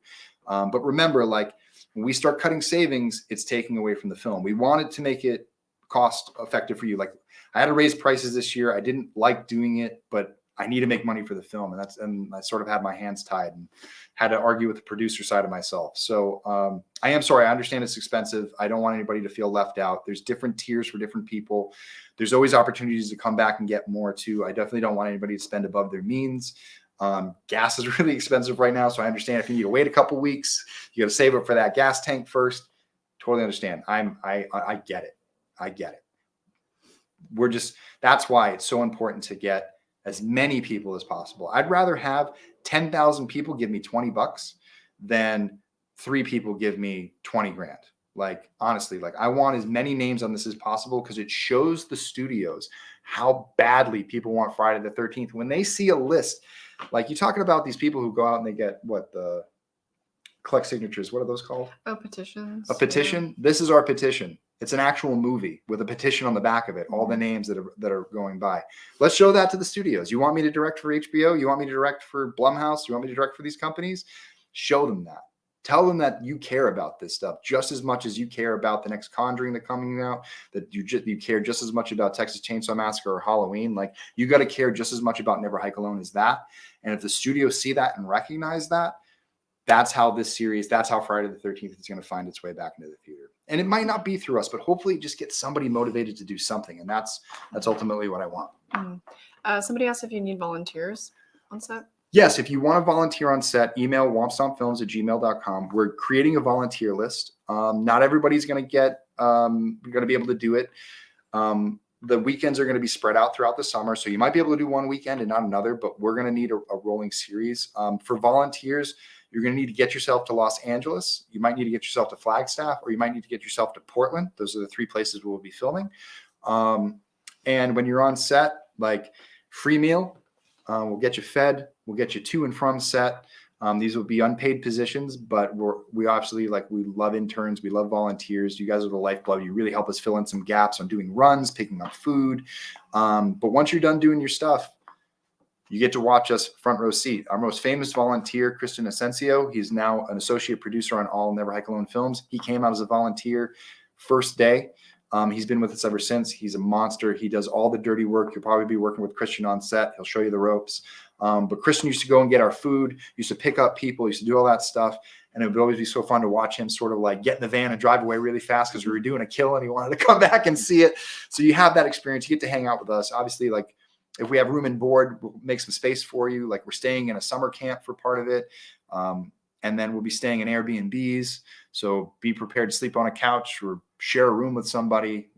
But remember, like, when we start cutting savings, it's taking away from the film. We wanted to make it cost effective for you. Like, I had to raise prices this year. I didn't like doing it, but I need to make money for the film. And I sort of had my hands tied and had to argue with the producer side of myself. So I am sorry. I understand it's expensive. I don't want anybody to feel left out. There's different tiers for different people. There's always opportunities to come back and get more too. I definitely don't want anybody to spend above their means. Gas is really expensive right now. So I understand if you need to wait a couple weeks, you got to save up for that gas tank first. Totally understand. I get it. I get it. That's why it's so important to get as many people as possible. I'd rather have 10,000 people give me $20 than 3 people give me 20 grand. Like, honestly, like I want as many names on this as possible because it shows the studios how badly people want Friday the 13th. When they see a list, like you're talking about these people who go out and they get collect signatures. What are those called? Oh, petitions. A petition. Yeah. This is our petition. It's an actual movie with a petition on the back of it. All the names that are going by. Let's show that to the studios. You want me to direct for HBO? You want me to direct for Blumhouse? You want me to direct for these companies? Show them that. Tell them that you care about this stuff just as much as you care about the next Conjuring that's coming out, that you care just as much about Texas Chainsaw Massacre or Halloween. Like, you got to care just as much about Never Hike Alone as that. And if the studios see that and recognize that, that's how Friday the 13th is going to find its way back into the theater. And it might not be through us, but hopefully it just gets somebody motivated to do something. And that's ultimately what I want. Somebody asked if you need volunteers on set. Yes, if you want to volunteer on set, email wompstompfilms@gmail.com. We're creating a volunteer list. Not everybody's going to be able to do it. The weekends are going to be spread out throughout the summer. So you might be able to do one weekend and not another, but we're going to need a rolling series. For volunteers, you're going to need to get yourself to Los Angeles. You might need to get yourself to Flagstaff, or you might need to get yourself to Portland. Those are the 3 places we'll be filming. And when you're on set, like, free meal, we'll get you fed. We'll get you to and from set. These will be unpaid positions, but we obviously, like, we love interns. We love volunteers. You guys are the lifeblood. You really help us fill in some gaps on doing runs, picking up food. But once you're done doing your stuff, you get to watch us front row seat. Our most famous volunteer, Kristen Asensio, he's now an associate producer on all Never Hike Alone films. He came out as a volunteer first day. He's been with us ever since. He's a monster. He does all the dirty work. You'll probably be working with Christian on set. He'll show you the ropes. But Christian used to go and get our food, used to pick up people, used to do all that stuff. And it would always be so fun to watch him sort of like get in the van and drive away really fast because we were doing a kill and he wanted to come back and see it. So you have that experience. You get to hang out with us. Obviously, like, if we have room and board, we'll make some space for you. Like, we're staying in a summer camp for part of it. And then we'll be staying in Airbnbs. So be prepared to sleep on a couch or share a room with somebody.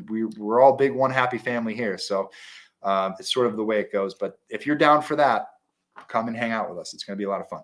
We're all big one happy family here. So it's sort of the way it goes. But if you're down for that, come and hang out with us. It's going to be a lot of fun.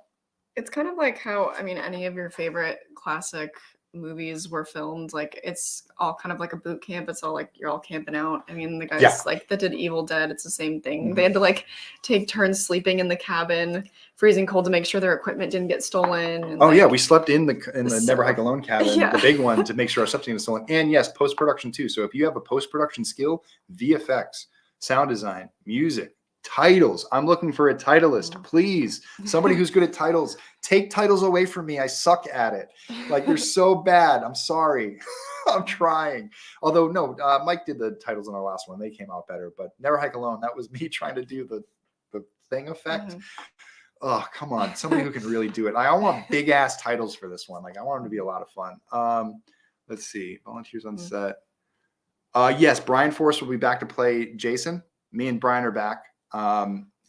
It's kind of like how, I mean, any of your favorite classic movies were filmed. Like, it's all kind of like a boot camp. It's all like you're all camping out. I mean, the guys like that did Evil Dead, it's the same thing. Mm-hmm. They had to like take turns sleeping in the cabin, freezing cold to make sure their equipment didn't get stolen. And, we slept in the Never Hike Alone cabin, the big one, to make sure our stuff didn't get stolen. And yes, post-production too. So if you have a post-production skill, VFX, sound design, music, titles. I'm looking for a titleist, please. Somebody who's good at titles. Take titles away from me. I suck at it. Like, they're so bad. I'm sorry. I'm trying. Although no, Mike did the titles on our last one. They came out better. But Never Hike Alone, that was me trying to do the thing effect. Mm-hmm. Oh, come on. Somebody who can really do it. I want big ass titles for this one. Like, I want them to be a lot of fun. Let's see. Volunteers on set. Yes, Brian Force will be back to play Jason. Me and Brian are back.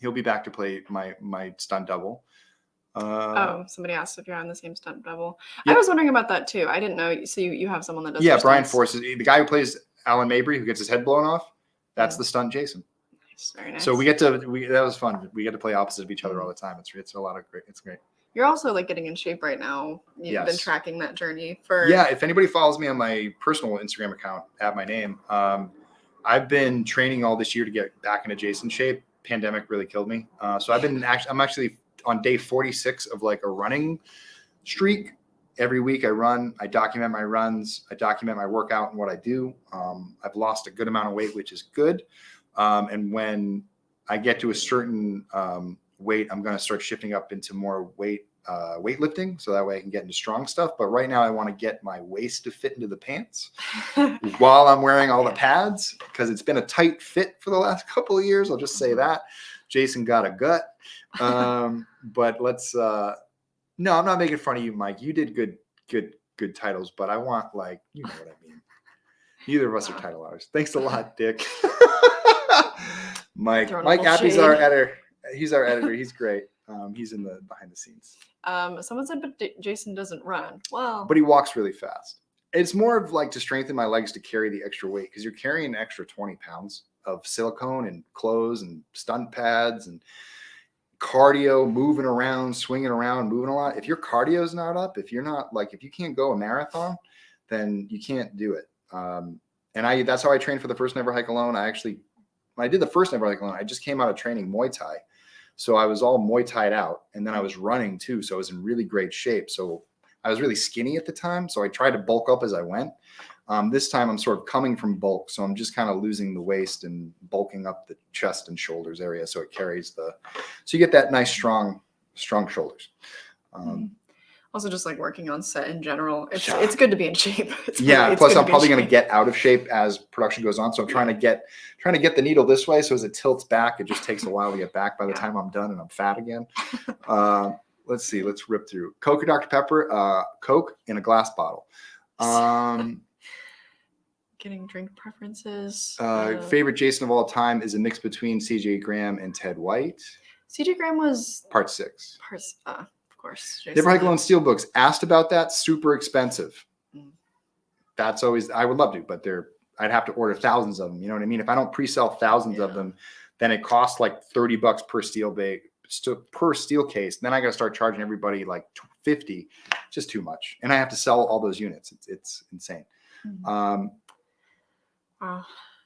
He'll be back to play my stunt double. Somebody asked if you're on the same stunt double. Yep. I was wondering about that too. I didn't know. So you have someone that does. Yeah, Brian Force is the guy who plays Alan Mabry, who gets his head blown off. That's the stunt Jason. Nice, very nice. So that was fun. We get to play opposite of each other all the time. It's a lot of great. It's great. You're also like getting in shape right now. You've been tracking that journey for. Yeah, if anybody follows me on my personal Instagram account at my name, I've been training all this year to get back into Jason's shape. Pandemic really killed me. So I'm actually on day 46 of like a running streak. Every week I run, I document my runs, I document my workout and what I do. I've lost a good amount of weight, which is good. And when I get to a certain weight, I'm going to start shifting up into more weightlifting. So that way I can get into strong stuff. But right now I want to get my waist to fit into the pants while I'm wearing all the pads, because it's been a tight fit for the last couple of years. I'll just say that. Jason got a gut. But let's, no, I'm not making fun of you, Mike. You did good titles, but I want, like, you know what I mean. Neither of us are title artists. Thanks a lot, Dick. Mike Appy's our editor. He's our editor. He's great. He's in the behind the scenes. Someone said, but Jason doesn't run. Well, but he walks really fast. It's more of like to strengthen my legs to carry the extra weight because you're carrying an extra 20 pounds of silicone and clothes and stunt pads and cardio, moving around, swinging around, moving a lot. If your cardio is not up, if you're not like, if you can't go a marathon, then you can't do it. And that's how I trained for the first Never Hike Alone. When I did the first Never Hike Alone, I just came out of training Muay Thai. So I was all Muay Thai'd out, and then I was running too. So I was in really great shape. So I was really skinny at the time. So I tried to bulk up as I went. This time I'm sort of coming from bulk. So I'm just kind of losing the waist and bulking up the chest and shoulders area. So it carries so you get that nice, strong shoulders. Also just like working on set in general. It's good to be in shape. Plus I'm probably going to get out of shape as production goes on. So I'm trying to get the needle this way. So as it tilts back, it just takes a while to get back by the time I'm done and I'm fat again. Let's see. Let's rip through. Coke or Dr. Pepper? Coke in a glass bottle. Getting drink preferences. Favorite Jason of all time is a mix between CJ Graham and Ted White. CJ Graham was part 6. Of course. Never Hike Alone Steelbooks. Asked about that. Super expensive. That's always, I would love to, but I'd have to order thousands of them. You know what I mean? If I don't pre-sell thousands of them, then it costs like $30 per steel case. Then I got to start charging everybody like $50. Just too much. And I have to sell all those units. It's insane. Wow.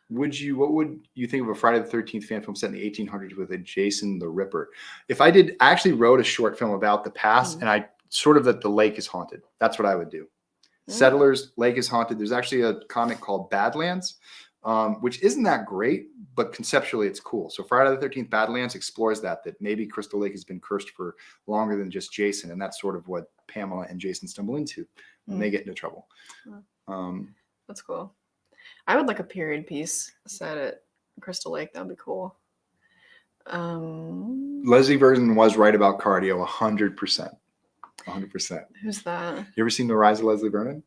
What would you think of a Friday the 13th fan film set in the 1800s with a Jason the Ripper? I actually wrote a short film about the past, and I sort of that the lake is haunted. That's what I would do. Settlers, lake is haunted. There's actually a comic called Badlands, which isn't that great, but conceptually it's cool. So Friday the 13th Badlands explores that maybe Crystal Lake has been cursed for longer than just Jason. And that's sort of what Pamela and Jason stumble into when they get into trouble. That's cool. I would like a period piece set at Crystal Lake. That would be cool. Leslie Vernon was right about cardio 100%. 100%. Who's that? You ever seen The Rise of Leslie Vernon?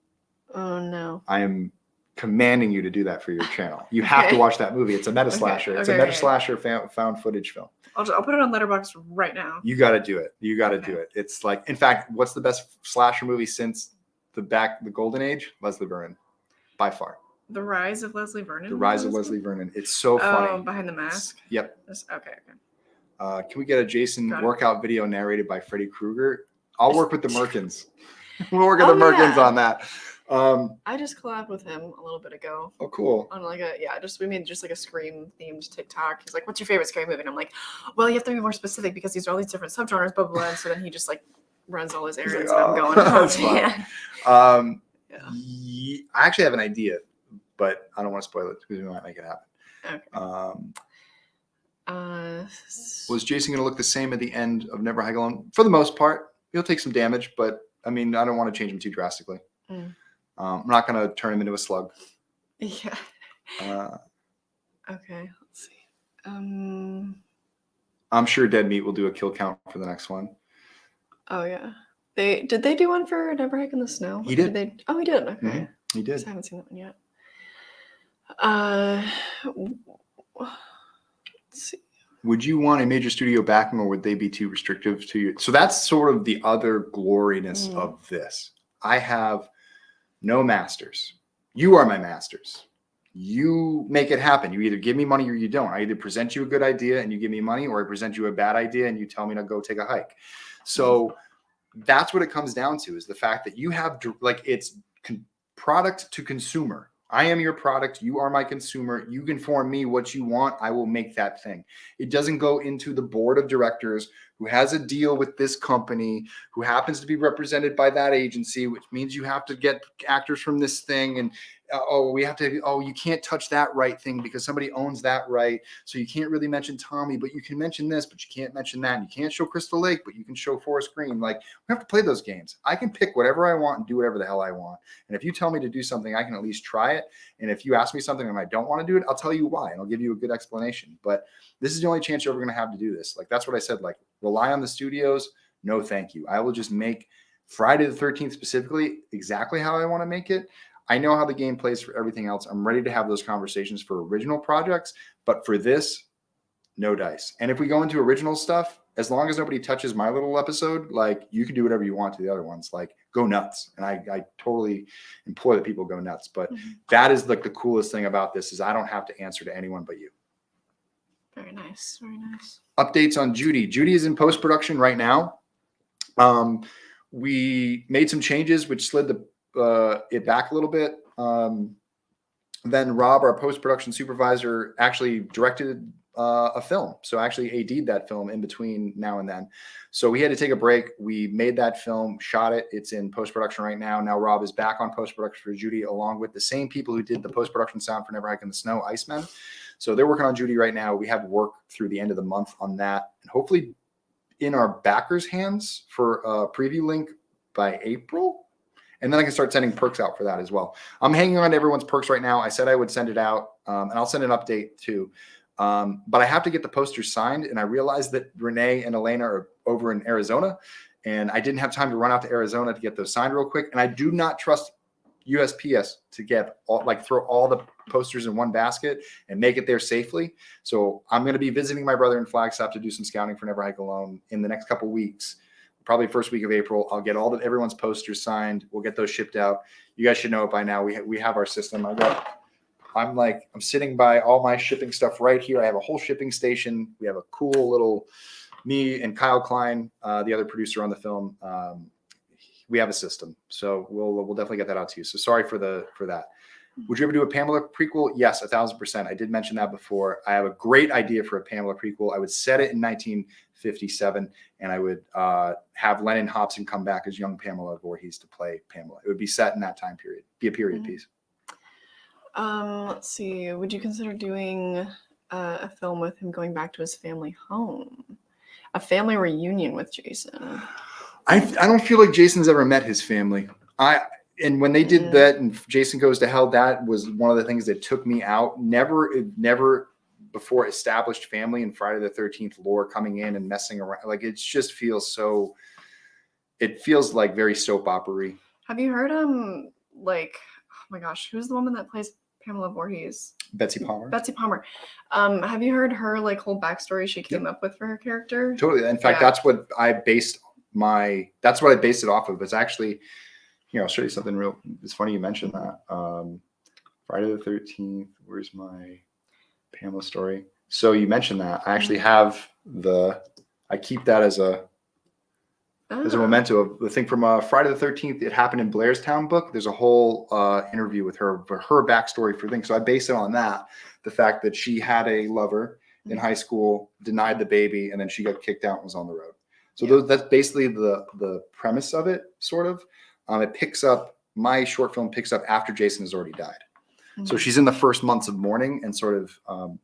Oh, no. I am commanding you to do that for your channel. You have to watch that movie. It's a meta slasher. It's a meta slasher found footage film. I'll put it on Letterboxd right now. You got to do it. You got to do it. It's like, in fact, what's the best slasher movie since the Golden Age? Leslie Vernon, by far. The Rise of Leslie Vernon? The Rise of Leslie Vernon. It's so funny. Oh, Behind the Mask? Yep. Okay. Can we get a Jason workout video narrated by Freddy Krueger? I'll work with the Merkins. We'll work with the Merkins on that. I just collabed with him a little bit ago. Oh, cool. On we made just like a Scream themed TikTok. He's like, "What's your favorite Scary movie?" And I'm like, "Well, you have to be more specific because these are all these different subgenres, blah blah blah." And so then he just like runs all his errands, and I'm going, "That's fun." I actually have an idea, but I don't want to spoil it because we might make it happen. Okay. Was Jason going to look the same at the end of Never Hike Alone? For the most part, he'll take some damage, but I mean, I don't want to change him too drastically. I'm not going to turn him into a slug. Yeah. Okay. Let's see. I'm sure Dead Meat will do a kill count for the next one. Oh yeah. Did they do one for Never Hike in the Snow? He did. He did. Okay. Mm-hmm. He did. I haven't seen that one yet. Let's see. Would you want a major studio backing, or would they be too restrictive to you? So that's sort of the other gloriness of this. I have no masters. You are my masters. You make it happen. You either give me money or you don't. I either present you a good idea and you give me money, or I present you a bad idea and you tell me to go take a hike. So that's what it comes down to, is the fact that you have, like, it's product to consumer. I am your product. You are my consumer. You inform me what you want. I will make that thing. It doesn't go into the board of directors who has a deal with this company, who happens to be represented by that agency, which means you have to get actors from this thing. And, you can't touch that right thing because somebody owns that right. So you can't really mention Tommy, but you can mention this, but you can't mention that. And you can't show Crystal Lake, but you can show Forest Green. Like, we have to play those games. I can pick whatever I want and do whatever the hell I want. And if you tell me to do something, I can at least try it. And if you ask me something and I don't want to do it, I'll tell you why. And I'll give you a good explanation. But this is the only chance you're ever going to have to do this. Like, that's what I said. Like, rely on the studios. No, thank you. I will just make Friday the 13th specifically exactly how I want to make it. I know how the game plays for everything else. I'm ready to have those conversations for original projects, but for this, no dice. And if we go into original stuff, as long as nobody touches my little episode, like you can do whatever you want to the other ones, like go nuts. And I totally implore that people go nuts. But that is like the coolest thing about this is I don't have to answer to anyone but you. Very nice. Very nice. Updates on Judy. Judy is in post-production right now. We made some changes, which slid it back a little bit. Then Rob, our post-production supervisor, actually directed a film. So actually AD'd that film in between now and then. So we had to take a break. We made that film, shot it. It's in post-production right now. Now Rob is back on post-production for Judy, along with the same people who did the post-production sound for Never Hike in the Snow, Iceman. So they're working on Judy right now. We have work through the end of the month on that. And hopefully in our backers' hands for a preview link by April. And then I can start sending perks out for that as well. I'm hanging on to everyone's perks right now. I said I would send it out, and I'll send an update too. But I have to get the posters signed, and I realized that Renee and Elena are over in Arizona, and I didn't have time to run out to Arizona to get those signed real quick. And I do not trust USPS to get throw all the posters in one basket and make it there safely. So I'm going to be visiting my brother in Flagstaff to do some scouting for Never Hike Alone in the next couple of weeks. Probably first week of April. I'll get everyone's posters signed. We'll get those shipped out. You guys should know it by now. We have our system. I'm sitting by all my shipping stuff right here. I have a whole shipping station. We have a cool little, me and Kyle Klein, the other producer on the film. We have a system. So we'll definitely get that out to you. So sorry for that. Would you ever do a Pamela prequel? Yes, 1,000%. I did mention that before. I have a great idea for a Pamela prequel. I would set it in 1957, and I would have Lennon Hobson come back as young Pamela Voorhees to play Pamela. It would be set in that time period. Be a period piece. Let's see. Would you consider doing a film with him going back to his family home? A family reunion with Jason? I don't feel like Jason's ever met his family. And when they did that and Jason Goes to Hell, that was one of the things that took me out. Never before established family in Friday the 13th lore coming in and messing around. Like it just feels it feels like very soap opera-y. Have you heard oh my gosh, who's the woman that plays Pamela Voorhees? Betsy Palmer. Have you heard her whole backstory she came up with for her character? Totally. In fact, that's what I based it off of. It's actually, I'll show you something real. It's funny you mentioned that. Friday the 13th. Where's my Pamela story? So you mentioned that. I actually have I keep that as a memento of the thing from Friday the 13th. It happened in Blairstown book. There's a whole interview with her backstory for things. So I base it on that. The fact that she had a lover in high school, denied the baby, and then she got kicked out and was on the road. So that's basically the premise of it, sort of. My short film picks up after Jason has already died. Mm-hmm. So she's in the first months of mourning, and sort of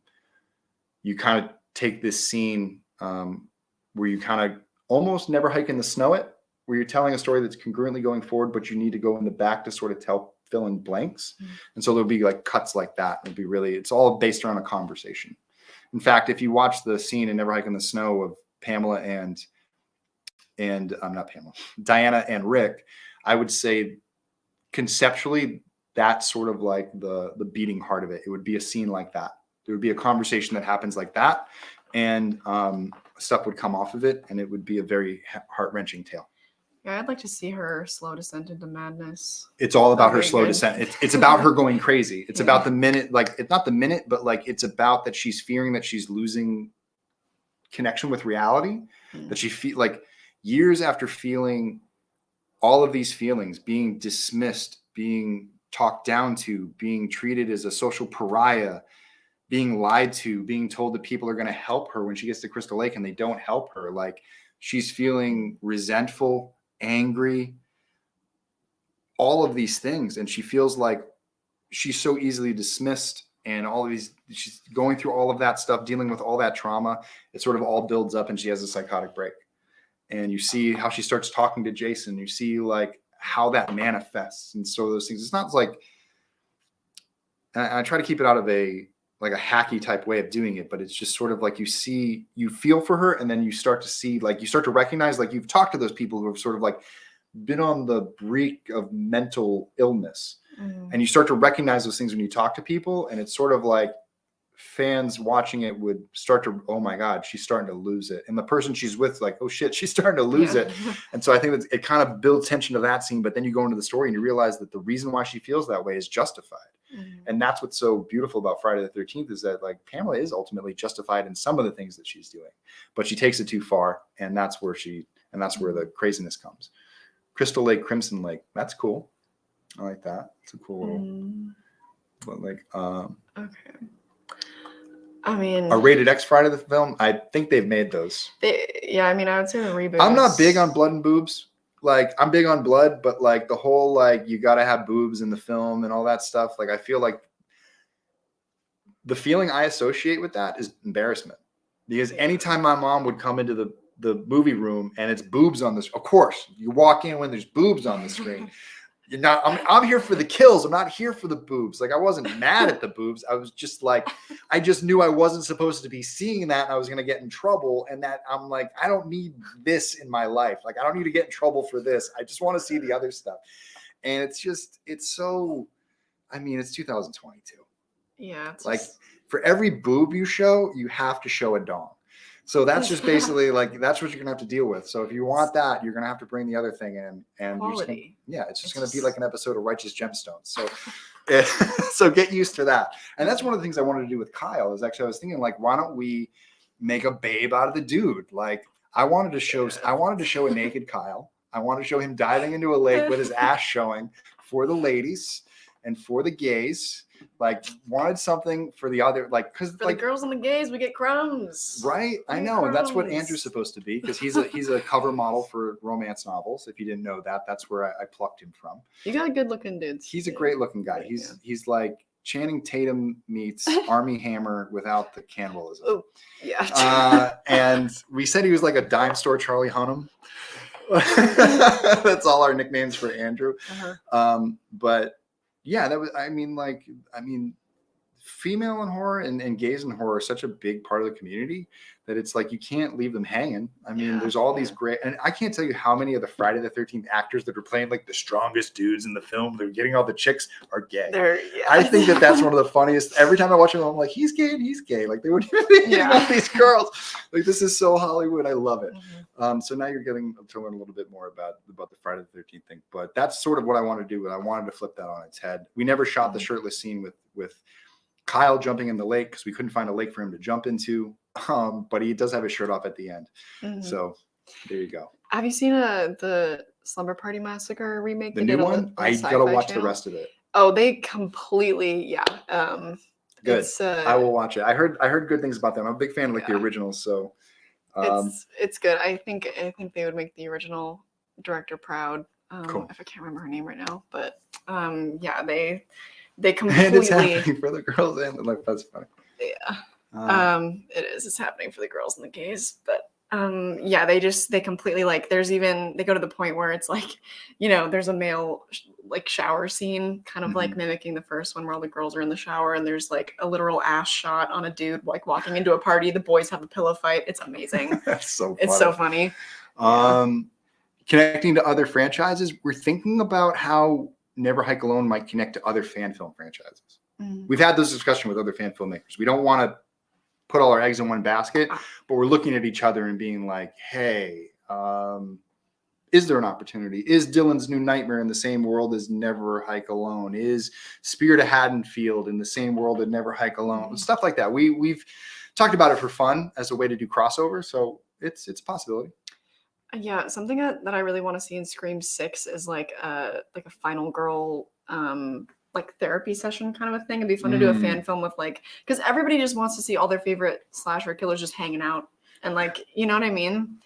you kind of take this scene where you kind of almost Never Hike in the Snow where you're telling a story that's congruently going forward, but you need to go in the back to sort of fill in blanks. Mm-hmm. And so there'll be cuts like that. it's all based around a conversation. In fact, if you watch the scene in Never Hike in the Snow of Pamela and not Pamela, Diana and Rick, I would say conceptually that's sort of like the beating heart of it. It would be a scene like that. There would be a conversation that happens like that, and stuff would come off of it, and it would be a very heart-wrenching tale. Yeah, I'd like to see her slow descent into madness. It's all about her slow descent. It's about her going crazy. It's about the minute, it's not the minute, but it's about that she's fearing that she's losing connection with reality, that she feel years after feeling all of these feelings, being dismissed, being talked down to, being treated as a social pariah, being lied to, being told that people are going to help her when she gets to Crystal Lake and they don't help her. She's feeling resentful, angry, all of these things. And she feels like she's so easily dismissed, and she's going through all of that stuff, dealing with all that trauma. It sort of all builds up, and she has a psychotic break. And you see how she starts talking to Jason. You see how that manifests. And so those things, it's not and I try to keep it out of a hacky type way of doing it, but it's just sort of you feel for her, and then you start to see, you start to recognize, you've talked to those people who have sort of been on the brink of mental illness. And you start to recognize those things when you talk to people. And it's sort of fans watching it would start to, oh my God, she's starting to lose it. And the person she's with, like, oh shit, she's starting to lose it. And so I think that it kind of builds tension to that scene, but then you go into the story and you realize that the reason why she feels that way is justified. And that's what's so beautiful about Friday the 13th is that, like, Pamela is ultimately justified in some of the things that she's doing, but she takes it too far. And that's where the craziness comes. Crystal Lake, Crimson Lake. That's cool. I like that. It's a cool little, but like, okay. I mean, a rated X Friday the film. I think they've made those. I mean, I would say the reboot. I'm not big on blood and boobs. Like, I'm big on blood, but like the whole, like, you got to have boobs in the film and all that stuff. Like, I feel like the feeling I associate with that is embarrassment, because anytime my mom would come into the movie room and it's boobs on this, of course you walk in when there's boobs on the screen. You're not, I'm here for the kills. I'm not here for the boobs. Like, I wasn't mad at the boobs. I was just like, I just knew I wasn't supposed to be seeing that and I was going to get in trouble. And that I'm like, I don't need this in my life. Like, I don't need to get in trouble for this. I just want to see the other stuff. And it's so, I mean, it's 2022. Yeah. It's like, for every boob you show, you have to show a dong. So that's just basically like, that's what you're going to have to deal with. So if you want that, you're going to have to bring the other thing in. And quality. It's just going to be like an episode of Righteous Gemstones. So, so get used to that. And that's one of the things I wanted to do with Kyle is actually, I was thinking, like, why don't we make a babe out of the dude? Like, I wanted to show a naked Kyle. I wanted to show him diving into a lake with his ass showing for the ladies and for the gays. Like, wanted something for the other, like, because for the girls and the gays, we get crumbs, right? I know, and that's what Andrew's supposed to be, because he's a cover model for romance novels. If you didn't know that, that's where I plucked him from. You got a good looking dude. He's a great looking guy. He's like Channing Tatum meets Armie Hammer without the cannibalism. Oh, yeah. And we said he was like a dime store Charlie Hunnam. That's all our nicknames for Andrew. But yeah, that was, I mean, female in horror and gays in horror are such a big part of the community that it's like, you can't leave them hanging. I mean, there's all these great, and I can't tell you how many of the Friday the 13th actors that are playing like the strongest dudes in the film, they're getting all the chicks, are gay. I think that's one of the funniest. Every time I watch them, I'm like, he's gay and he's gay. Like, they wouldn't even be getting all these girls. Like, this is so Hollywood. I love it. So now you're getting to learn a little bit more about the Friday the 13th thing. But that's sort of what I want to do. And I wanted to flip that on its head. We never shot the shirtless scene with Kyle jumping in the lake because we couldn't find a lake for him to jump into. But he does have his shirt off at the end. So there you go. Have you seen the Slumber Party Massacre remake? The new one? I gotta watch the rest of it. Oh, they completely, good. I will watch it. I heard good things about them. I'm a big fan of like the originals, so it's good. I think they would make the original director proud. Cool. If I can't remember her name right now, but they completely. And it's happening for the girls and like, that's funny. Yeah. It is. It's happening for the girls and the gays, but they completely, like, they go to the point where it's like, there's a male like shower scene, kind of like mimicking the first one where all the girls are in the shower and there's like a literal ass shot on a dude like walking into a party. The boys have a pillow fight. It's amazing. That's so funny. It's so funny. Connecting to other franchises, we're thinking about how Never Hike Alone might connect to other fan film franchises. We've had this discussion with other fan filmmakers. We don't want to put all our eggs in one basket, but we're looking at each other and being like, hey, is there an opportunity? Is Dylan's New Nightmare in the same world as Never Hike Alone? Is Spirit of Haddonfield in the same world as Never Hike Alone? Stuff like that. We've talked about it for fun as a way to do crossover. So it's a possibility. Yeah, something that I really want to see in Scream 6 is like a final girl like therapy session kind of a thing. It'd be fun to do a fan film with, like, because everybody just wants to see all their favorite slasher killers just hanging out and, like, you know what I mean?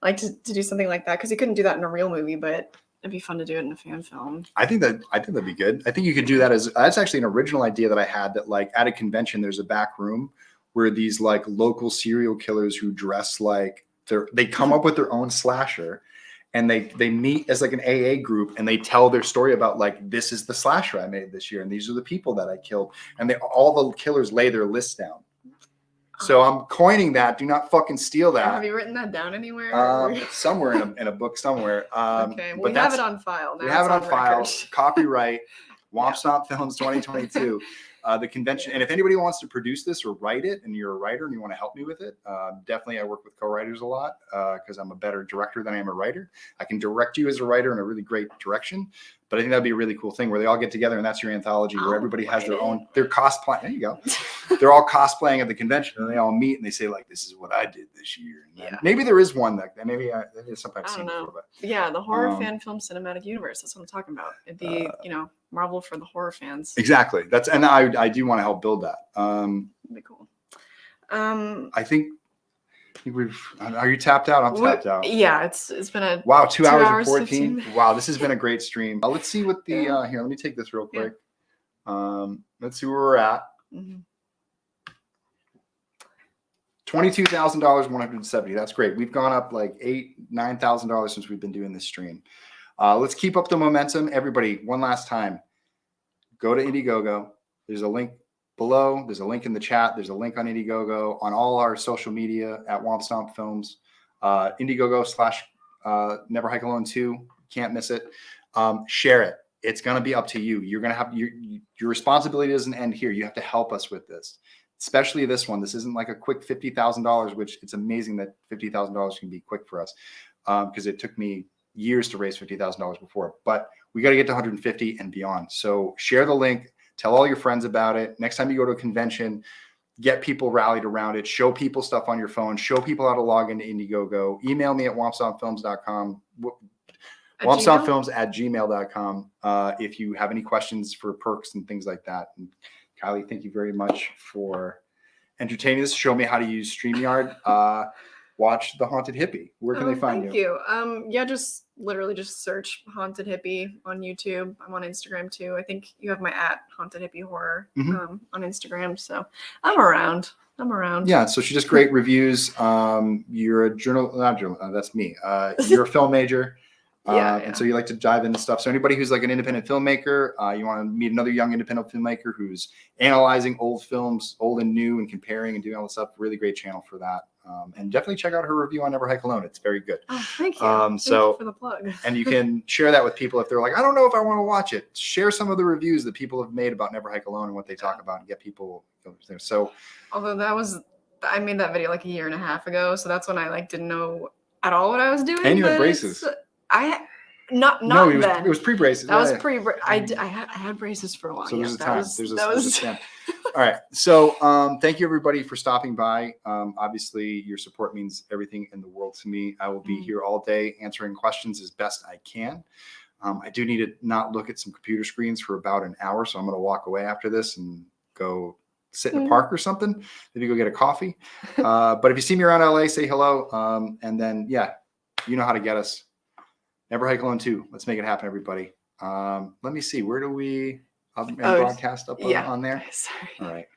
Like, to do something like that, because you couldn't do that in a real movie, but it'd be fun to do it in a fan film. I think that'd be good. I think you could do that that's actually an original idea that I had, that like at a convention there's a back room where these like local serial killers who dress like they come up with their own slasher. And they meet as like an AA group and they tell their story about, like, this is the slasher I made this year and these are the people that I killed. And all the killers lay their lists down. So I'm coining that. Do not fucking steal that. Have you written that down anywhere? Somewhere in a book somewhere. Okay, we have it on file. We have it on file. Copyright. Womp Stomp Films 2022. The convention, and if anybody wants to produce this or write it, and you're a writer and you want to help me with it, definitely I work with co-writers a lot because I'm a better director than I am a writer. I can direct you as a writer in a really great direction, but I think that'd be a really cool thing where they all get together and that's your anthology where everybody has their own, they're cosplaying. There you go. They're all cosplaying at the convention and they all meet and they say like, this is what I did this year. And maybe there is one that maybe it's something I've seen before, but yeah, the horror fan film cinematic universe. That's what I'm talking about. It'd be, you know, Marvel for the horror fans. Exactly. And I do want to help build that. That'd be cool. I think are you tapped out? I'm tapped out. Yeah, it's been a wow, 2 hours and 14. 15. Wow, this has been a great stream. Let's see what the here. Let me take this real quick. Let's see where we're at. $22,000, 170. That's great. We've gone up like $9,000 since we've been doing this stream. Let's keep up the momentum. Everybody, one last time, go to Indiegogo. There's a link below. There's a link in the chat. There's a link on Indiegogo, on all our social media at Womp Stomp Films. Indiegogo / Never Hike Alone 2. Can't miss it. Share it. It's going to be up to you. You're going to have your responsibility doesn't end here. You have to help us with this, especially this one. This isn't like a quick $50,000, which it's amazing that $50,000 can be quick for us because it took me years to raise $50,000 before, but we got to get to 150 and beyond. So share the link, tell all your friends about it. Next time you go to a convention, get people rallied around it, show people stuff on your phone, show people how to log into Indiegogo, email me at wompstompfilms.com, wompstompfilms@gmail.com if you have any questions for perks and things like that. And Kylie, thank you very much for entertaining us. Show me how to use StreamYard. Watch The Haunted Hippie. Where can they find you? Thank you. Yeah, just literally just search Haunted Hippie on YouTube. I'm on Instagram too. I think you have my @Haunted Hippie Horror on Instagram. So I'm around. Yeah. So she does great reviews. You're a that's me. You're a film major. And so you like to dive into stuff. So anybody who's like an independent filmmaker, you want to meet another young independent filmmaker who's analyzing old films, old and new, and comparing and doing all this stuff. Really great channel for that. And definitely check out her review on Never Hike Alone. It's very good. Oh, thank you. Thank you for the plug. And you can share that with people if they're like, I don't know if I want to watch it. Share some of the reviews that people have made about Never Hike Alone and what they talk about and get people there. So although I made that video like a year and a half ago. So that's when I like didn't know at all what I was doing. And you had braces. No, it was pre-braces. That was pre. I had braces for a while. So there's a time. There's a time. All right. So thank you everybody for stopping by. Obviously, your support means everything in the world to me. I will be here all day answering questions as best I can. I do need to not look at some computer screens for about an hour, so I'm going to walk away after this and go sit in a park or something. Maybe go get a coffee. But if you see me around LA, say hello. And then you know how to get us. Never Hike Alone 2. Let's make it happen, everybody. Let me see. Where do we broadcast up on there? Sorry. All right.